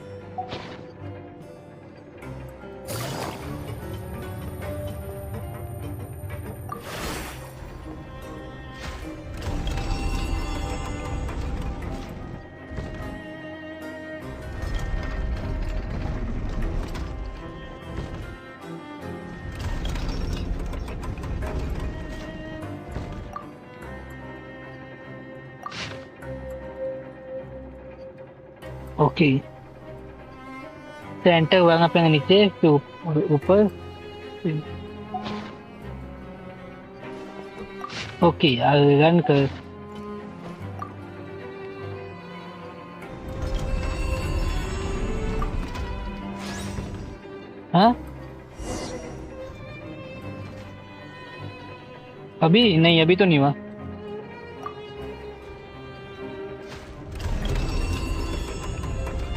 Okay, centre वहां पे नीचे, फिर ऊपर। Okay, run कर। अभी नहीं, अभी तो नहीं हुआ।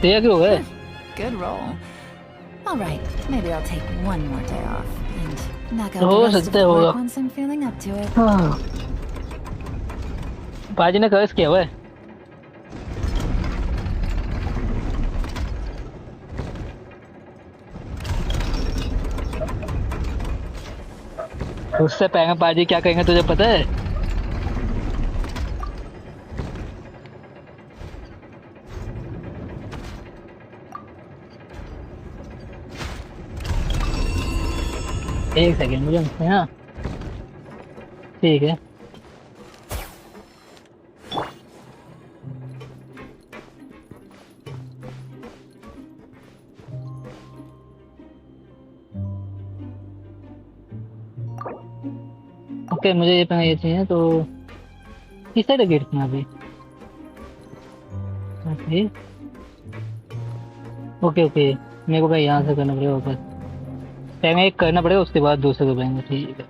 क्यों हो गए? Good roll. All right, maybe I'll take one more day off and knock out हो the rest of सकता है the होगा। work once I'm feeling up to it. हाँ। पाजी ने कर्ज किया हुआ है। उससे पहले पाजी क्या करेंगे तुझे पता है? एक सेकेंड मुझे हाँ ठीक है। ओके मुझे ये पहना ये चाहिए तो किस साइड गेट में अभी? ओके ओके ओके मेरे को भाई यहाँ से करना पड़ेगा वापस। पहले एक करना पड़ेगा उसके बाद दूसरे को पाएंगे। ठीक है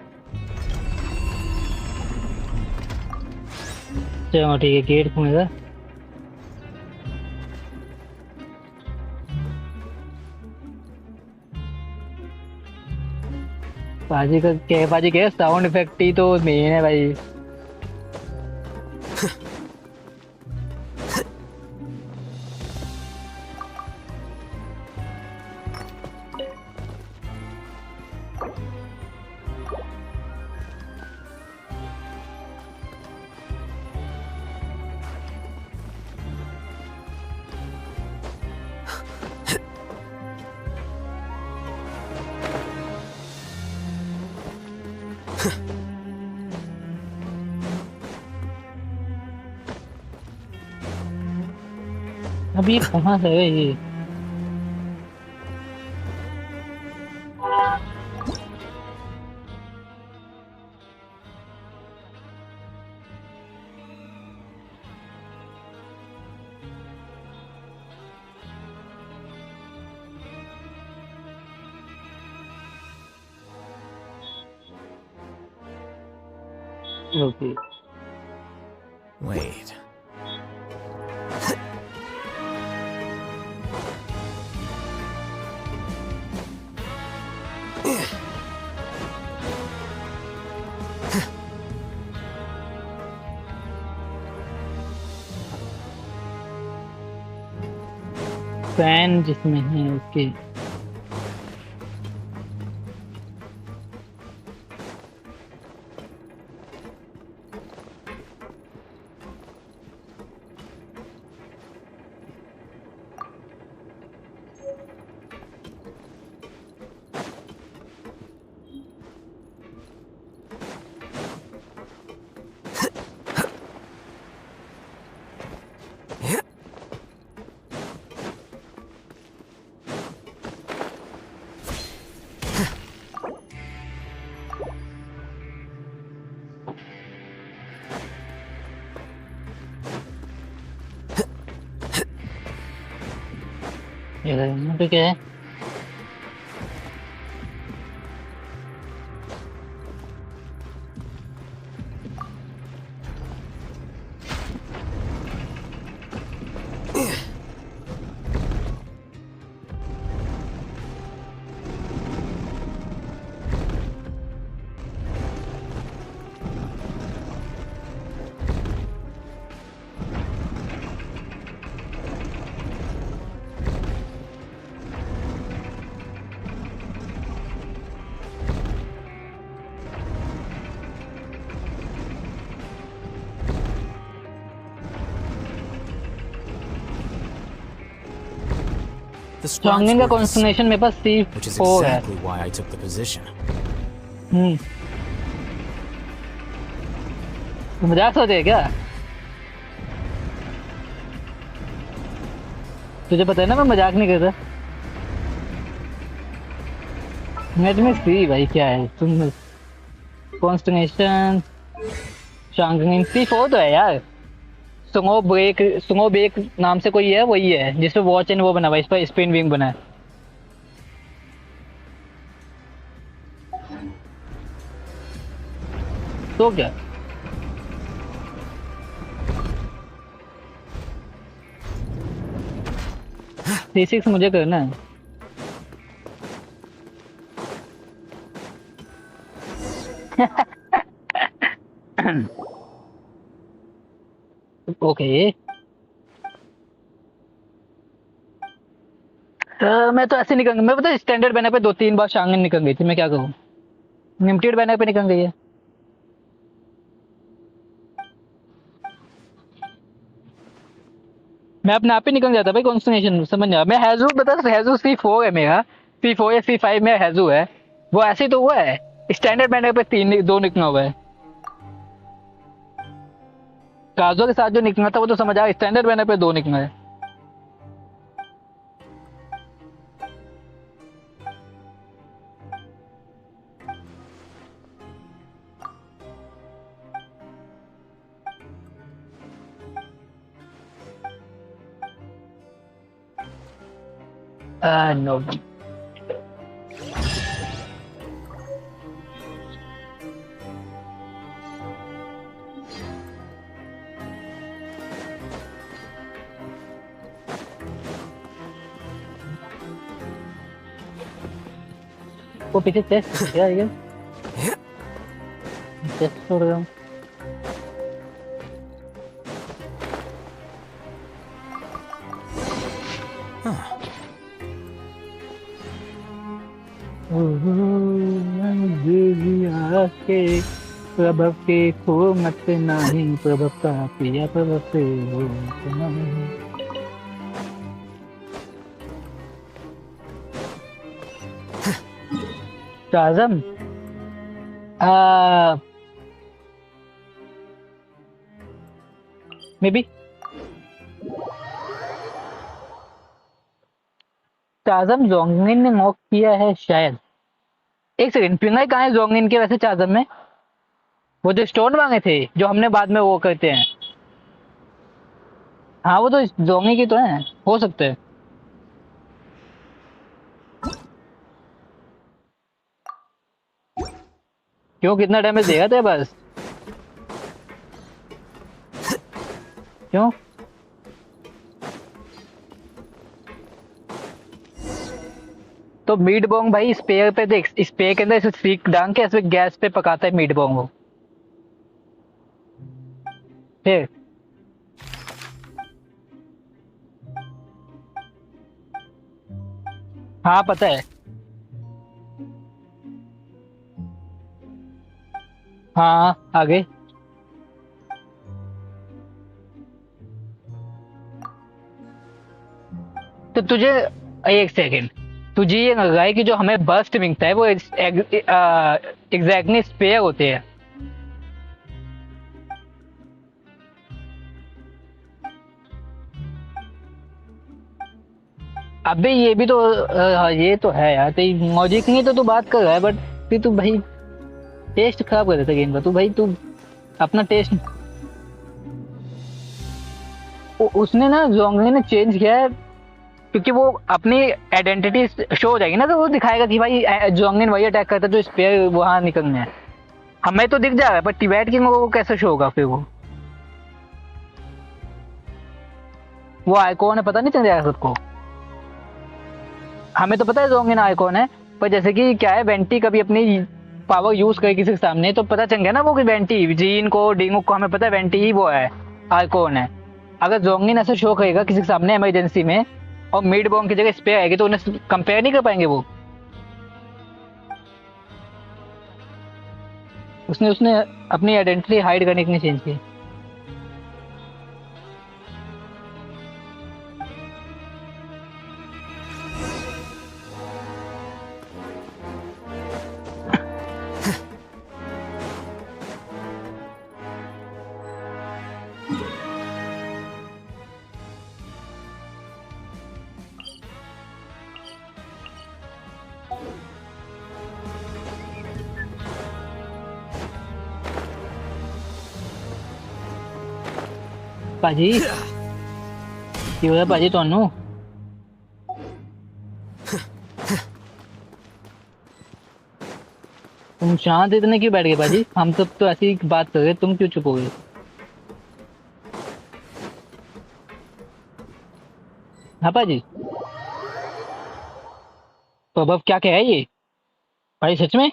चलो ठीक है गेट खुलेगा। पाजी के साउंड इफेक्ट ही तो मेन है भाई। अभी कहाँ से है ये? Okay Wait. फैन जिसमें है उसके यहाँ पे क्या है? The squads Stronging का were consternation मेरे पास which is C4 है। exactly why I took the position. तो मजाक सोच रहे क्या? तुझे पता है ना मैं मजाक नहीं करता। नेट में सी भाई क्या है तुम? कॉन्स्टनेशन स्ट्रॉन्गिंग C4 तो है यार। सुंगो ब्रेक नाम से कोई है वही है जिसपे वॉच एंड वो बना हुआ है। इस पर स्पिन विंग बना है। तो क्या C6 मुझे करना है। ओके मैं तो ऐसे निकल गया। मैं पता स्टैंडर्ड बैनर पे 2-3 बार शांगन निकल गई थी, मैं क्या करूँ। लिमिटेड बैनर पे निकल गई है। मैं अपने आप ही निकल जाता भाई कॉन्स्टिनेशन, समझ जा। मैं हैजू बता, हैजू C4 है मेरा, C4 या C5 में हैजू है। वो ऐसे ही तो हुआ है। स्टैंडर्ड बैनर पे 2 निकला हुआ है। काजो के साथ जो निकला था वो तो समझ आ, स्टैंडर्ड बैनर पे 2 निकला है। नो वो पीछे चेस्ट क्या है, चेस्ट छोड़ रहा हूँ। के प्रभव के खो मत नहीं, प्रभव का पिया प्रभव से हो नहीं। आजम मे बी चाजम जोंगिन ने नॉक किया है शायद। एक सेकंड, पिंगाई कहाँ है जोंगिन के वैसे चाजम में? वो जो स्टोन मांगे थे जो हमने बाद में वो करते हैं, हाँ वो तो जोंगी की तो है, हो सकते हैं। क्यों, कितना डैमेज देगा तेरे बस? क्यों तो मीट बॉन्ग भाई स्पेयर पे देख, स्पेयर के अंदर इसे सीक डाल के ऐसे गैस पे पकाता है मीट बॉन्ग वो। फिर हाँ पता है। हाँ आगे तो तुझे एक सेकंड, तुझे ये लग रहा है कि जो हमें बर्स्ट मिलता है वो एग्जैक्टली स्पेयर होते हैं? अबे ये भी तो ये तो है यार, तेरी लॉजिक नहीं तो तू बात कर रहा है, बट फिर तू भाई टेस्ट खराब कर देता गेम का। तू भाई तू अपना टेस्ट, उसने ना जोंगली ने चेंज किया है क्योंकि वो अपनी आइडेंटिटी शो हो जाएगी ना, तो वो दिखाएगा कि भाई जोंगलिन वही अटैक करता है जो स्पेयर वहां निकलने हैं। हमें तो दिख जा रहा है पर टिबेट किंग को कैसे शो होगा फिर? वो आइकॉन है, पता नहीं चल जाएगा सबको। हमें तो पता है जोंगिन आइकॉन है, पर जैसे कि क्या है, वेंटी कभी अपनी पावर यूज करे किसी के सामने तो पता चल गया ना वो कि वेंटी, जीन को डिंगो को हमें पता है वेंटी ही वो है, आइकॉन है। अगर जोंगिन ऐसे शो करेगा किसी के सामने इमरजेंसी में और मिड बॉम्ब की जगह स्पेयर आएगी तो उन्हें कंपेयर नहीं कर पाएंगे वो। उसने अपनी आइडेंटिटी हाइड करने के लिए चेंज की। ਭਾਜੀ ਕੀ ਹੋਇਆ ਭਾਜੀ ਤੁਹਾਨੂੰ? तुम तुम शांत इतने क्यों बैठ गए बाजी? हम सब तो ऐसी बात कर रहे, तुम क्यों चुप हो गए? हाँ बाजी, तो अब क्या कह है ये भाई? सच में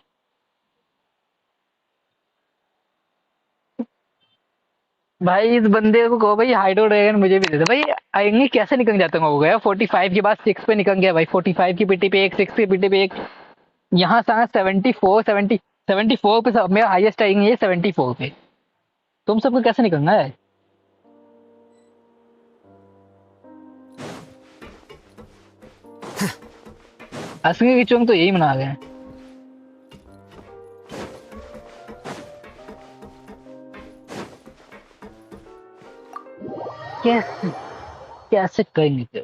भाई इस बंदे को कहो भाई हाइड्रो ड्रैगन मुझे भी दे दे भाई। आएंगे कैसे निकल जाता हूँ? हो गया 45 के बाद 6 पे निकल गया भाई। 45 की पिटी पे एक, 6 की पिटी पे एक। यहाँ से 74 पे मेरा हाईएस्ट आएंगे ये 74 पे। तुम सबको कैसे निकलना है? असली की चुंग तो यही मना गए हैं। कैसे कैसे करेंगे थे?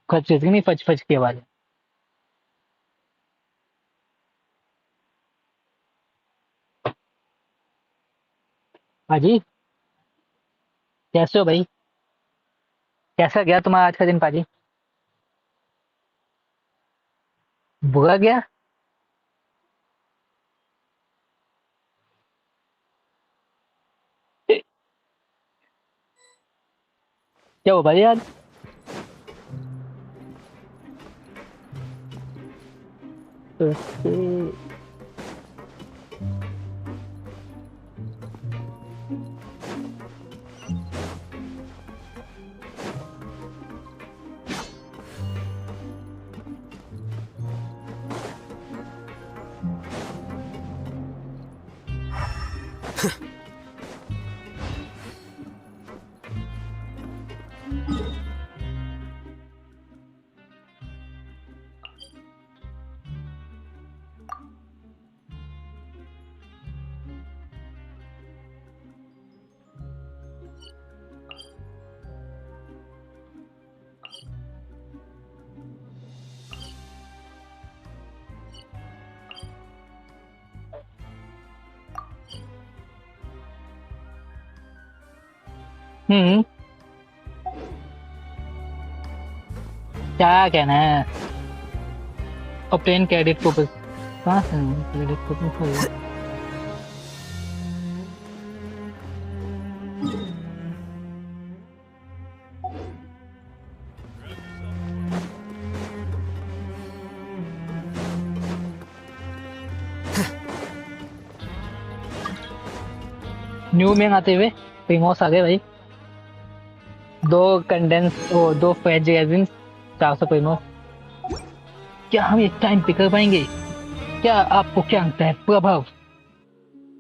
खच नहीं, फच फच की आवाज। पाजी कैसे हो भाई? कैसा गया तुम्हारा आज का दिन पाजी? बुरा गया? क्या हुआ भाई आज? क्या कहना है? ऑब्टेन क्रेडिट को बस कहाँ से क्रेडिट को न्यू में आते हुए प्रीमोस आ गए भाई। 2 कंडेंस ओ 2 फेज रेजिन्स 400 प्रीमोस। क्या हम एक टाइम पे कर पाएंगे? क्या आपको क्या लगता है प्रभाव?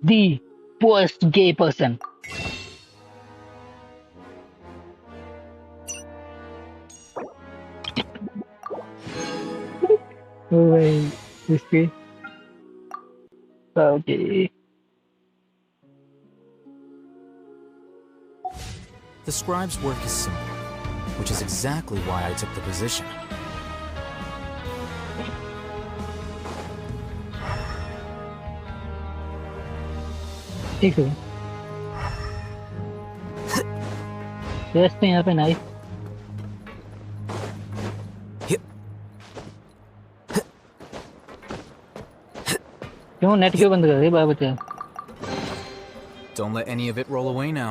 दी पोस्ट गे पर्सन। इसके okay. The scribe's work is simple, which is exactly why I took the position. ठीक है। रेस्ट यहाँ पे नाइस। क्यों नेट क्यों बंद कर रही बाबा बच्चा? Don't let any of it roll away now.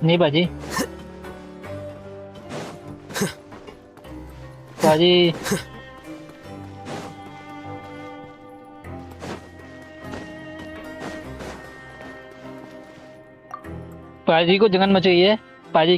नहीं बाजी। बाजी पाजी को जगन मची है। पाजी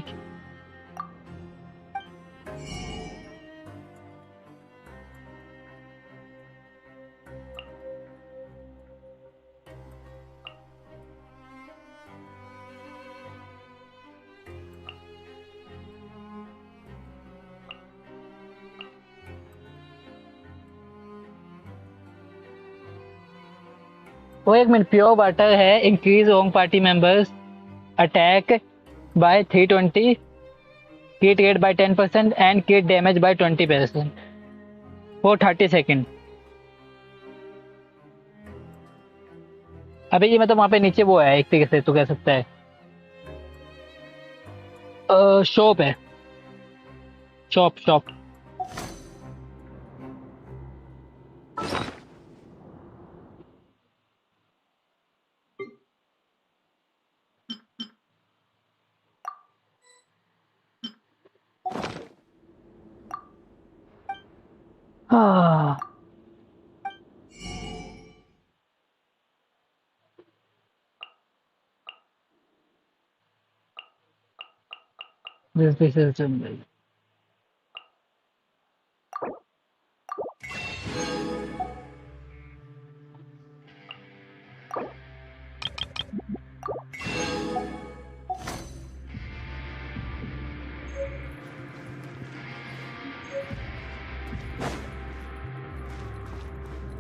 वो एक मिनट, प्योर वाटर है, increase home party members attack by 320, क्रिट rate by 10% and क्रिट damage bye 20% for 30 second. अभी ये मतलब वहां पे नीचे वो है, एक तरीके से तू कह सकता है शॉप है, शॉप शॉप। हाँ, this is jungle.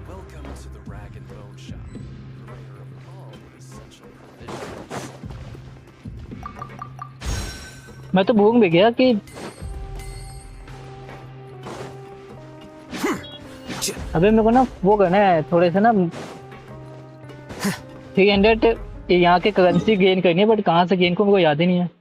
Welcome to the Rag and Bone Shop, purveyor of all essential provisions. मैं तो भूल भी गया कि अबे मेरे को ना वो करना है थोड़े से ना 300 यहाँ के करेंसी गेन करनी है, बट कहाँ से गेन को मेरे को याद ही नहीं है।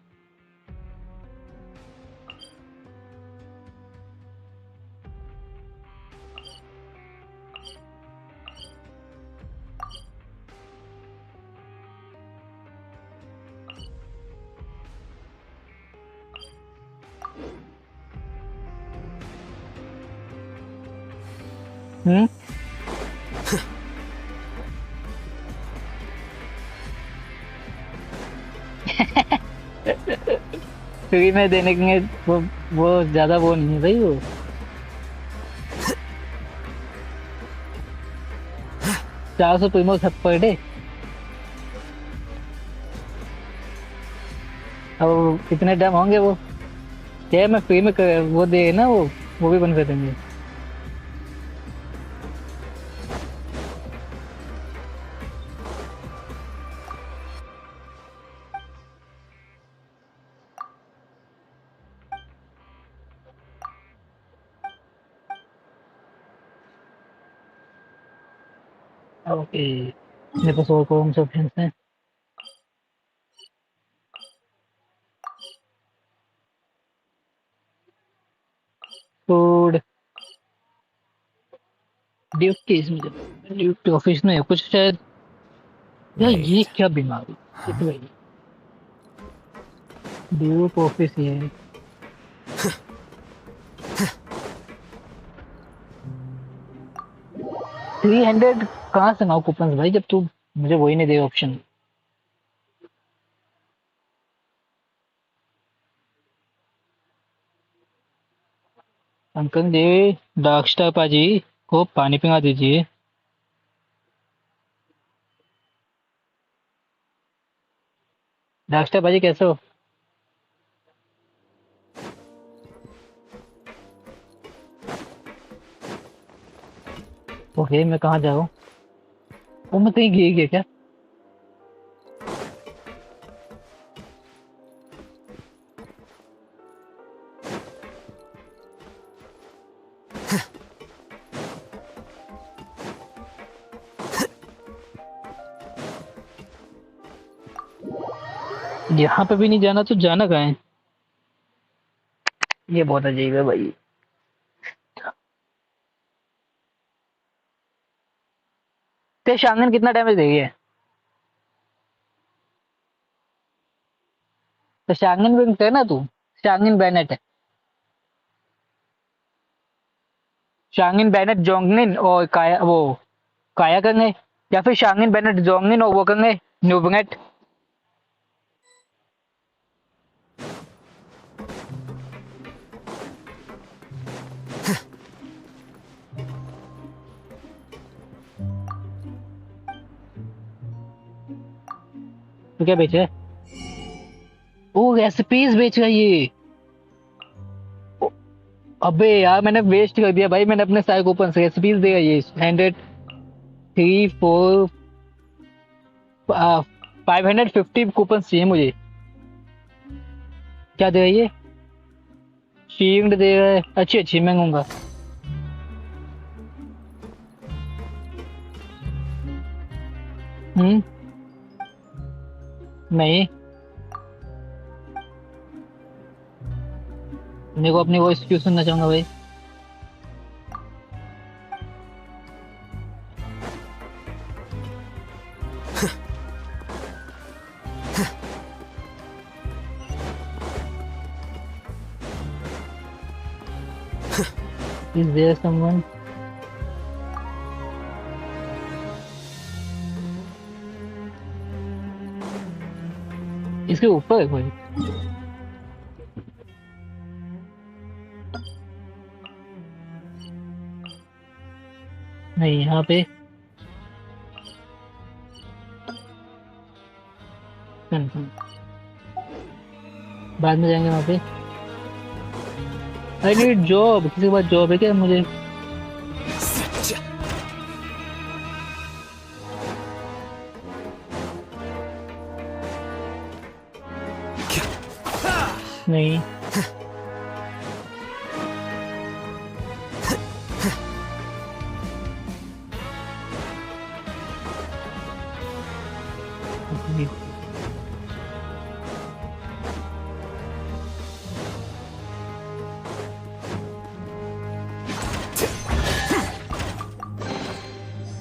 फ्री में देने के वो ज्यादा वो नहीं है भाई वो। ₹400 प्रीमो सब पर डे। अब कितने डैम होंगे वो, क्या मैं फ्री में वो दे ना वो भी बंद कर देंगे। ओके, मेरे पास और कौन से ऑप्शंस हैं? फूड, ड्यूक की इसमें ड्यूक के ऑफिस में है कुछ शायद। यार ये क्या बीमारी है? ड्यूक ऑफिस ये है। $300 कहाँ से लाऊं कूपन भाई, जब तू मुझे वही नहीं दे ऑप्शन। अंकल जी, डार्क स्टार पाजी को पानी पिला दीजिए। डार्क स्टार पाजी कैसे हो? ओके, मैं कहाँ जाऊँ? वो मैं कहीं गिर गया क्या? यहाँ पे भी नहीं जाना तो जाना कहाँ है? ये बहुत अजीब है भाई। ते शांगन कितना डैमेज देगी है? तो शांगन विंग है ना तू, शांगन बैनेट है, शांगन बैनेट जोंगनिन और काया वो काया करेंगे, या फिर शांगन बैनेट जोंगनिन और वो करेंगे न्यूबनेट। तो क्या बेचा है? ओ रेसिपीज बेच रहा है ये। अबे यार मैंने वेस्ट कर दिया भाई, मैंने अपने सारे कूपन से रेसिपीज देगा ये 100 3 4 550 कूपन चाहिए मुझे। क्या दे रही है? शील्ड दे रहा है, अच्छी अच्छी मंगूंगा। नहीं, मेरे को अपनी वॉइस क्यों सुनना चाहूंगा भाई? Is there someone? इसके ऊपर है कोई? नहीं, यहाँ पे बाद में जाएंगे वहाँ पे। I need job. किसी के पास जॉब है क्या मुझे? नहीं।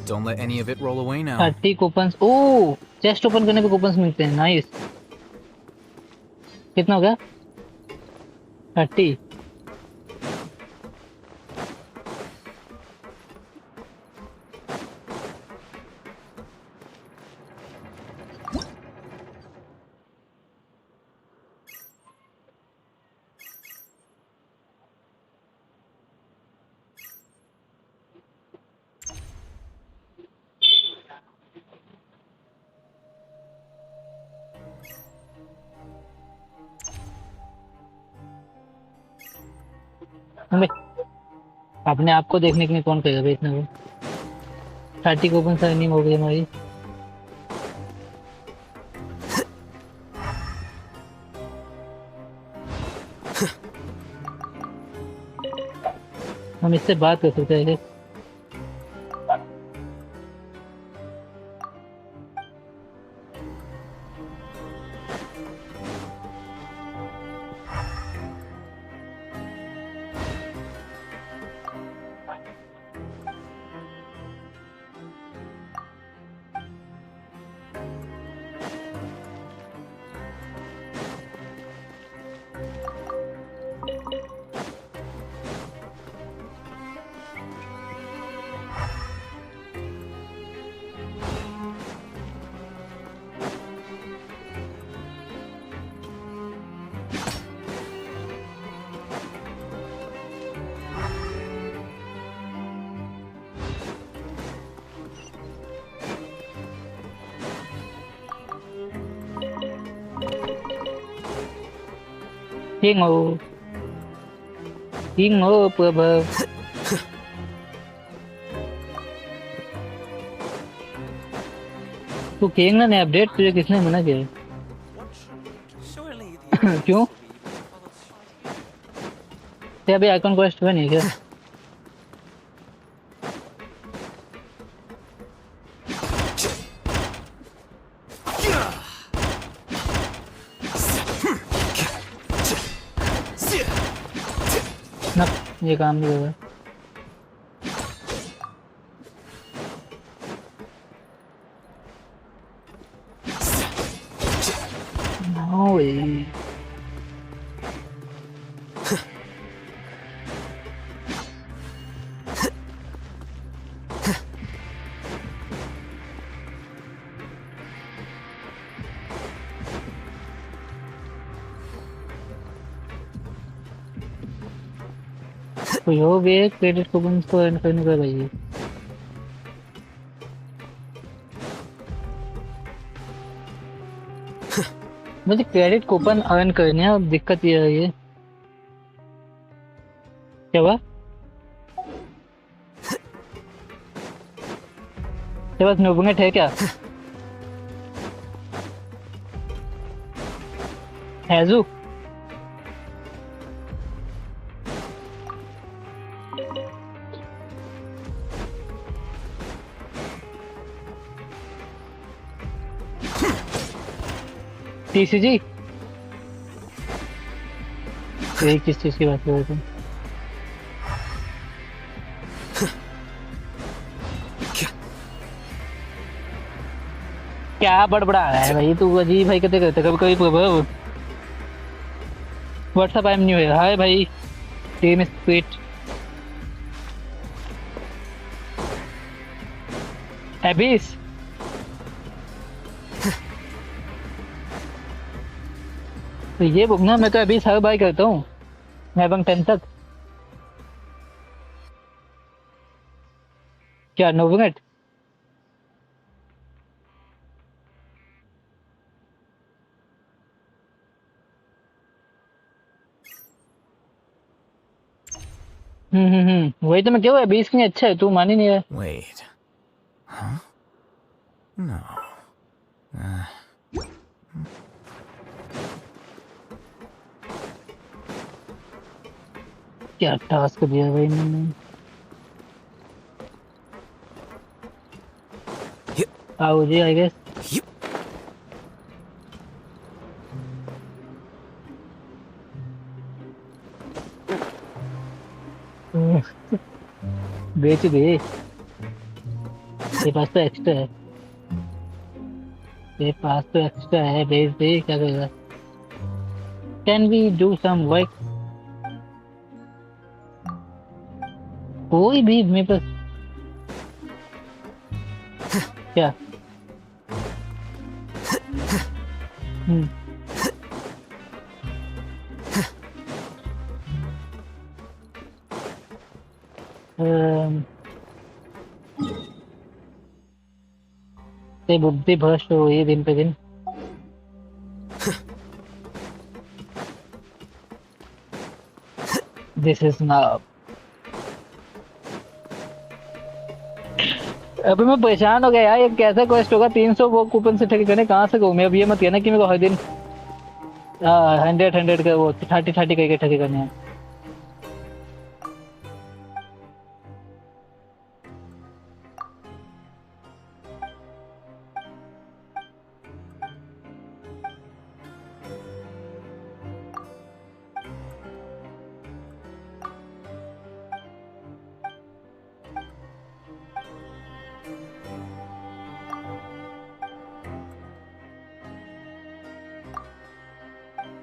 Don't let any of it roll away now. 30 coupons. Oh, chest open करने पे कूपन्स मिलते हैं। नाइस। कितना हो गया? 30। अपने आप को देखने के लिए कौन कहेगा भाई इतना वो? 30 कूपन अर्निंग हो गई हमारी। हम इससे बात कर सकते हैं। Hingo. Hingo Purba. तू खेलना नहीं अपडेट तुझे किसने मना किया? क्यों? ते अभी आइकॉन क्वेस्ट हुआ नहीं क्या? ना ये काम नहीं होगा। Oi. कोई हो गए क्रेडिट कूपन को अर्न करने का भाई। मुझे क्रेडिट कूपन अर्न करने हैं। अब दिक्कत ये है क्या हुआ? तेरे पास नोबुनेट है क्या? हैजू टीसीजी ये किस चीज की बात कर रहे थे? क्या बड़बड़ा रहा है भाई तू? अजीब भाई कहते कहते कभी कभी प्रभु व्हाट्सअप आई एम न्यू है। हाय भाई टीम स्पीड एबिस तो ये बुक ना मैं तो अभी हर बार करता हूँ एवं 10 तक। क्या 9 मिनट? वही तो मैं क्यों है 20 की अच्छा है तू मान ही नहीं रहा। Wait. Huh? No. क्या टास्क दिया भाई मैंने? आओ जी आई गेस। बेच दे तेरे पास तो एक्स्ट्रा है। तेरे पास तो एक्स्ट्रा है बेच दे क्या करेगा? Can we do some work? कोई भी मेरे पास क्या ते बुद्धि भ्रष्ट हो रही है दिन पे दिन। This is now. अभी मैं परेशान हो गया यार, ये कैसा क्वेस्ट होगा? 300 वो कूपन से ठगी करने कहाँ से घूमे? अब ये मत कहना कि मेरे को हर दिन 100 का वो 30 करके ठगी करने हैं।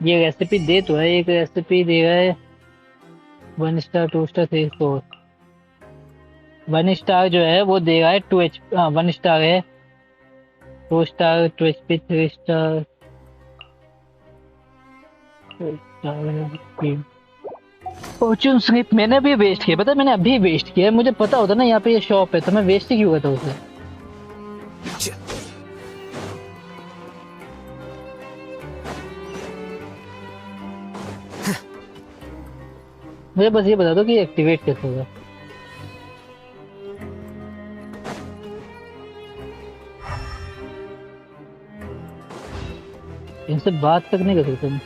ये रेसिपी दे तो है, एक रेसिपी दे रहा है 1 स्टार 2 स्टार 3 4। 1 स्टार जो है वो दे रहा है 2 HP। 1 स्टार है 2 star 2 HP 3 star Fortune slip मैंने अभी वेस्ट किया। पता है मैंने अभी वेस्ट किया। मुझे पता होता ना यहाँ पे ये शॉप है तो मैं वेस्ट ही क्यों करता उसे। मुझे बस ये बता दो कि एक्टिवेट कैसे होगा। इनसे बात तक नहीं कर सकते मैं।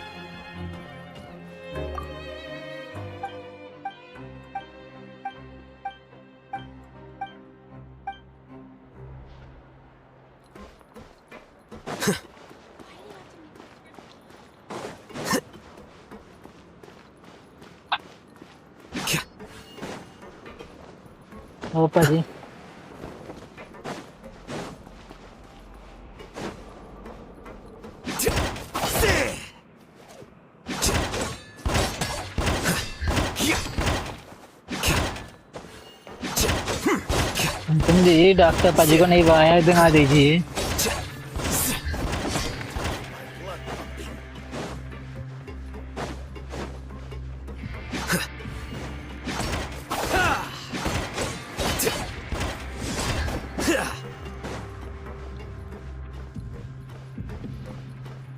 ओपा जी तुम जी डॉक्टर पाजी को नहीं वाया दिखा दीजिए।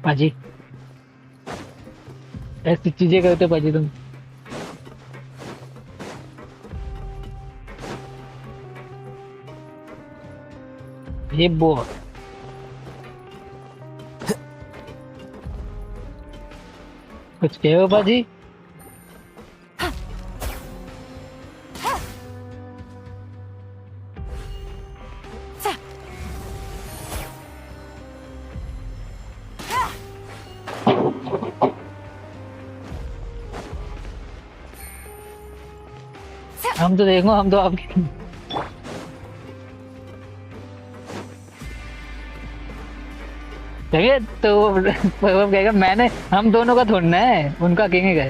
पाजी ऐसी चीजें करते पाजी तुम। ये बो कुछ कहो बाजी। हम तो देखो, हम तो आपके देखिए तो वो कहेगा मैंने, हम दोनों का थोड़ना है, उनका किंग है।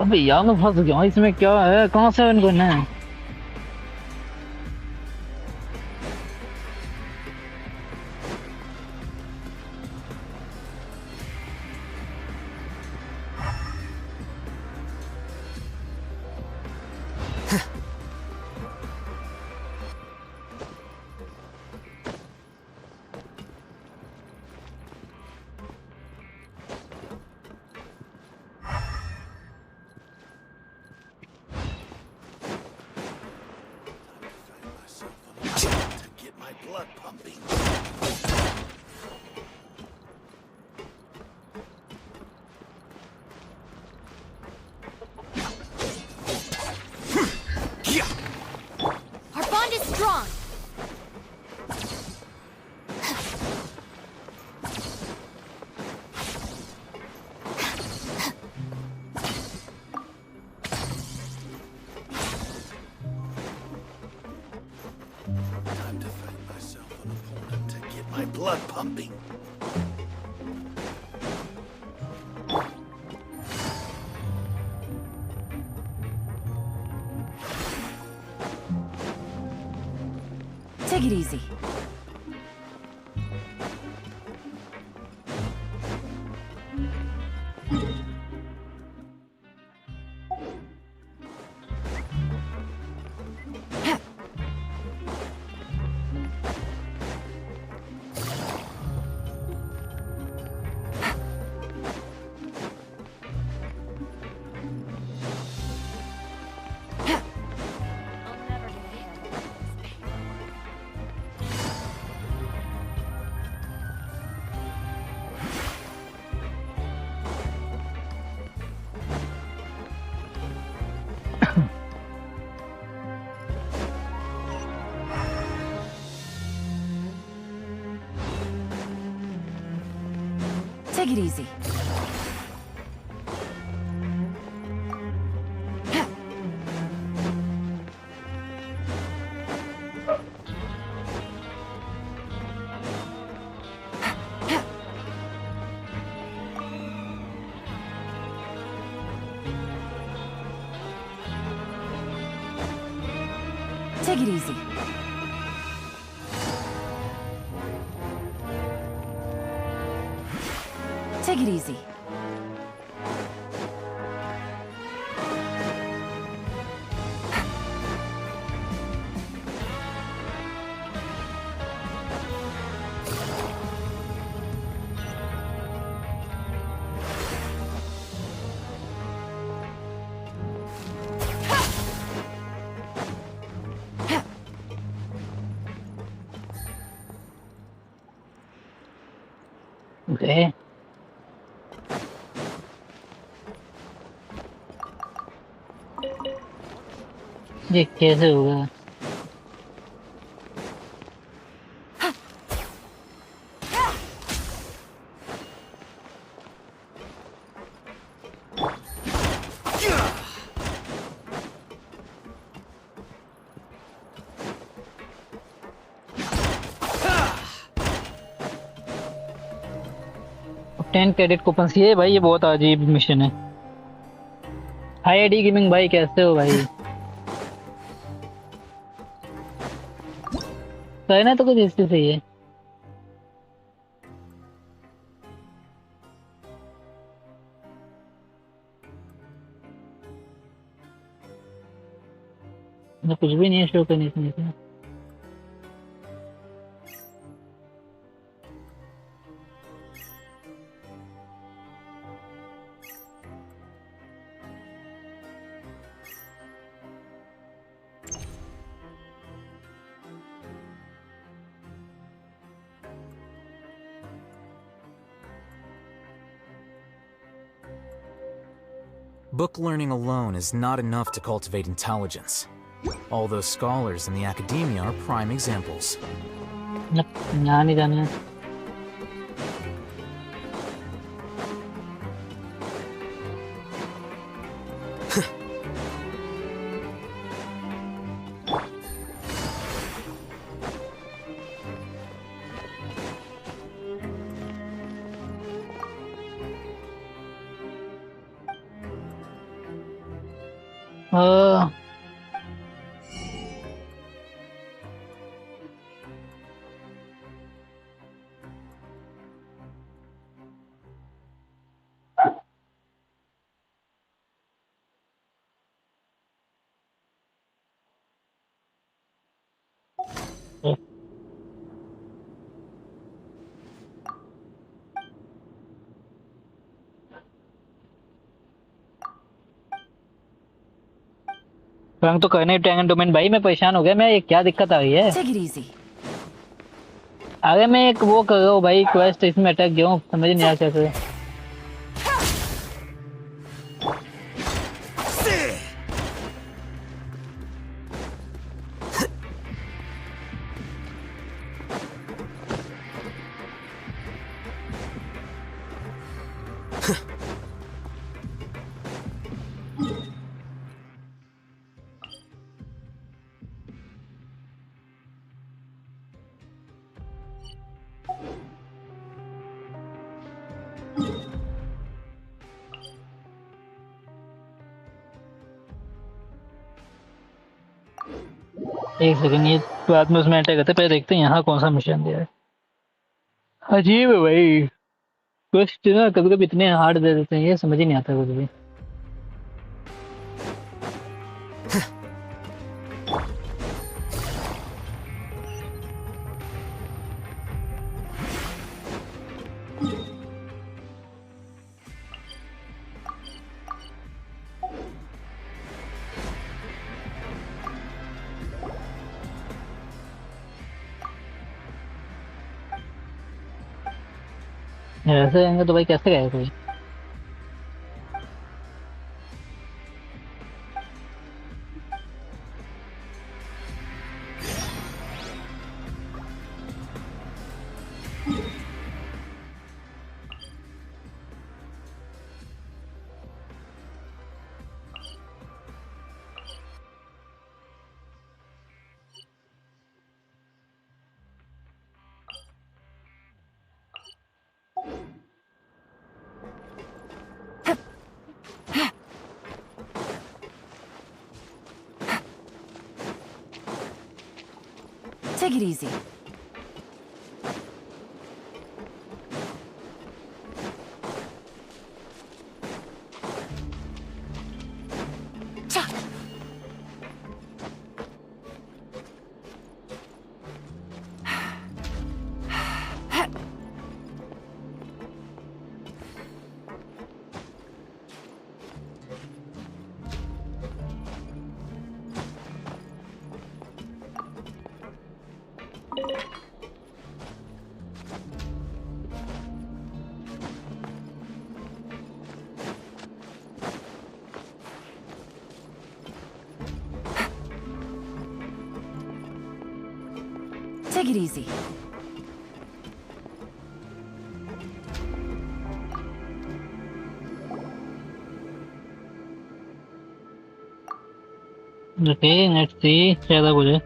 अबे यार मैं फंस गया, इसमें क्या है, कहाँ से इनको ना है? Our bond is strong. Time to find myself an opponent to get my blood pumping. Take it easy. Take it easy. Take it easy. Take it easy. Okay. ये कैसे होगा? टेन क्रेडिट कूपन ये भाई, ये बहुत अजीब mission है। हाय AD gaming भाई, कैसे हो भाई? कहना तो कुछ इससे सही है। कुछ भी नहीं है शो करने से। Book learning alone is not enough to cultivate intelligence. All those scholars in the academia are prime examples. यहाँ नहीं जाना है। रंग तो करने टैंगन डोमेन भाई, मैं परेशान हो गया। मैं ये क्या दिक्कत आ गई है? अरे मैं एक वो कर रहा हूँ भाई, क्वेस्ट, इसमें अटक गया हूँ, समझ नहीं आ कैसे। एक सेकंड, ये बाद में उसमें अटैक करते, पहले देखते हैं यहाँ कौन सा मिशन दिया है। अजीब है भाई, क्वेस्ट ना कभी कभी इतने हार्ड दे देते हैं, ये समझ ही नहीं आता कुछ भी। ऐसे रहेंगे तो भाई कैसे गए कोई? Take it easy. Take it easy. Okay, let's see ज़्यादा कुछ है।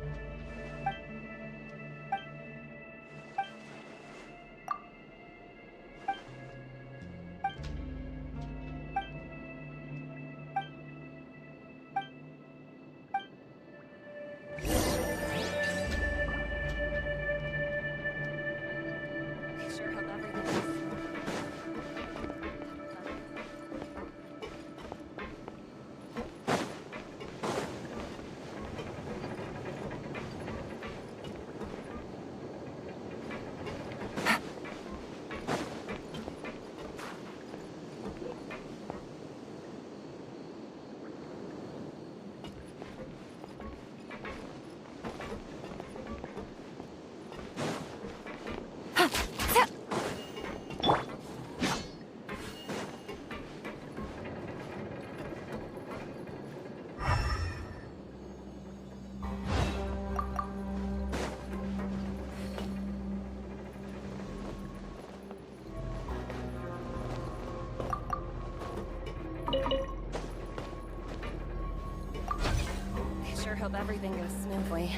hope everything goes smoothly.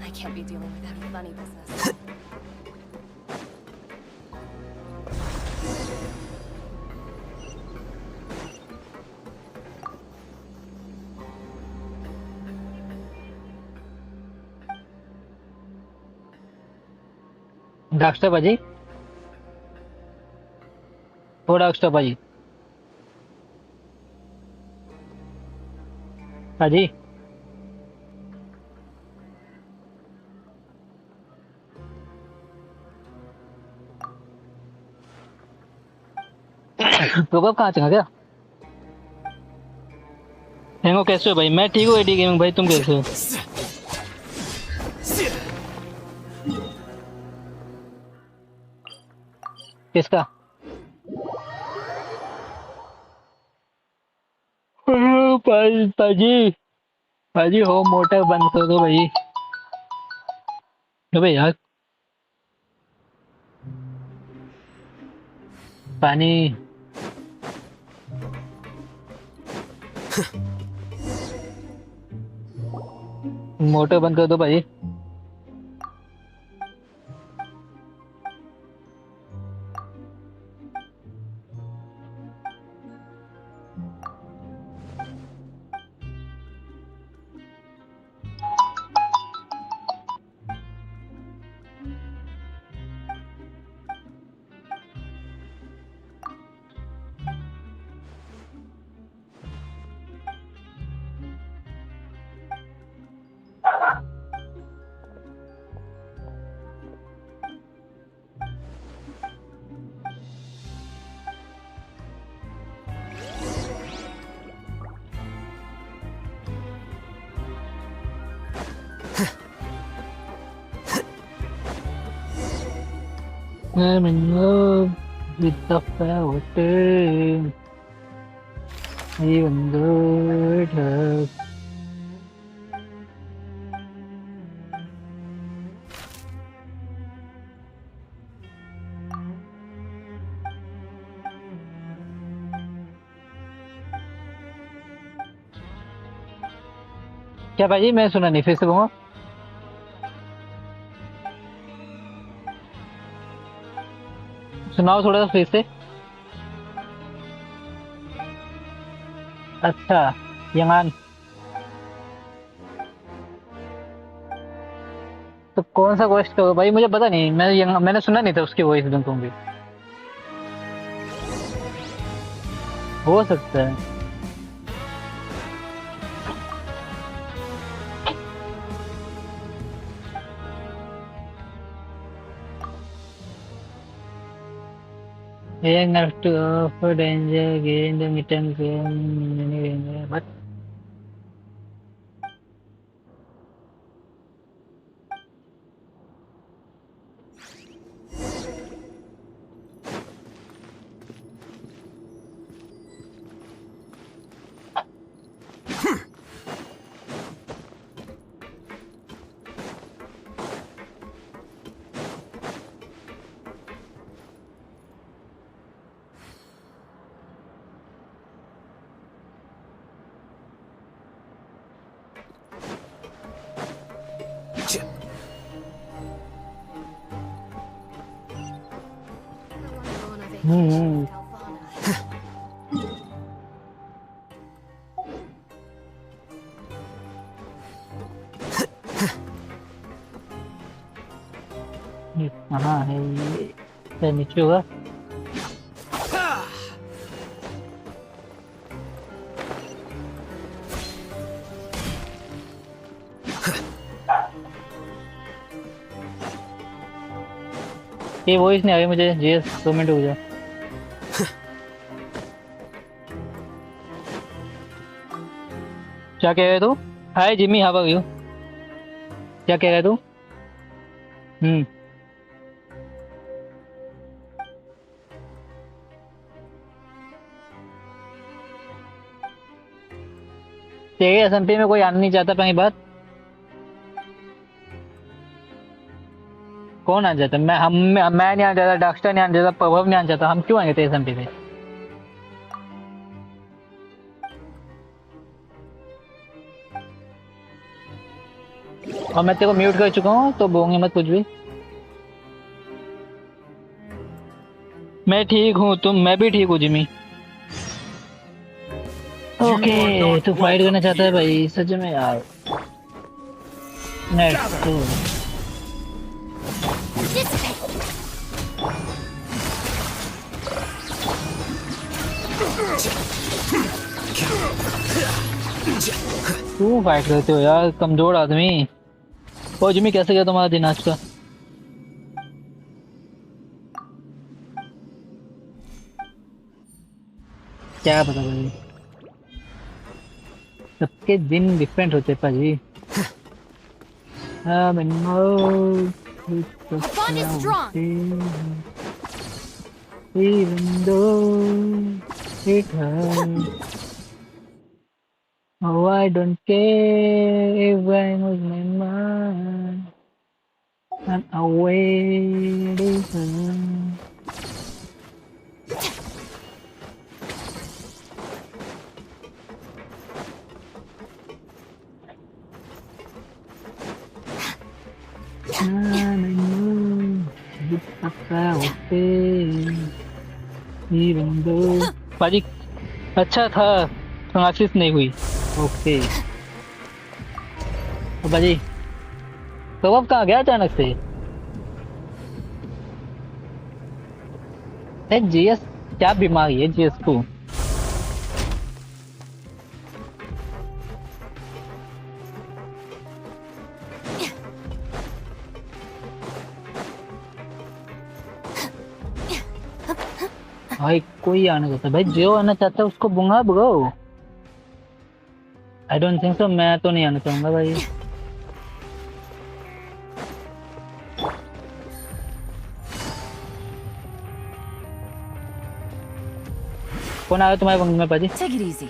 I can't be dealing with any funny business. Doctor बाजी, ओ डाक्टर बाजी, बाजी। तो कब कहाँ चला गया? हेंगो कैसे हो भाई? मैं ठीक हूँ एडी गेमिंग भाई, तुम कैसे हो? किसका? पाजी पाजी हो मोटर बंद कर दो भाई। अबे यार पानी मोटर बंद कर दो भाई। I'm in love with the fountain, even though it hurts. क्या भाई? मैं सुना नहीं, फिर से कहूँगा। सुनाओ थोड़ा सा फिर से। अच्छा, यंगान तो कौन सा क्वेश्चन करो भाई? मुझे पता नहीं, मैंने सुना नहीं था उसकी वॉइस बिल्कुल भी। हो सकता है। Enough to offer danger, gain the midterm game, but ये कहाँ है ये? नीचे होगा। ये वॉइस नहीं आ रही मुझे। जीएस 2 मिनट हो गया। क्या कह रहे तू? हाय जिमी, हाउ आर यू? क्या कह रहे तू? तेरे एसएमपी में कोई आना नहीं चाहता पहली बात। कौन आना चाहता? मैं नहीं आना चाहता, डॉक्टर नहीं आना चाहता, प्रभव नहीं आना चाहता। हम क्यों आएंगे तेरे एसएमपी पे? और मैं तेरे को म्यूट कर चुका हूँ तो बोलूंगी मत कुछ भी। मैं ठीक हूँ, मैं भी ठीक हूँ जिमी। ओके तू फाइट करना चाहता है भाई सच में यार। नेक्स्ट तू फाइट करते हो यार कमजोर आदमी। ओ जिमी कैसे गया तुम्हारा दिन आज का? क्या पता भाई, सबके दिन डिफरेंट होते भाजी। Even though it hurts, oh I don't care if I lose my mind. I'm away from. पाजी अच्छा था ट्रांसिस नहीं हुई। ओके तो पाजी तो अब कहाँ गया अचानक से? जीएस क्या बीमारी है जीएस को? भाई कोई आना चाहता है भाई, जो आना चाहता है उसको Bunga bro. I don't think so, मैं तो नहीं आना चाहूंगा भाई। कौन आ रहा है तुम्हारे बंगले में पाजी? Take it easy.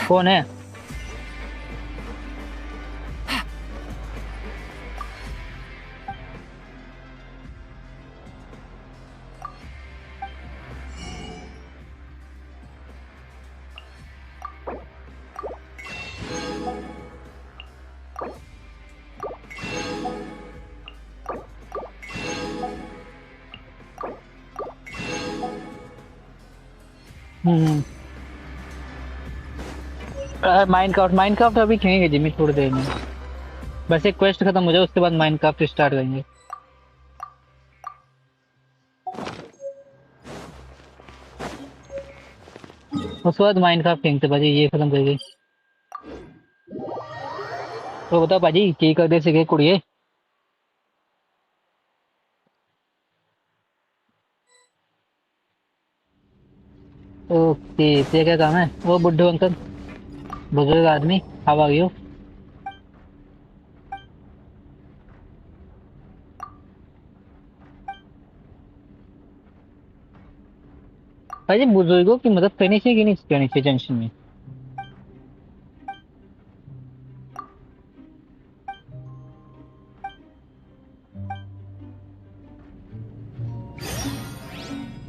कौन है? माइनक्राफ्ट अभी खेलेंगे जिमी थोड़ी देर में। बस एक क्वेस्ट खत्म हो जाए उसके बाद माइनक्राफ्ट स्टार्ट करेंगे। उसके बाद माइनक्राफ्ट खेलते भाजी, ये खत्म करेंगे। तो बताओ भाजी की कर दे सके कुड़िए। ओके ते क्या काम है? वो बुड्ढे अंकल बुजुर्ग आदमी, हाउ आर यू? भाई बुजुर्गों की मदद करनी चाहिए कि नहीं करनी चाहिए जंक्शन में?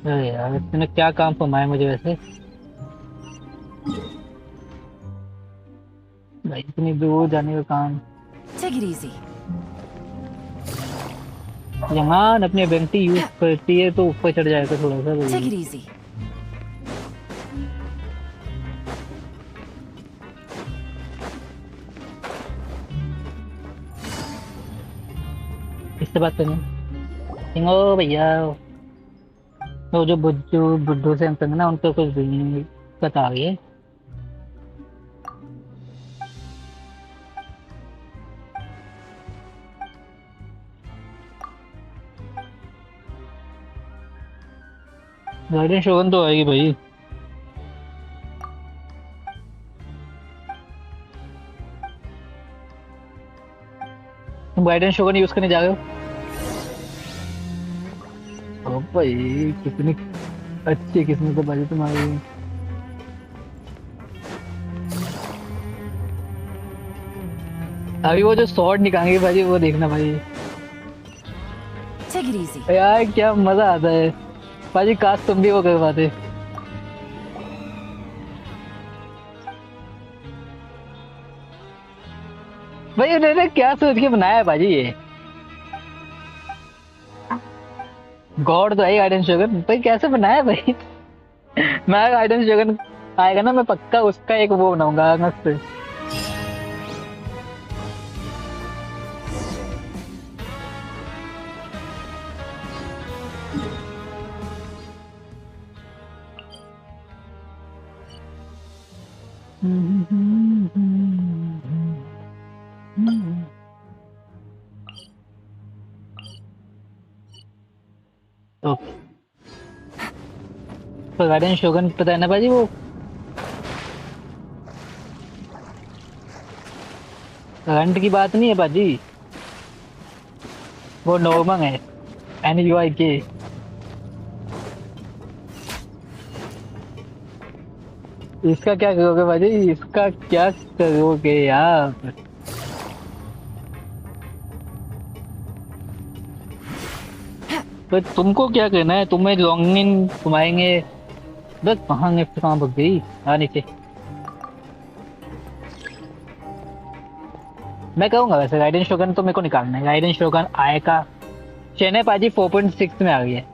अरे यार इसने क्या काम फरमाया मुझे वैसे भाई, इतनी दूर जाने का काम। Take it easy. यहाँ अपनी एबिलिटी यूज करती है तो ऊपर चढ़ जाएगा थोड़ा सा। Take it easy. इससे बात करनी ओ भैया। तो जो बुड्ढू से अंकल ना उनको कुछ बता रही है। गार्डन शोगन तो आएगी भाई। तुम गार्डन शोगन यूज करने जा रहे हो? ओ भाई कितनी अच्छी किस्मत है भाई तुम्हारी। अभी वो जो शॉट निकालेंगे भाई वो देखना भाई। Take it easy. यार क्या मजा आता है भाजी, काश तुम भी वो कर पाते। भाई उन्होंने क्या सोच के बनाया है भाजी ये? गॉड तो है गार्डन शोगन भाई, कैसे बनाया है भाई? मैं गार्डन शोगन आएगा ना, मैं पक्का उसका एक वो बनाऊंगा मस्त। तो गार्डन शोगन पता है ना भाजी, वो करंट की बात नहीं है भाजी, वो नॉर्मल है। NUIK। इसका क्या करोगे भाजी, इसका क्या करोगे यार? तो तुमको क्या करना है, तुम्हें लॉन्गिन घुमाएंगे बस। कहाँ भग गई? नीचे। मैं कहूंगा वैसे राइडन शोगन तो मेरे को निकालना है। राइडन शोगन आएगा। चेन्नई पाजी 4.6 में आ गई है।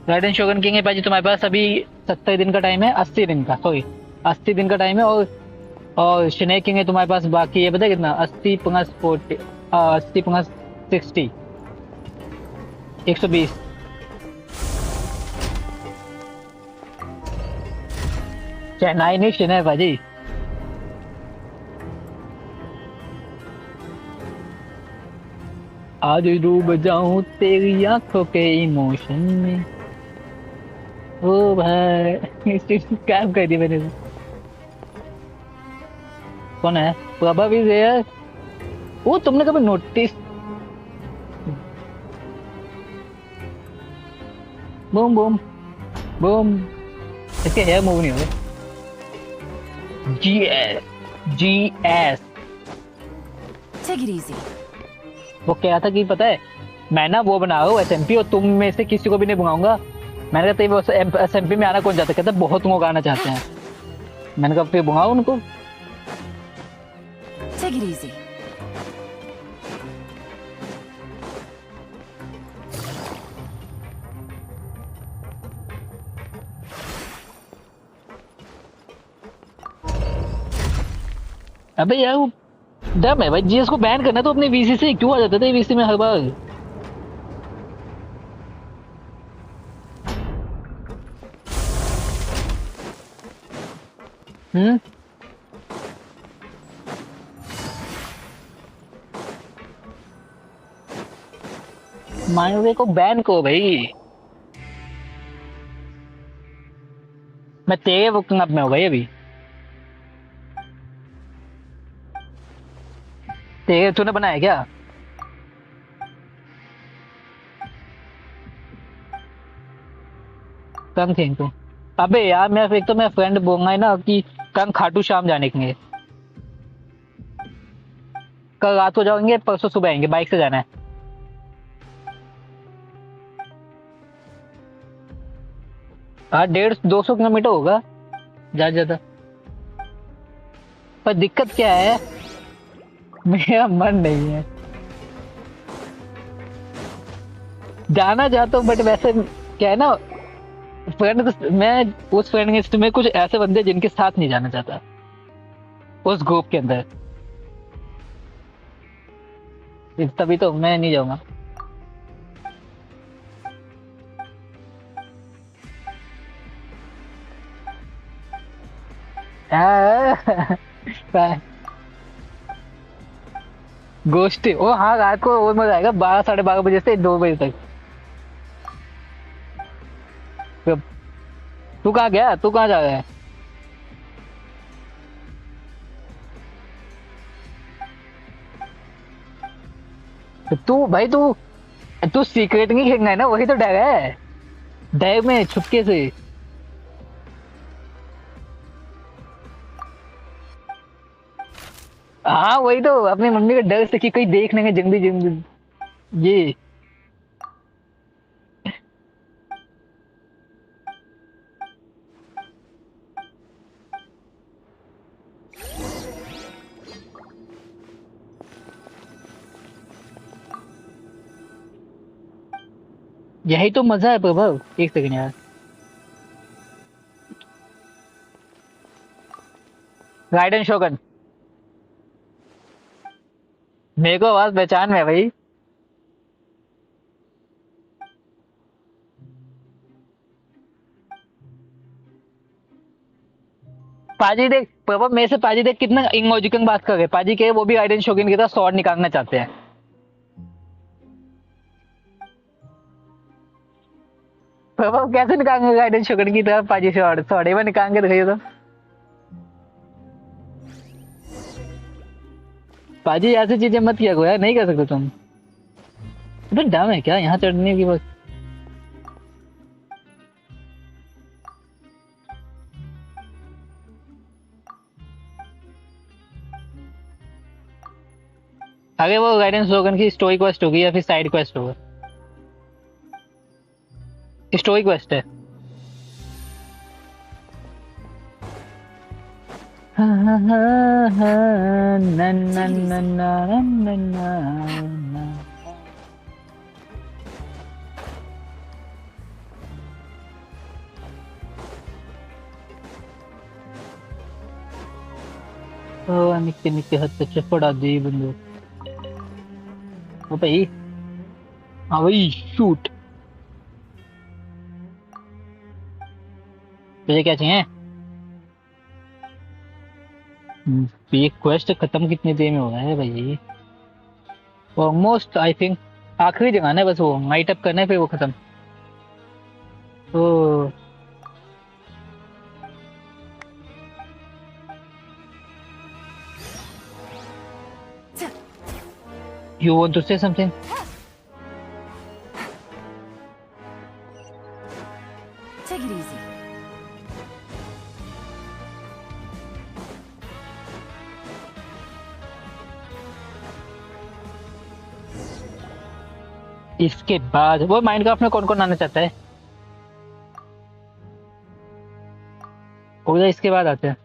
राइडन शोगन किंग है पाजी, तुम्हारे पास अभी 70 दिन का टाइम है, 80 दिन का, सॉरी 80 दिन का टाइम है। और चेन्नई किंग है तुम्हारे पास बाकी है, पता है कितना? 80 प्लस 40, 80 प्लस 60, 120। चेन्नई नहीं, चेन्नई पाजी। आज डूब जाऊं तेरी आंखों के इमोशन में। ओ भाई काम कर दी मैंने। कौन है? प्रभा भी है। वो तुमने कभी नोटिस? Boom boom boom. इसके हेयर मूव नहीं हो रहे। GS। Take it easy. वो क्या था कि पता है, मैं ना वो बना रहा हूँ SMP, और तुम में से किसी को भी नहीं बुलाऊंगा। मैंने कहा वो SMP में आना कौन चाहता? कहता बहुत लोग आना चाहते हैं। मैंने कहा फिर बुलाओ उनको। Take it easy. अबे यार वो डम है भाई, GS को बैन करना तो अपने VC से क्यों आ जाता था VC में हर बार? माइनवे को बैन करो भाई। मैं तेरे वो क्लब में हो भाई अभी। तेरे तूने बनाया क्या? कम थे तो। अबे यार मैं एक तो मैं फ्रेंड बोलूंगा है ना कि कल खाटू श्याम जाने के लिए। कल रात को जाएंगे, परसों सुबह आएंगे, बाइक से जाना है। हाँ 150-200 किलोमीटर होगा ज्यादा। पर दिक्कत क्या है, मेरा मन नहीं है जाना चाहता हूँ, बट वैसे क्या है ना, फ्रेंड तो मैं उस फ्रेंड लिस्ट में कुछ ऐसे बंदे जिनके साथ नहीं जाना चाहता उस ग्रुप के अंदर, तभी तो मैं नहीं जाऊंगा। गोष्ठी, ओ हाँ रात को और मजा आएगा, 12-12:30 से 2 बजे तक। तू कहाँ गया? तू कहाँ जा रहा है? तू भाई तू तू सीक्रेट नहीं खेलना है ना, वही तो डर है। डर में छुपके से। हाँ वही तो, अपनी मम्मी का डर से कि कोई देख लेंगे जल्दी जल्दी ये। यही तो मजा है प्रभु। एक सेकंड यार, राइडन शोगन, मेरे को आवाज पहचान में है भाई। पाजी देख प्रभु, मेरे से पाजी देख कितना इमोजिकन बात कर रहे। पाजी के वो भी राइडन शोगन की तरह स्वॉर्ड निकालना चाहते हैं। प्रभु कैसे निकालेंगे राइडन शोगन की तरह पाजी से स्वॉर्ड? स्वॉर्ड ही में निकालेंगे, दिखाइए तो। पाजी ऐसी चीजें मत किया करो यार, नहीं कर सकते तुम। अबे डम है क्या यहाँ चढ़ने की? बस आगे वो गाइडेंस स्लोगन की स्टोरी क्वेस्ट होगी या फिर साइड क्वेस्ट होगा? स्टोरी क्वेस्ट है। हा हा हा हा ना ना ना ना ना ना। ओ निक्के निक्के हाथ से चपड़ा दी बंदूक। ओ भाई, हाँ भाई शूट। तुझे क्या चाहिए? ये क्वेस्ट खत्म कितनी देर में हो रहा है भाई? ऑलमोस्ट आई थिंक आखिरी जगह है बस, वो नाइट अप करना है फिर वो खत्म। ओ you want to say something? Take it easy. इसके बाद वो माइनक्राफ्ट में कौन कौन आना चाहता है? ओला इसके बाद आते हैं।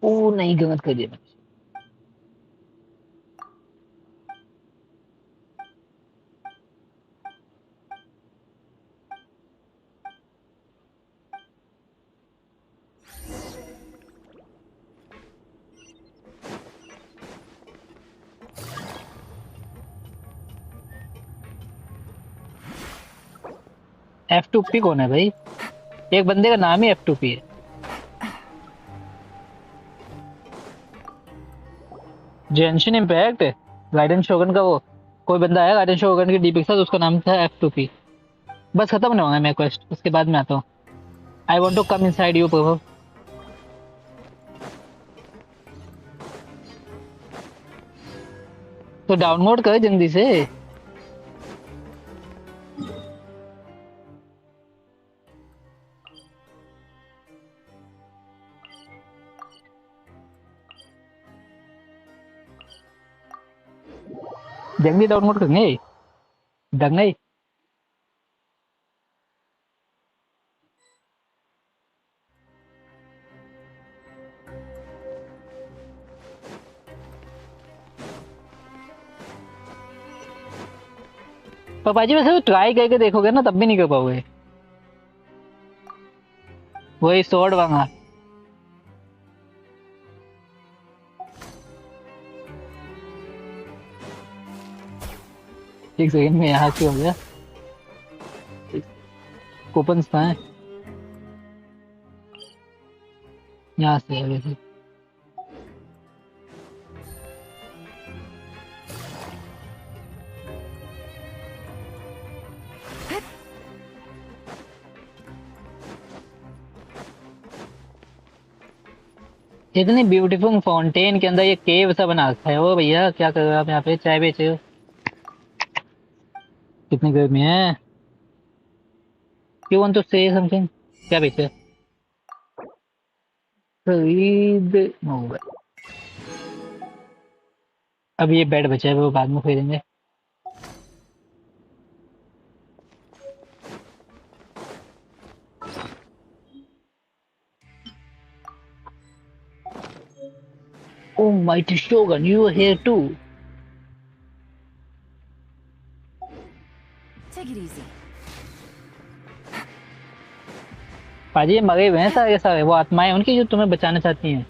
ओ नहीं, गलत कर दिया। F2P कौन है भाई? एक बंदे का नाम ही F2P है। जेंशिन इम्पैक्ट, राइडन शोगन का वो कोई बंदा है राइडन शोगन के डीपी के साथ, उसका नाम था F2P। बस खत्म नहीं होगा मैं क्वेस्ट, उसके बाद में आता हूँ। I want to come inside you Prabhu. तो डाउनलोड कर जल्दी से। जल्दी डाउनलोड करेंगे दंगे। पापा जी वैसे ट्राई करके देखोगे ना तब भी नहीं कर पाओगे। वही स्वॉर्ड वांगा। एक सेकंड में यहाँ से हो गया। कूपन था यहाँ से है वैसे। इतनी ब्यूटीफुल फाउंटेन के अंदर ये केव सा बना रखा है। ओ भैया क्या कर रहे हो आप यहाँ पे? चाय बेच रहे हो? कितनी गर्मी है। You want to say something? क्या बेचे? खरीद मोबाइल। अब ये बेड बचा है वो बाद में खरीदेंगे। Oh, mighty Shogun, you are here too. Take it easy. पाजी ये मरे हुए हैं सारे सारे, वो आत्माएं उनकी जो तुम्हें बचाना चाहती हैं।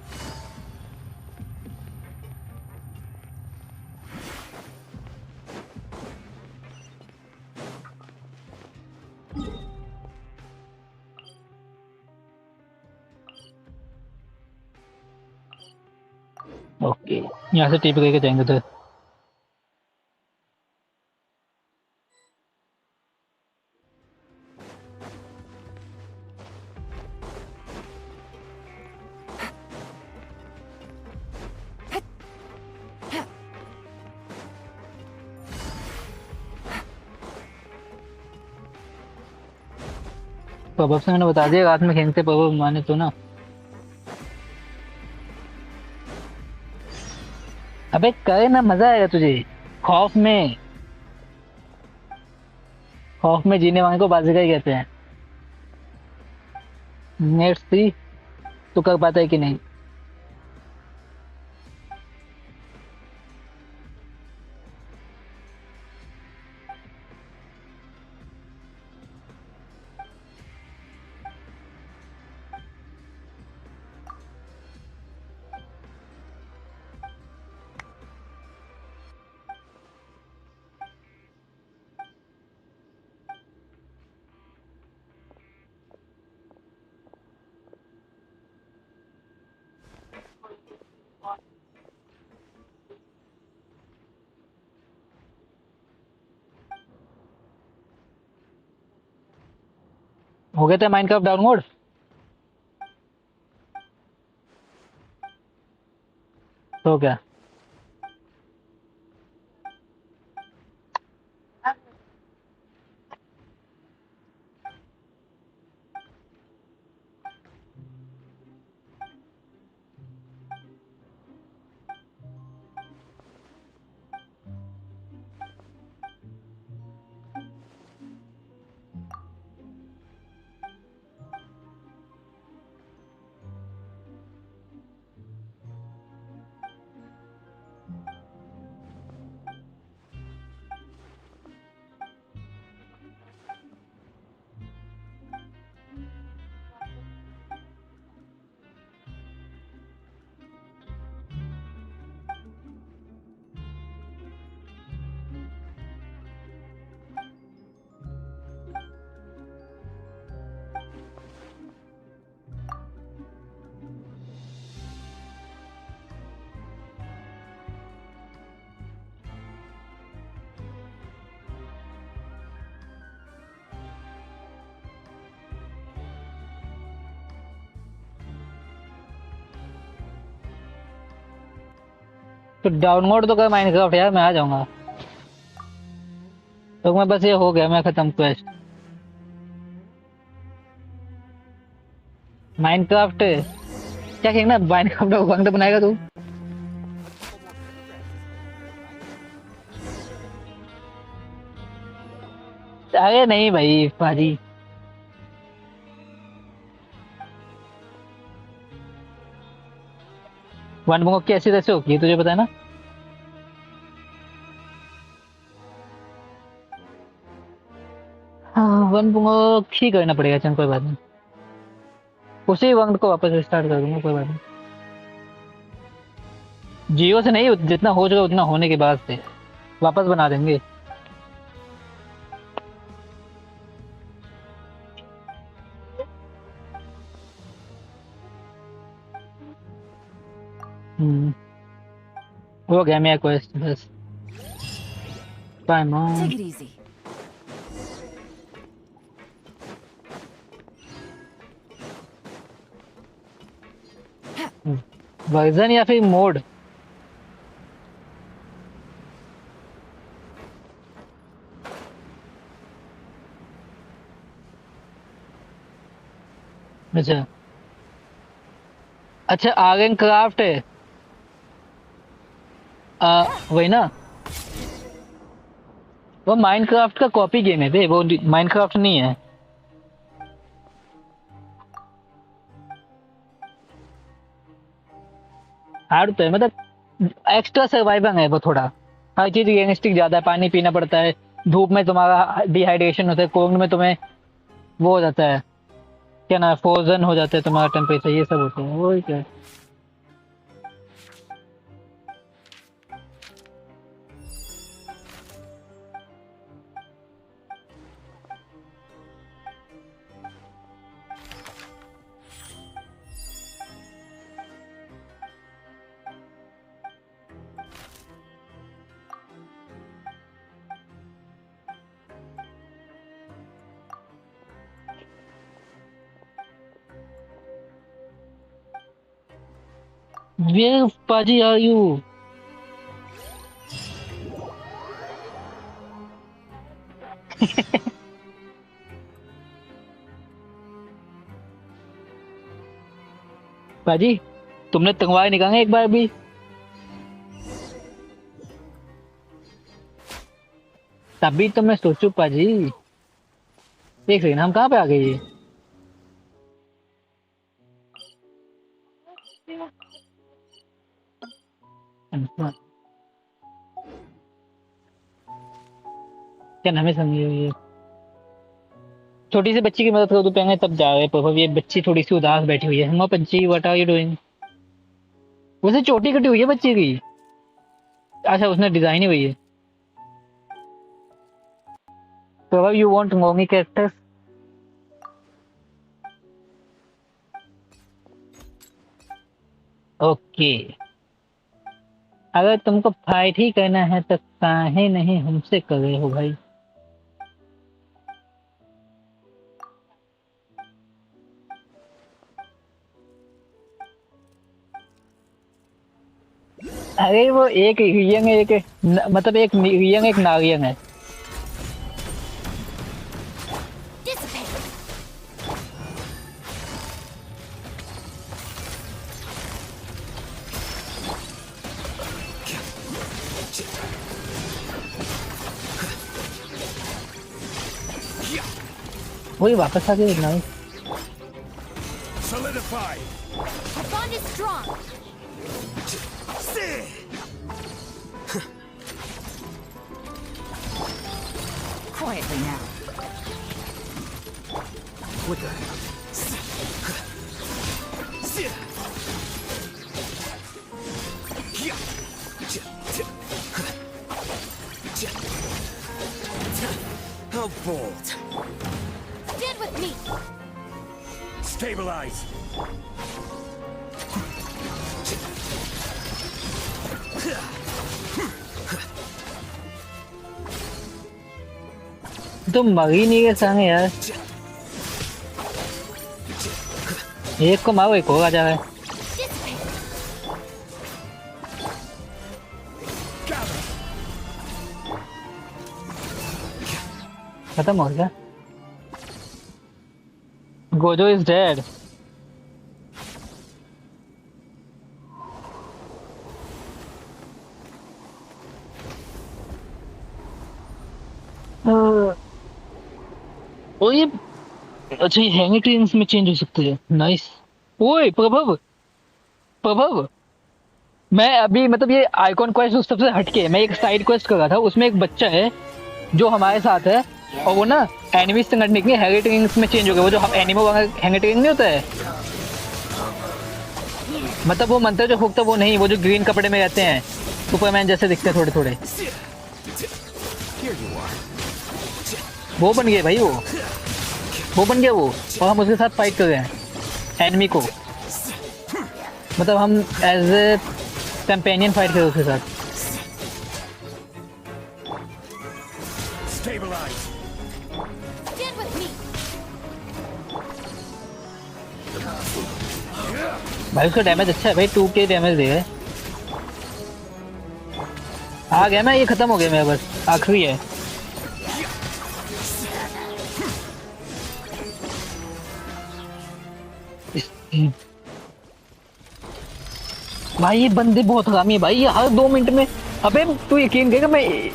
ओके, यहाँ से टीप करके जाएंगे तो पबब से मैंने बता दिया रात में खेलते पबब माने तो ना। अबे करे ना, मजा आएगा तुझे। खौफ में जीने वाले को बाजीगर ही कहते हैं। नेट्स सी तो कर पाता है कि नहीं। हो गया था माइनक्राफ्ट डाउनलोड? तो क्या तो डाउनलोड तो कर माइनक्राफ्ट यार, मैं आ जाऊंगा। तो मैं बस ये हो गया, मैं खत्म क्वेस्ट। माइनक्राफ्ट क्या खेलना? माइनक्राफ्ट अकाउंट बनाएगा तू? अरे नहीं भाई पाजी, वन बुक कैसी कैसे होगी है तुझे पता है ना? हाँ, वन बुक ही करना पड़ेगा। चल कोई बात नहीं, उसी वक्त को वापस स्टार्ट कर दूंगा, कोई बात नहीं। जियो से नहीं, जितना हो जाएगा उतना होने के बाद से वापस बना देंगे। हो गया मेरा क्वेस्ट बस। Bye mom. Take it easy. Version या फिर मोड? अच्छा अच्छा, आर्गन क्राफ्ट है वही ना? वो माइनक्राफ्ट का कॉपी गेम है बे, वो माइनक्राफ्ट नहीं है। हार्ड तो है, मतलब एक्स्ट्रा सर्वाइवल है वो थोड़ा। हर चीज रियलिस्टिक ज्यादा है, पानी पीना पड़ता है, धूप में तुम्हारा डिहाइड्रेशन होता है, कोल्ड में तुम्हें वो हो जाता है, क्या ना, फ्रोजन हो जाता है तुम्हारा टेम्परेचर, ये सब होता है। वही क्या Where Paji are you? पाजी तुमने तंगवार निकाला एक बार भी? तभी तो मैं सोचू पाजी, एक सेकंड, हम कहाँ पे आ गए ये? क्या नाम है समझिए, ये छोटी सी बच्ची की मदद कर दो पहले तब जा रहे पर ये बच्ची थोड़ी सी उदास बैठी हुई है। हम बच्ची व्हाट आर यू डूइंग? वैसे चोटी कटी हुई है बच्ची की। अच्छा उसने डिजाइन ही हुई है। तो यू वांट मोमी कैरेक्टर्स? ओके, अगर तुमको फाइट ही करना है तो काहे नहीं हमसे कर रहे हो भाई? अरे वो एक रियंग है, एक मतलब एक रियंग एक नारियंग है। वही वापस आ गए ना। Quietly now. Quicker. How bold. Stand with me. Stabilize. तुम मर ही नहीं गए सामने यार। एक को मारो, एक और आ जाए। खत्म हो गया। Gojo is dead. ओ ये अच्छा, ये हैंगिंग ट्रेन्स में चेंज हो सकते हैं। नाइस। ओए प्रभव, प्रभव मैं अभी मतलब ये आइकॉन क्वेस्ट उस सबसे हटके मैं एक साइड क्वेस्ट कर रहा था, उसमें एक बच्चा है जो हमारे साथ है और वो ना एनिमी संगठन के हैंगिंग ट्रेन्स में चेंज हो गया। वो जो एनिमो वाला हैंगिंग ट्रेन नहीं होता है, मतलब वो मंत्र जो फूकता वो नहीं, वो जो ग्रीन कपड़े में रहते हैं, सुपरमैन जैसे दिखते हैं थोड़े थोड़े, वो बन गए भाई। वो बन गया वो, और हम उसके साथ फाइट कर रहे हैं एनिमी को, मतलब हम एज ए कंपेनियन फाइट कर रहे हैं उसके साथ। भाई उसका डैमेज अच्छा है भाई, 2k डैमेज दे रहा है। आ गया मैं, ये खत्म हो गया मेरा, बस आखिरी है। भाई ये बंदे बहुत हरामी है भाई, ये हर 2 मिनट में। अबे तू यकीन करेगा मैं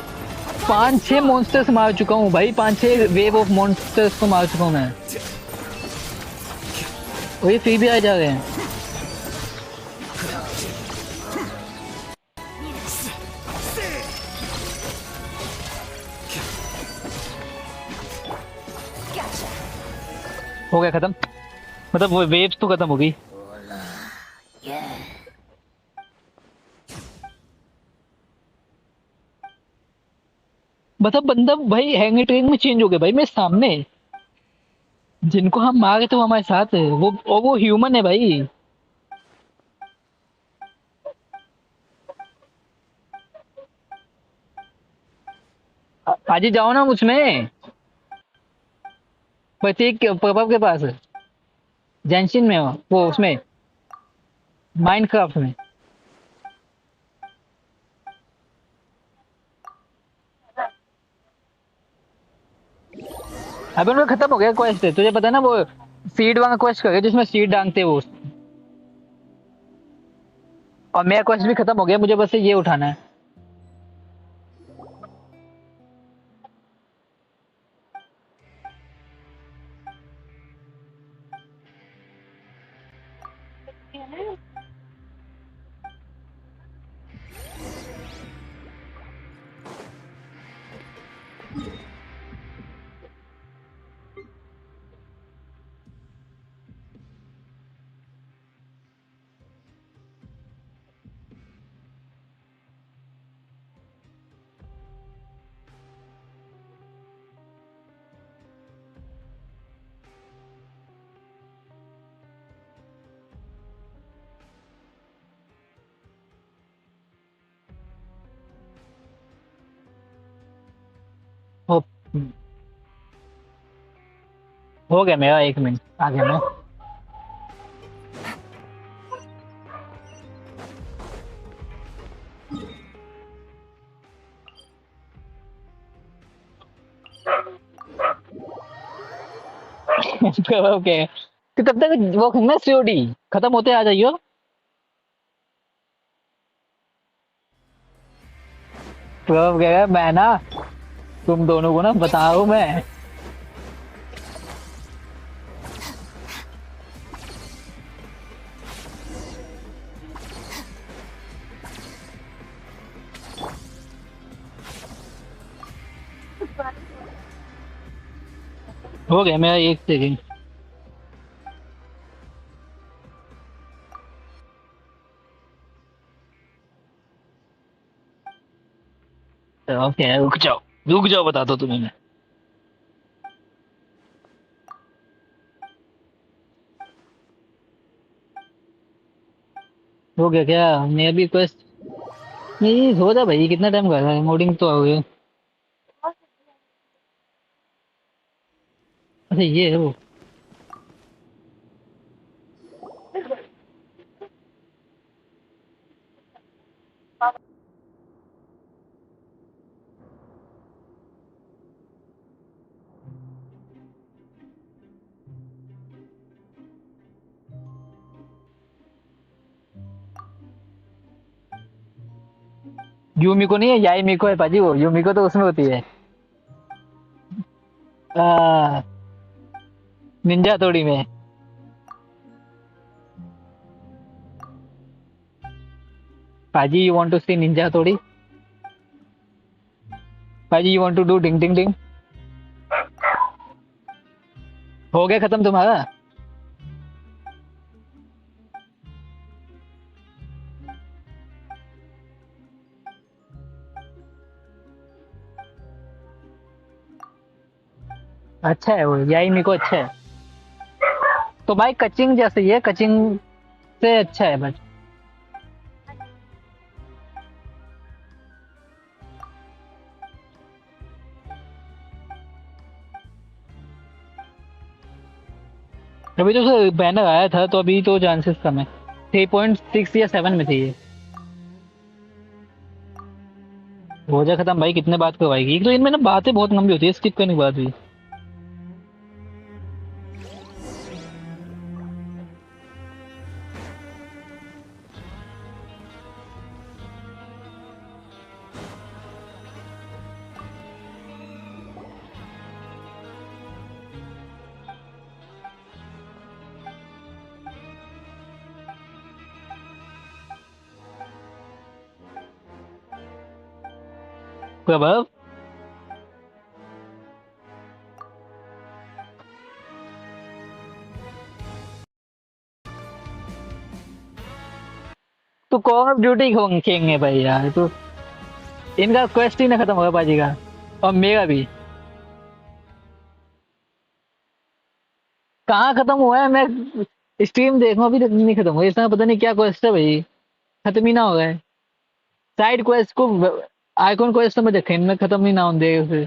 5-6 मॉन्स्टर्स मार चुका हूँ भाई, 5-6 वेव ऑफ मॉन्स्टर्स को मार चुका हूँ मैं, और ये फिर भी आ जा रहे हैं। हो गया खत्म, मतलब वो वेव्स तो खत्म हो गई। मतलब बंदा भाई हैंग ट्रेन में चेंज हो गया भाई, मेरे सामने जिनको हम मारे थे वो हमारे साथ है, वो ह्यूमन है भाई। आज ही जाओ ना उसमें, प्रतीक के प्रभाव के पास, जेंशिन में वो उसमें माइनक्राफ्ट में। अबे उनका खत्म हो गया क्वेस्ट, तुझे पता है ना, वो सीड वाला क्वेस्ट कर जिसमें सीड डांगते वो, और मेरा क्वेस्ट भी खत्म हो गया, मुझे बस ये उठाना है। हो हो गया मेरा, 1 मिनट आ गया मैं। ओके, तो तब तक वो खेलना सीओडी खत्म होते आ जाइयो। तो क्या मैं ना तुम दोनों को ना बताऊं मैं। हो गया मेरा 1 सेकंड। ओके रुक जाओ बता दो तुम्हें मैं। हो गया क्या, मैं भी क्वेस्ट नहीं हो जा भाई, कितना टाइम कर रहा है, मोडिंग तो हो गया। अच्छा ये है वो। यूमिको नहीं है, याई मिको है पाजी, वो यूमिको तो उसमें होती है निंजा तोड़ी में। पाजी you want to see ninja तोड़ी, पाजी you want to do ding ding ding. हो गया खत्म तुम्हारा। अच्छा है वो याई मिको, अच्छा है तो भाई, कचिंग जैसे ही है, कचिंग से अच्छा है बस। अभी तो बैनर आया था, तो अभी तो चांसेस कम है, 3.6 या 7 में थी ये। हो जा खत्म भाई, कितने बात करवाएगी, एक तो इनमें ना बातें बहुत लंबी होती है, स्किप करने के बाद भी। प्रभाव तो कॉल ऑफ ड्यूटी खेलेंगे भाई यार। तो इनका क्वेस्ट ही ना खत्म होगा पाजी का, और मेरा भी। कहाँ खत्म हुआ है? मैं स्ट्रीम देखूं अभी तक नहीं खत्म हुआ। इसमें पता नहीं क्या क्वेस्ट है भाई, खत्म ही ना हो गए। साइड क्वेस्ट को आइकॉन क्वेस्ट तो मैं देखे इनमें खत्म ही ना हो दे उसे।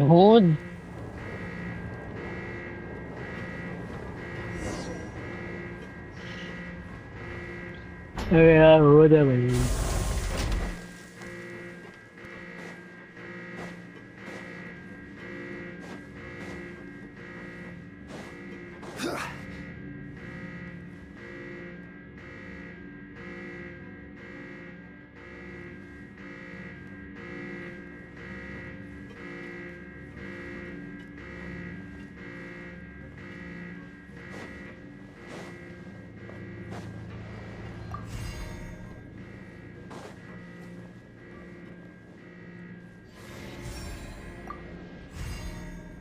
हो अरे यार हो जा भाई।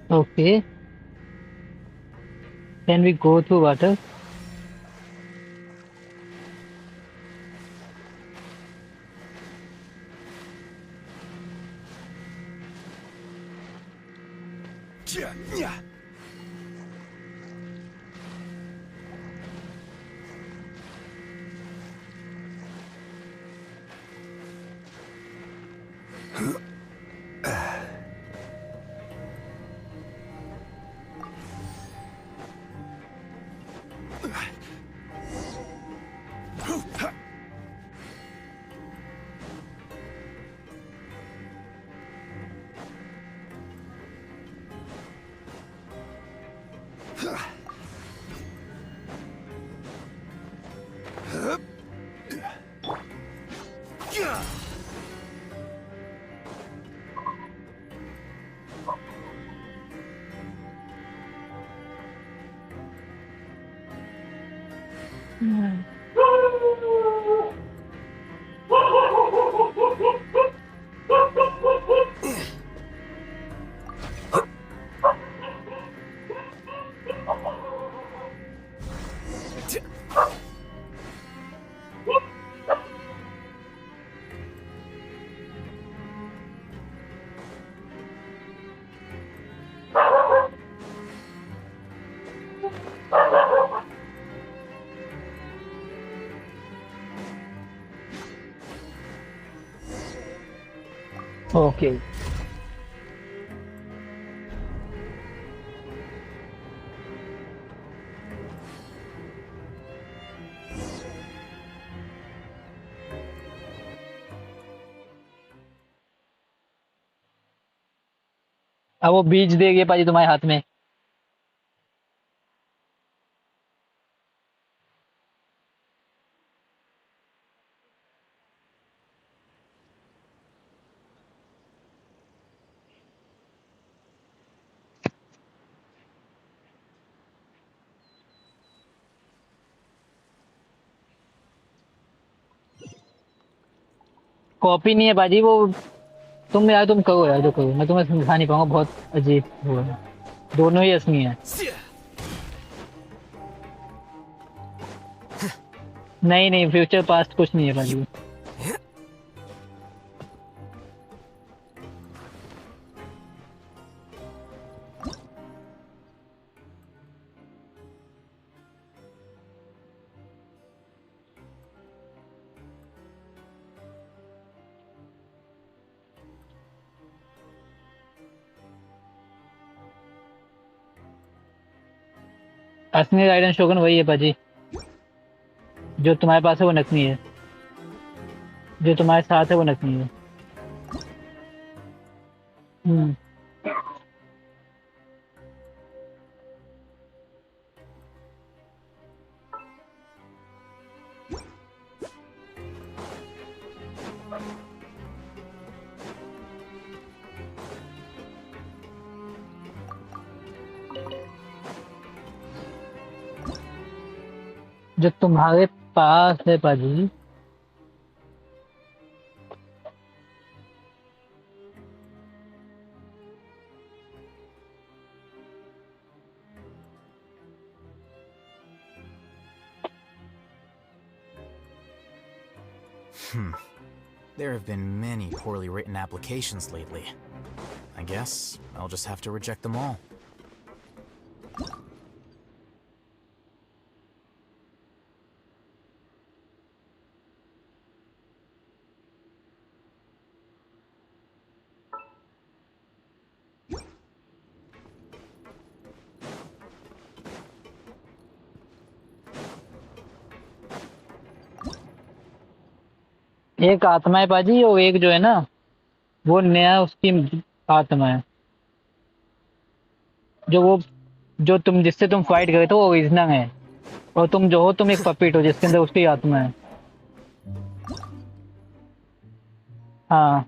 Okay. Can we go through water? Okay. अब वो बीज देगी पाजी तुम्हारे हाथ में। कॉपी नहीं है पाजी वो। तुम यार तुम कहो यार जो कहो, मैं तुम्हें समझा नहीं पाऊंगा, बहुत अजीब वो है। दोनों ही असली हैं। नहीं नहीं, फ्यूचर पास्ट कुछ नहीं है पाजी। असली राइडन शोगन वही है पाजी, जो तुम्हारे पास है वो नकली है, जो तुम्हारे साथ है वो नकली है। हम्म। जो तुम्हारे पास है पाजी, There have been many poorly written applications lately. I guess I'll just have to reject them all. एक आत्मा है पाजी, और एक जो है ना वो नया उसकी आत्मा है। जो तुम जिससे तुम फाइट करे थे वो ओरिजिनल है, और तुम जो हो तुम एक पपेट हो जिसके अंदर उसकी आत्मा है। हाँ।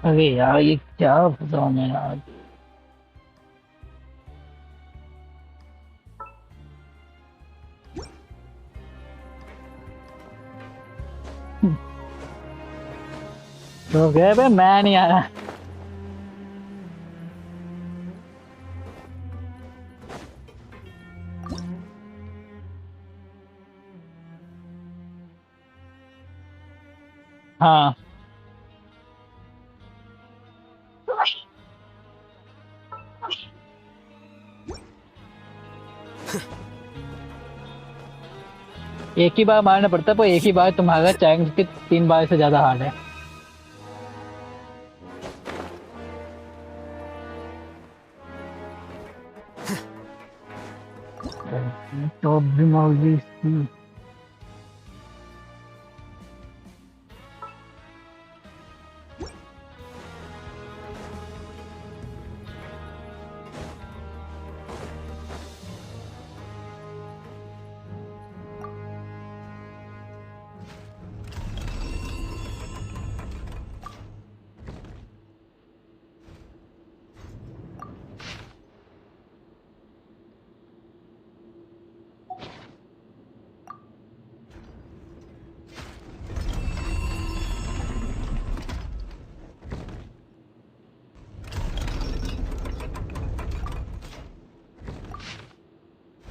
अरे यार ये क्या बताऊं मैं यार। तो गए भाई, मैं नहीं आया। हाँ। एक ही बार मारना पड़ता है, पर एक ही बार तुम्हारा चांस के 3 बार से ज्यादा हार्ड है। तो भी मौजी थी।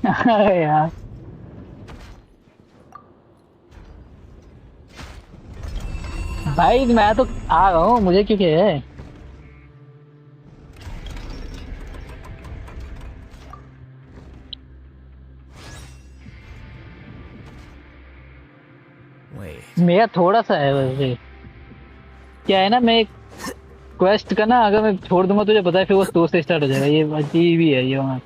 अरे यार भाई मैं तो आ रहा हूँ, मुझे क्यों क्या है? मेरा थोड़ा सा है वैसे। क्या है ना, मैं क्वेस्ट का ना अगर मैं छोड़ दूंगा तुझे पता है फिर वो 2 से स्टार्ट हो जाएगा, ये अजीब ही है ये वहाँ।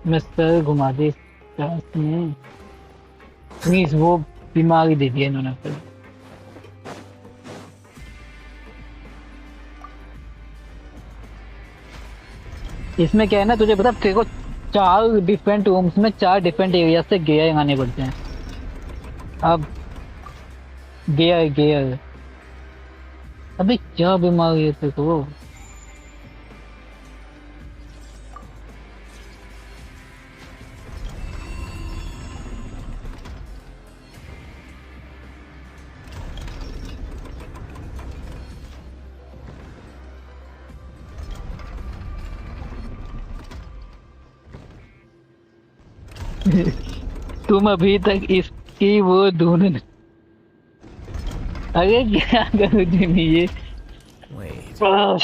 मैं सर घुमा दी में। मीन्स वो बीमारी दे दी इन्होंने फिर। इसमें क्या है ना तुझे पता, तेरे को 4 डिफरेंट रूम्स में 4 डिफरेंट एरिया से गियर आने पड़ते हैं। अब गियर अभी क्या बीमारी है तेरे को? तुम अभी तक इसकी वो ढूंढ। अरे क्या करूँ जिमी ये?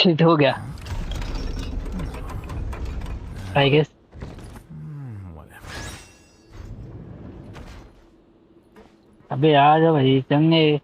शिट हो गया आई गेस। अबे आ जा भाई चंगे।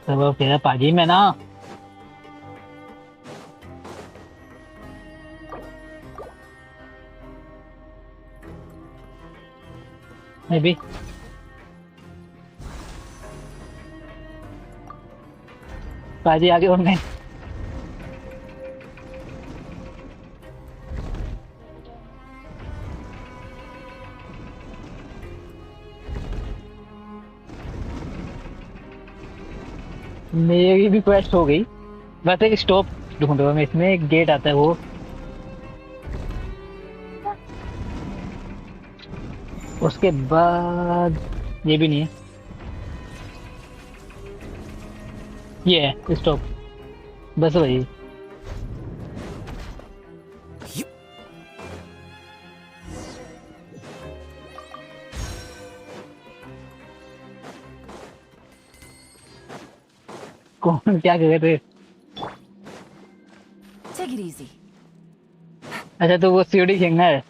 सब फिर पाजी में ना मे बी पाजी आगे बढ़ गए। मेरी भी क्वेस्ट हो गई। बस एक स्टॉप ढूंढ रहा हूँ मैं, इसमें एक गेट आता है वो। उसके बाद ये भी नहीं है, ये है स्टॉप बस वही। कौन क्या कर रहे? Take it easy. अच्छा तो वो सीढ़ी खेलना है।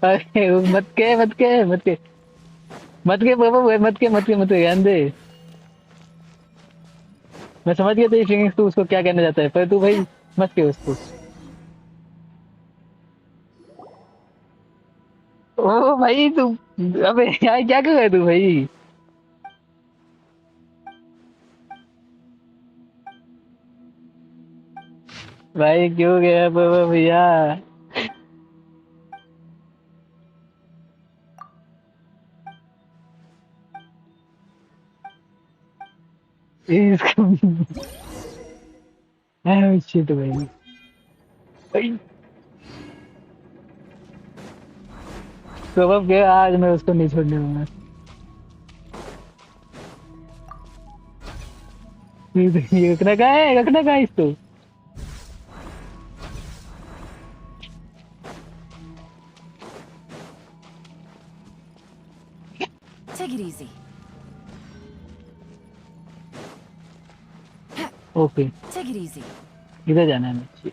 अरे मत के बाबा मत के ध्यान दे। मैं समझ गया तेरी फीलिंग्स, तू उसको क्या कहना चाहता है, पर तू भाई मत के उसको। ओ भाई तू, अबे यार क्या कर रहा है तू भाई? भाई क्यों गया बाबा भैया? इसको शिट भाई। तो अब गया, आज मैं उसको नहीं छोड़ने दूंगा। ये रखना कहाँ है इसको? Take it easy. Okay Take it easy. इधर जाना है मुझे।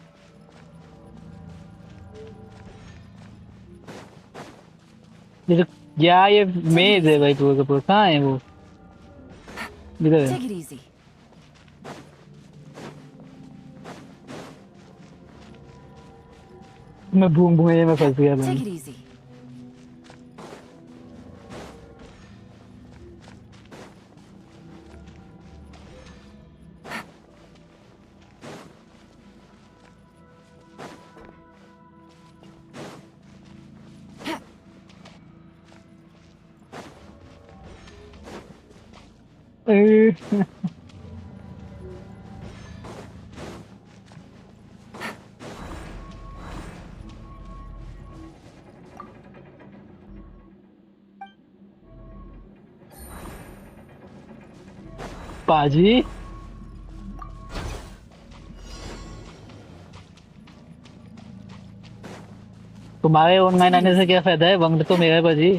ये तो क्या ये मेज है भाई पूरा का पूरा कहाँ है वो? इधर है। Take it easy. मैं भूम भूए में फंस गया Take भाई। it easy. पाजी तुम्हारे ऑनलाइन आने से क्या फायदा है? वंग तो मेरा है पाजी।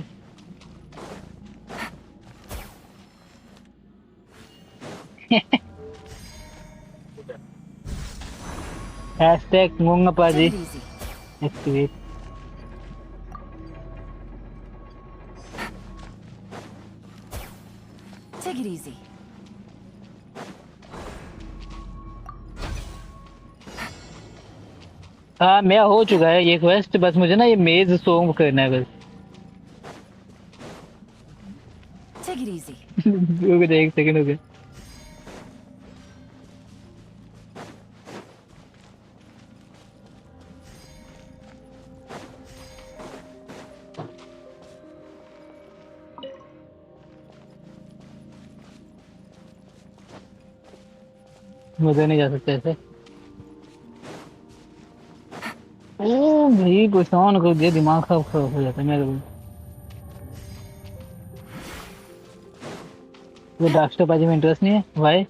हैशटैग मूंगा पाजी एक्टिवेट। Take it easy. हाँ मेरा हो चुका है ये क्वेस्ट, बस मुझे ना ये मेज सॉन्ग करना है बस। Take it easy. रुक जा एक सेकंड हो गया। मुझे नहीं जा सकते ऐसे। ओ भाई परेशान कर दिया, दिमाग खराब हो जाता है मेरा। वो डार्क स्टोर पाजी में इंटरेस्ट नहीं है भाई।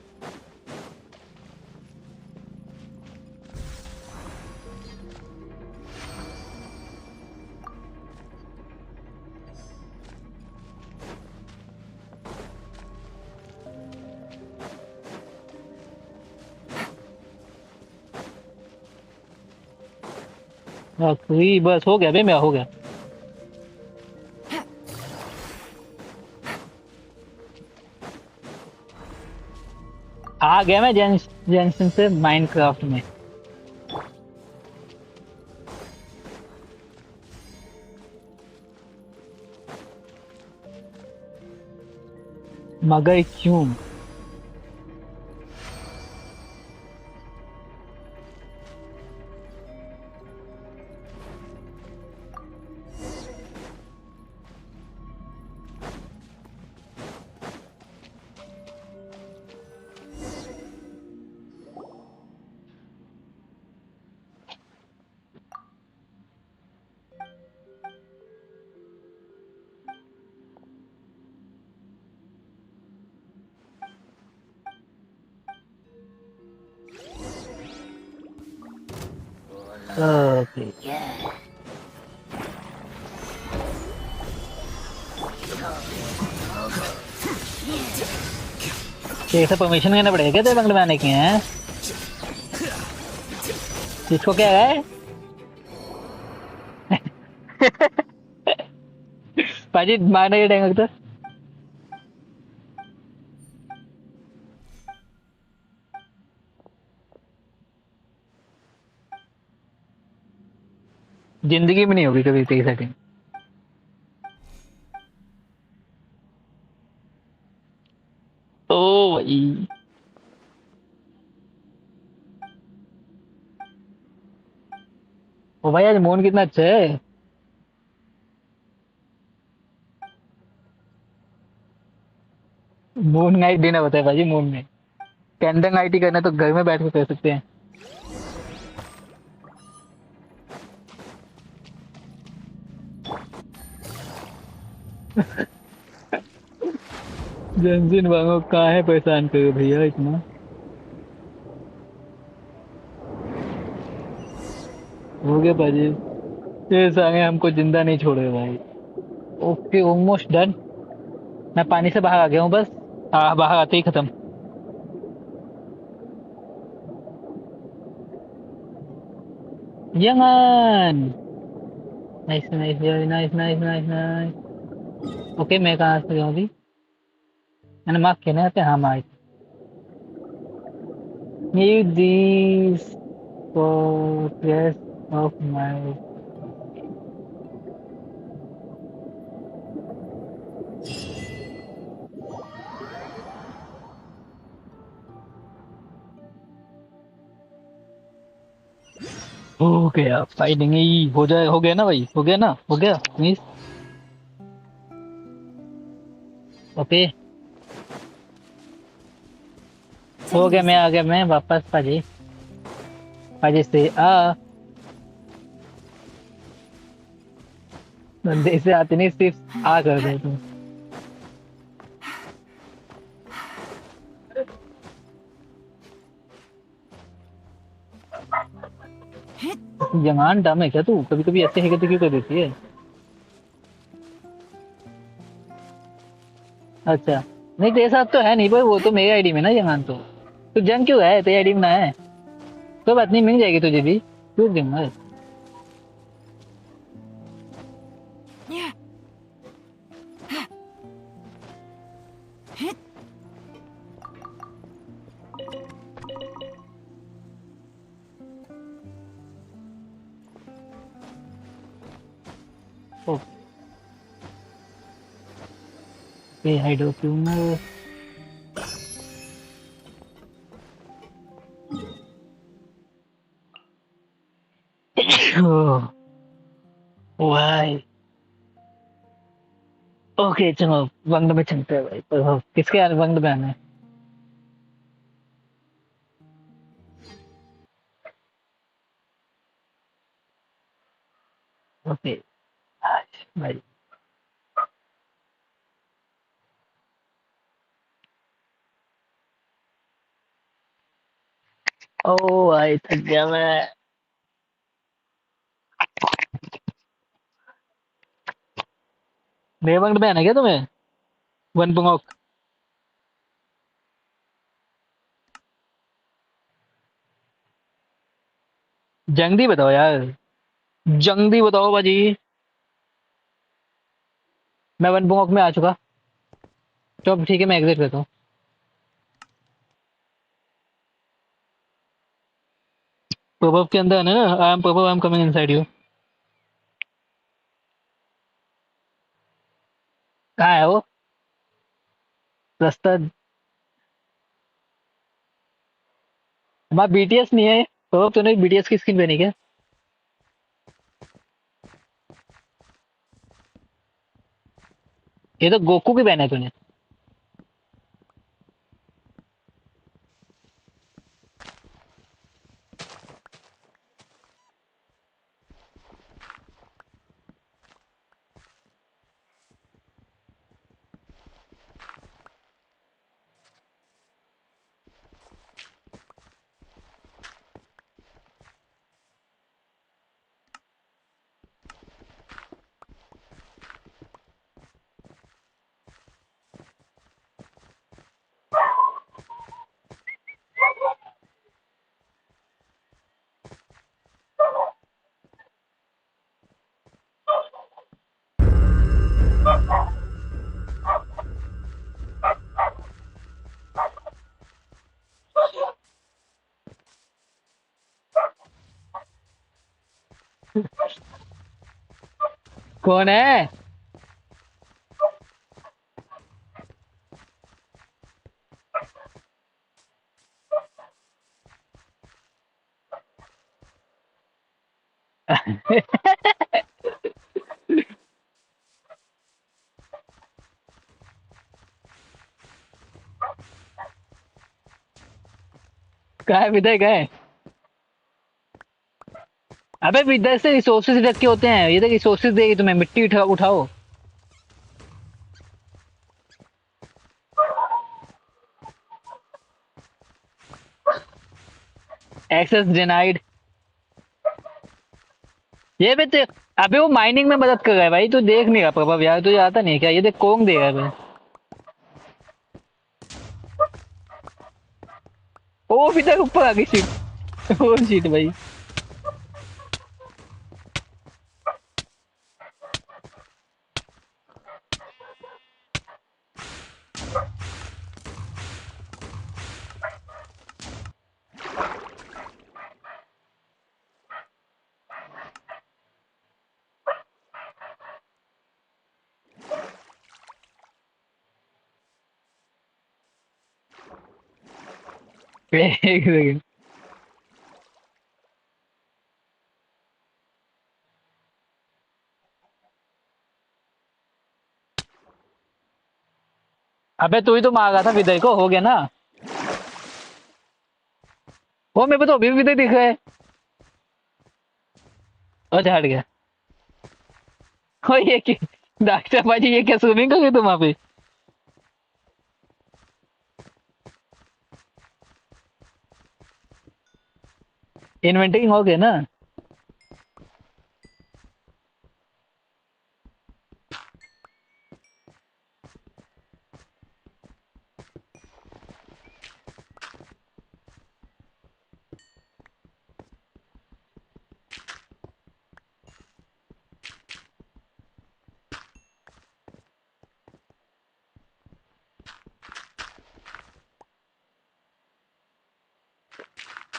आखिरी बस हो गया बे, मेरा हो गया। आ गया मैं जेंशन से माइनक्राफ्ट में। मगर क्यों? Okay. कैसा परमिशन लेना पड़ेगा क्या तेरे बंगले में आने के हैं? इसको क्या है? पाजी मारने के टाइम तो जिंदगी में नहीं होगी कभी तेरी सेटिंग। ओ भाई ओ भाई आज मून कितना अच्छा है। मून नाइट डिनर होता है भाई मून में। कैंडल नाइट ही करना तो घर में बैठ के कर सकते हैं। जेंशिन वांगो कहाँ है, परेशान करो भैया इतना। हो गया भाजी, ये सारे हमको जिंदा नहीं छोड़े भाई। Okay almost done. मैं पानी से बाहर आ गया हूँ बस। बाहर आते ही खत्म। Yemen nice nice nice nice nice nice. Okay मैं कहाँ से गया अभी? मैंने मार्क किया ना पे। हाँ mark. Need these for rest of my हो गया फाइटिंग ही हो जाए। हो गया ना भाई? हो गया ना? हो गया मिस। ओके हो गया। मैं आ गया। मैं वापस पाजी पाजी से बंदे से आते नहीं, सिर्फ आ कर दे तुम। जमान डाम है क्या तू? कभी कभी ऐसे है तो क्यों कर देती है? अच्छा नहीं तेरे साथ तो है नहीं भाई, वो तो मेरी आईडी में ना जमान। तो जंग क्यों है तेरी आईडी में ना है? कोई बात नहीं, मिल जाएगी तुझे भी। क्यों जंग? Okay, hydrofumer. Why? ओके चलो वंग में चलते हैं भाई। तो किसके यार वंग में आना है? ओके भाई। ओ भाई थक गया मैं। मेरे वंग में आना है क्या तुम्हें? वन पंगोक जंगदी बताओ यार। जंगदी बताओ भाजी। मैं वन पंगोक में आ चुका। तो ठीक है मैं एग्जिट करता हूँ। प्रभव के अंदर है ना? I am Prabhav, I am coming inside you. कहाँ है वो रास्ता? हमारा बीटीएस नहीं है प्रभव। तूने बीटीएस की स्किन पहनी क्या? ये तो गोकू की पहना है तूने। कौन है? कहाँ है विदय? गए? अबे विदय से रिसोर्सेज रख के होते हैं। ये तो रिसोर्सेज देगी तुम्हें। मिट्टी उठाओ। Access denied. ये भी अबे वो माइनिंग में मदद कर रहा है भाई। तू देख नहीं रहा प्रभाव यार? तुझे आता नहीं है क्या? ये देख कोंग दे रहा है भाई। ओ विदय ऊपर आ गई शीट। ओ शीट भाई। एक सेकंड। अबे तू ही तो मांगा था विदय को, हो गया ना। वो मेरे को तो अभी भी विदय दिख रहा है। अच्छा हट गया। ओ ये क्या डॉक्टर भाजी, ये क्या स्विमिंग कर गए तुम वहां पे? इन्वेंटरी हो गया ना।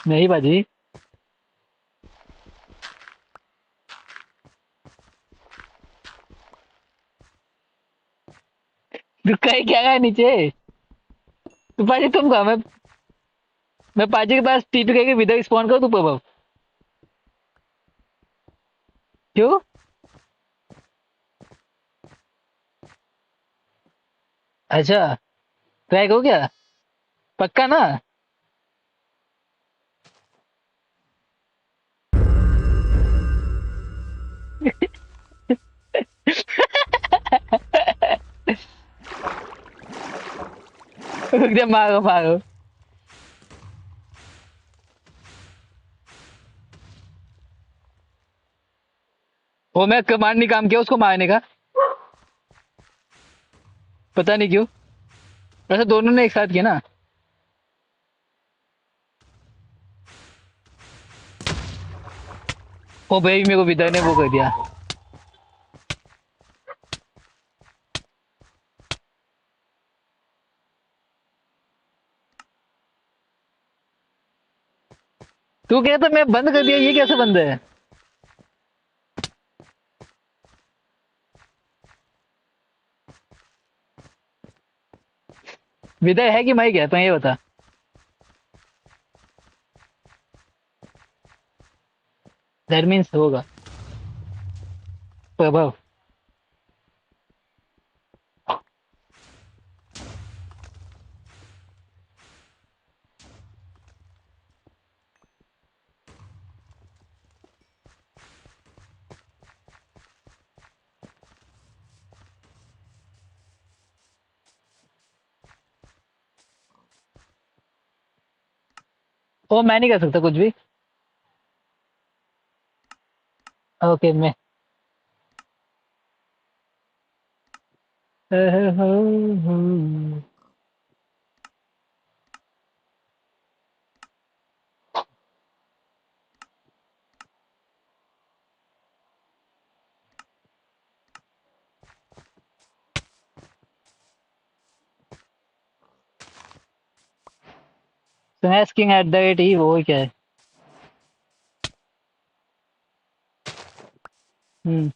नहीं भाजी। तू कहीं क्या गया नीचे? तो पाजी तुम कहा, मैं पाजी के पास टीपी करके विदय स्पॉन कर तू प्रभाव। क्यों? अच्छा ट्राई करो क्या? पक्का ना? रुक जा, मारो मारो। वो मैं कमांड नहीं काम किया उसको मारने का, पता नहीं क्यों। वैसे दोनों ने एक साथ किया ना। ओ भाई मेरे को विदय ने वो कर दिया। तू कहता मैं बंद कर दिया, ये कैसे बंद है? विदय है कि मैं कहता हूँ ये बता। दैट मीन्स होगा प्रभाव। ओ मैं नहीं कर सकता कुछ भी। ओके मैं स्किंग एट द रेट ही वो क्या है? हम्म।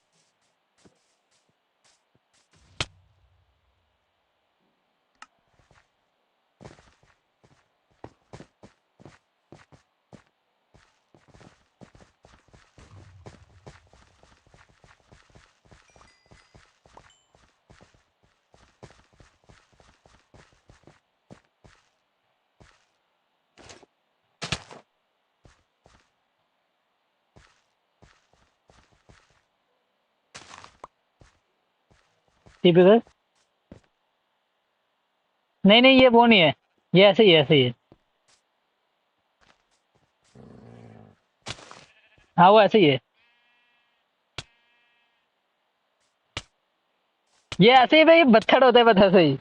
टिपिकल। नहीं नहीं ये वो नहीं है, ये ऐसे ही है, ऐसे ही है। हाँ वो ऐसे ही है, ये ऐसे ही भाई बत्थड़ होता है बस ऐसे ही।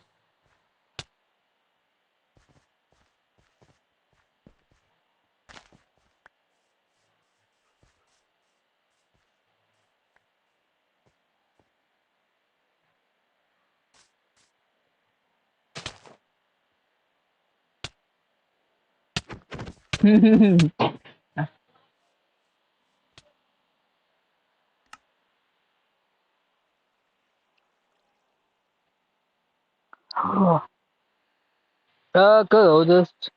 क्या करो दोस्त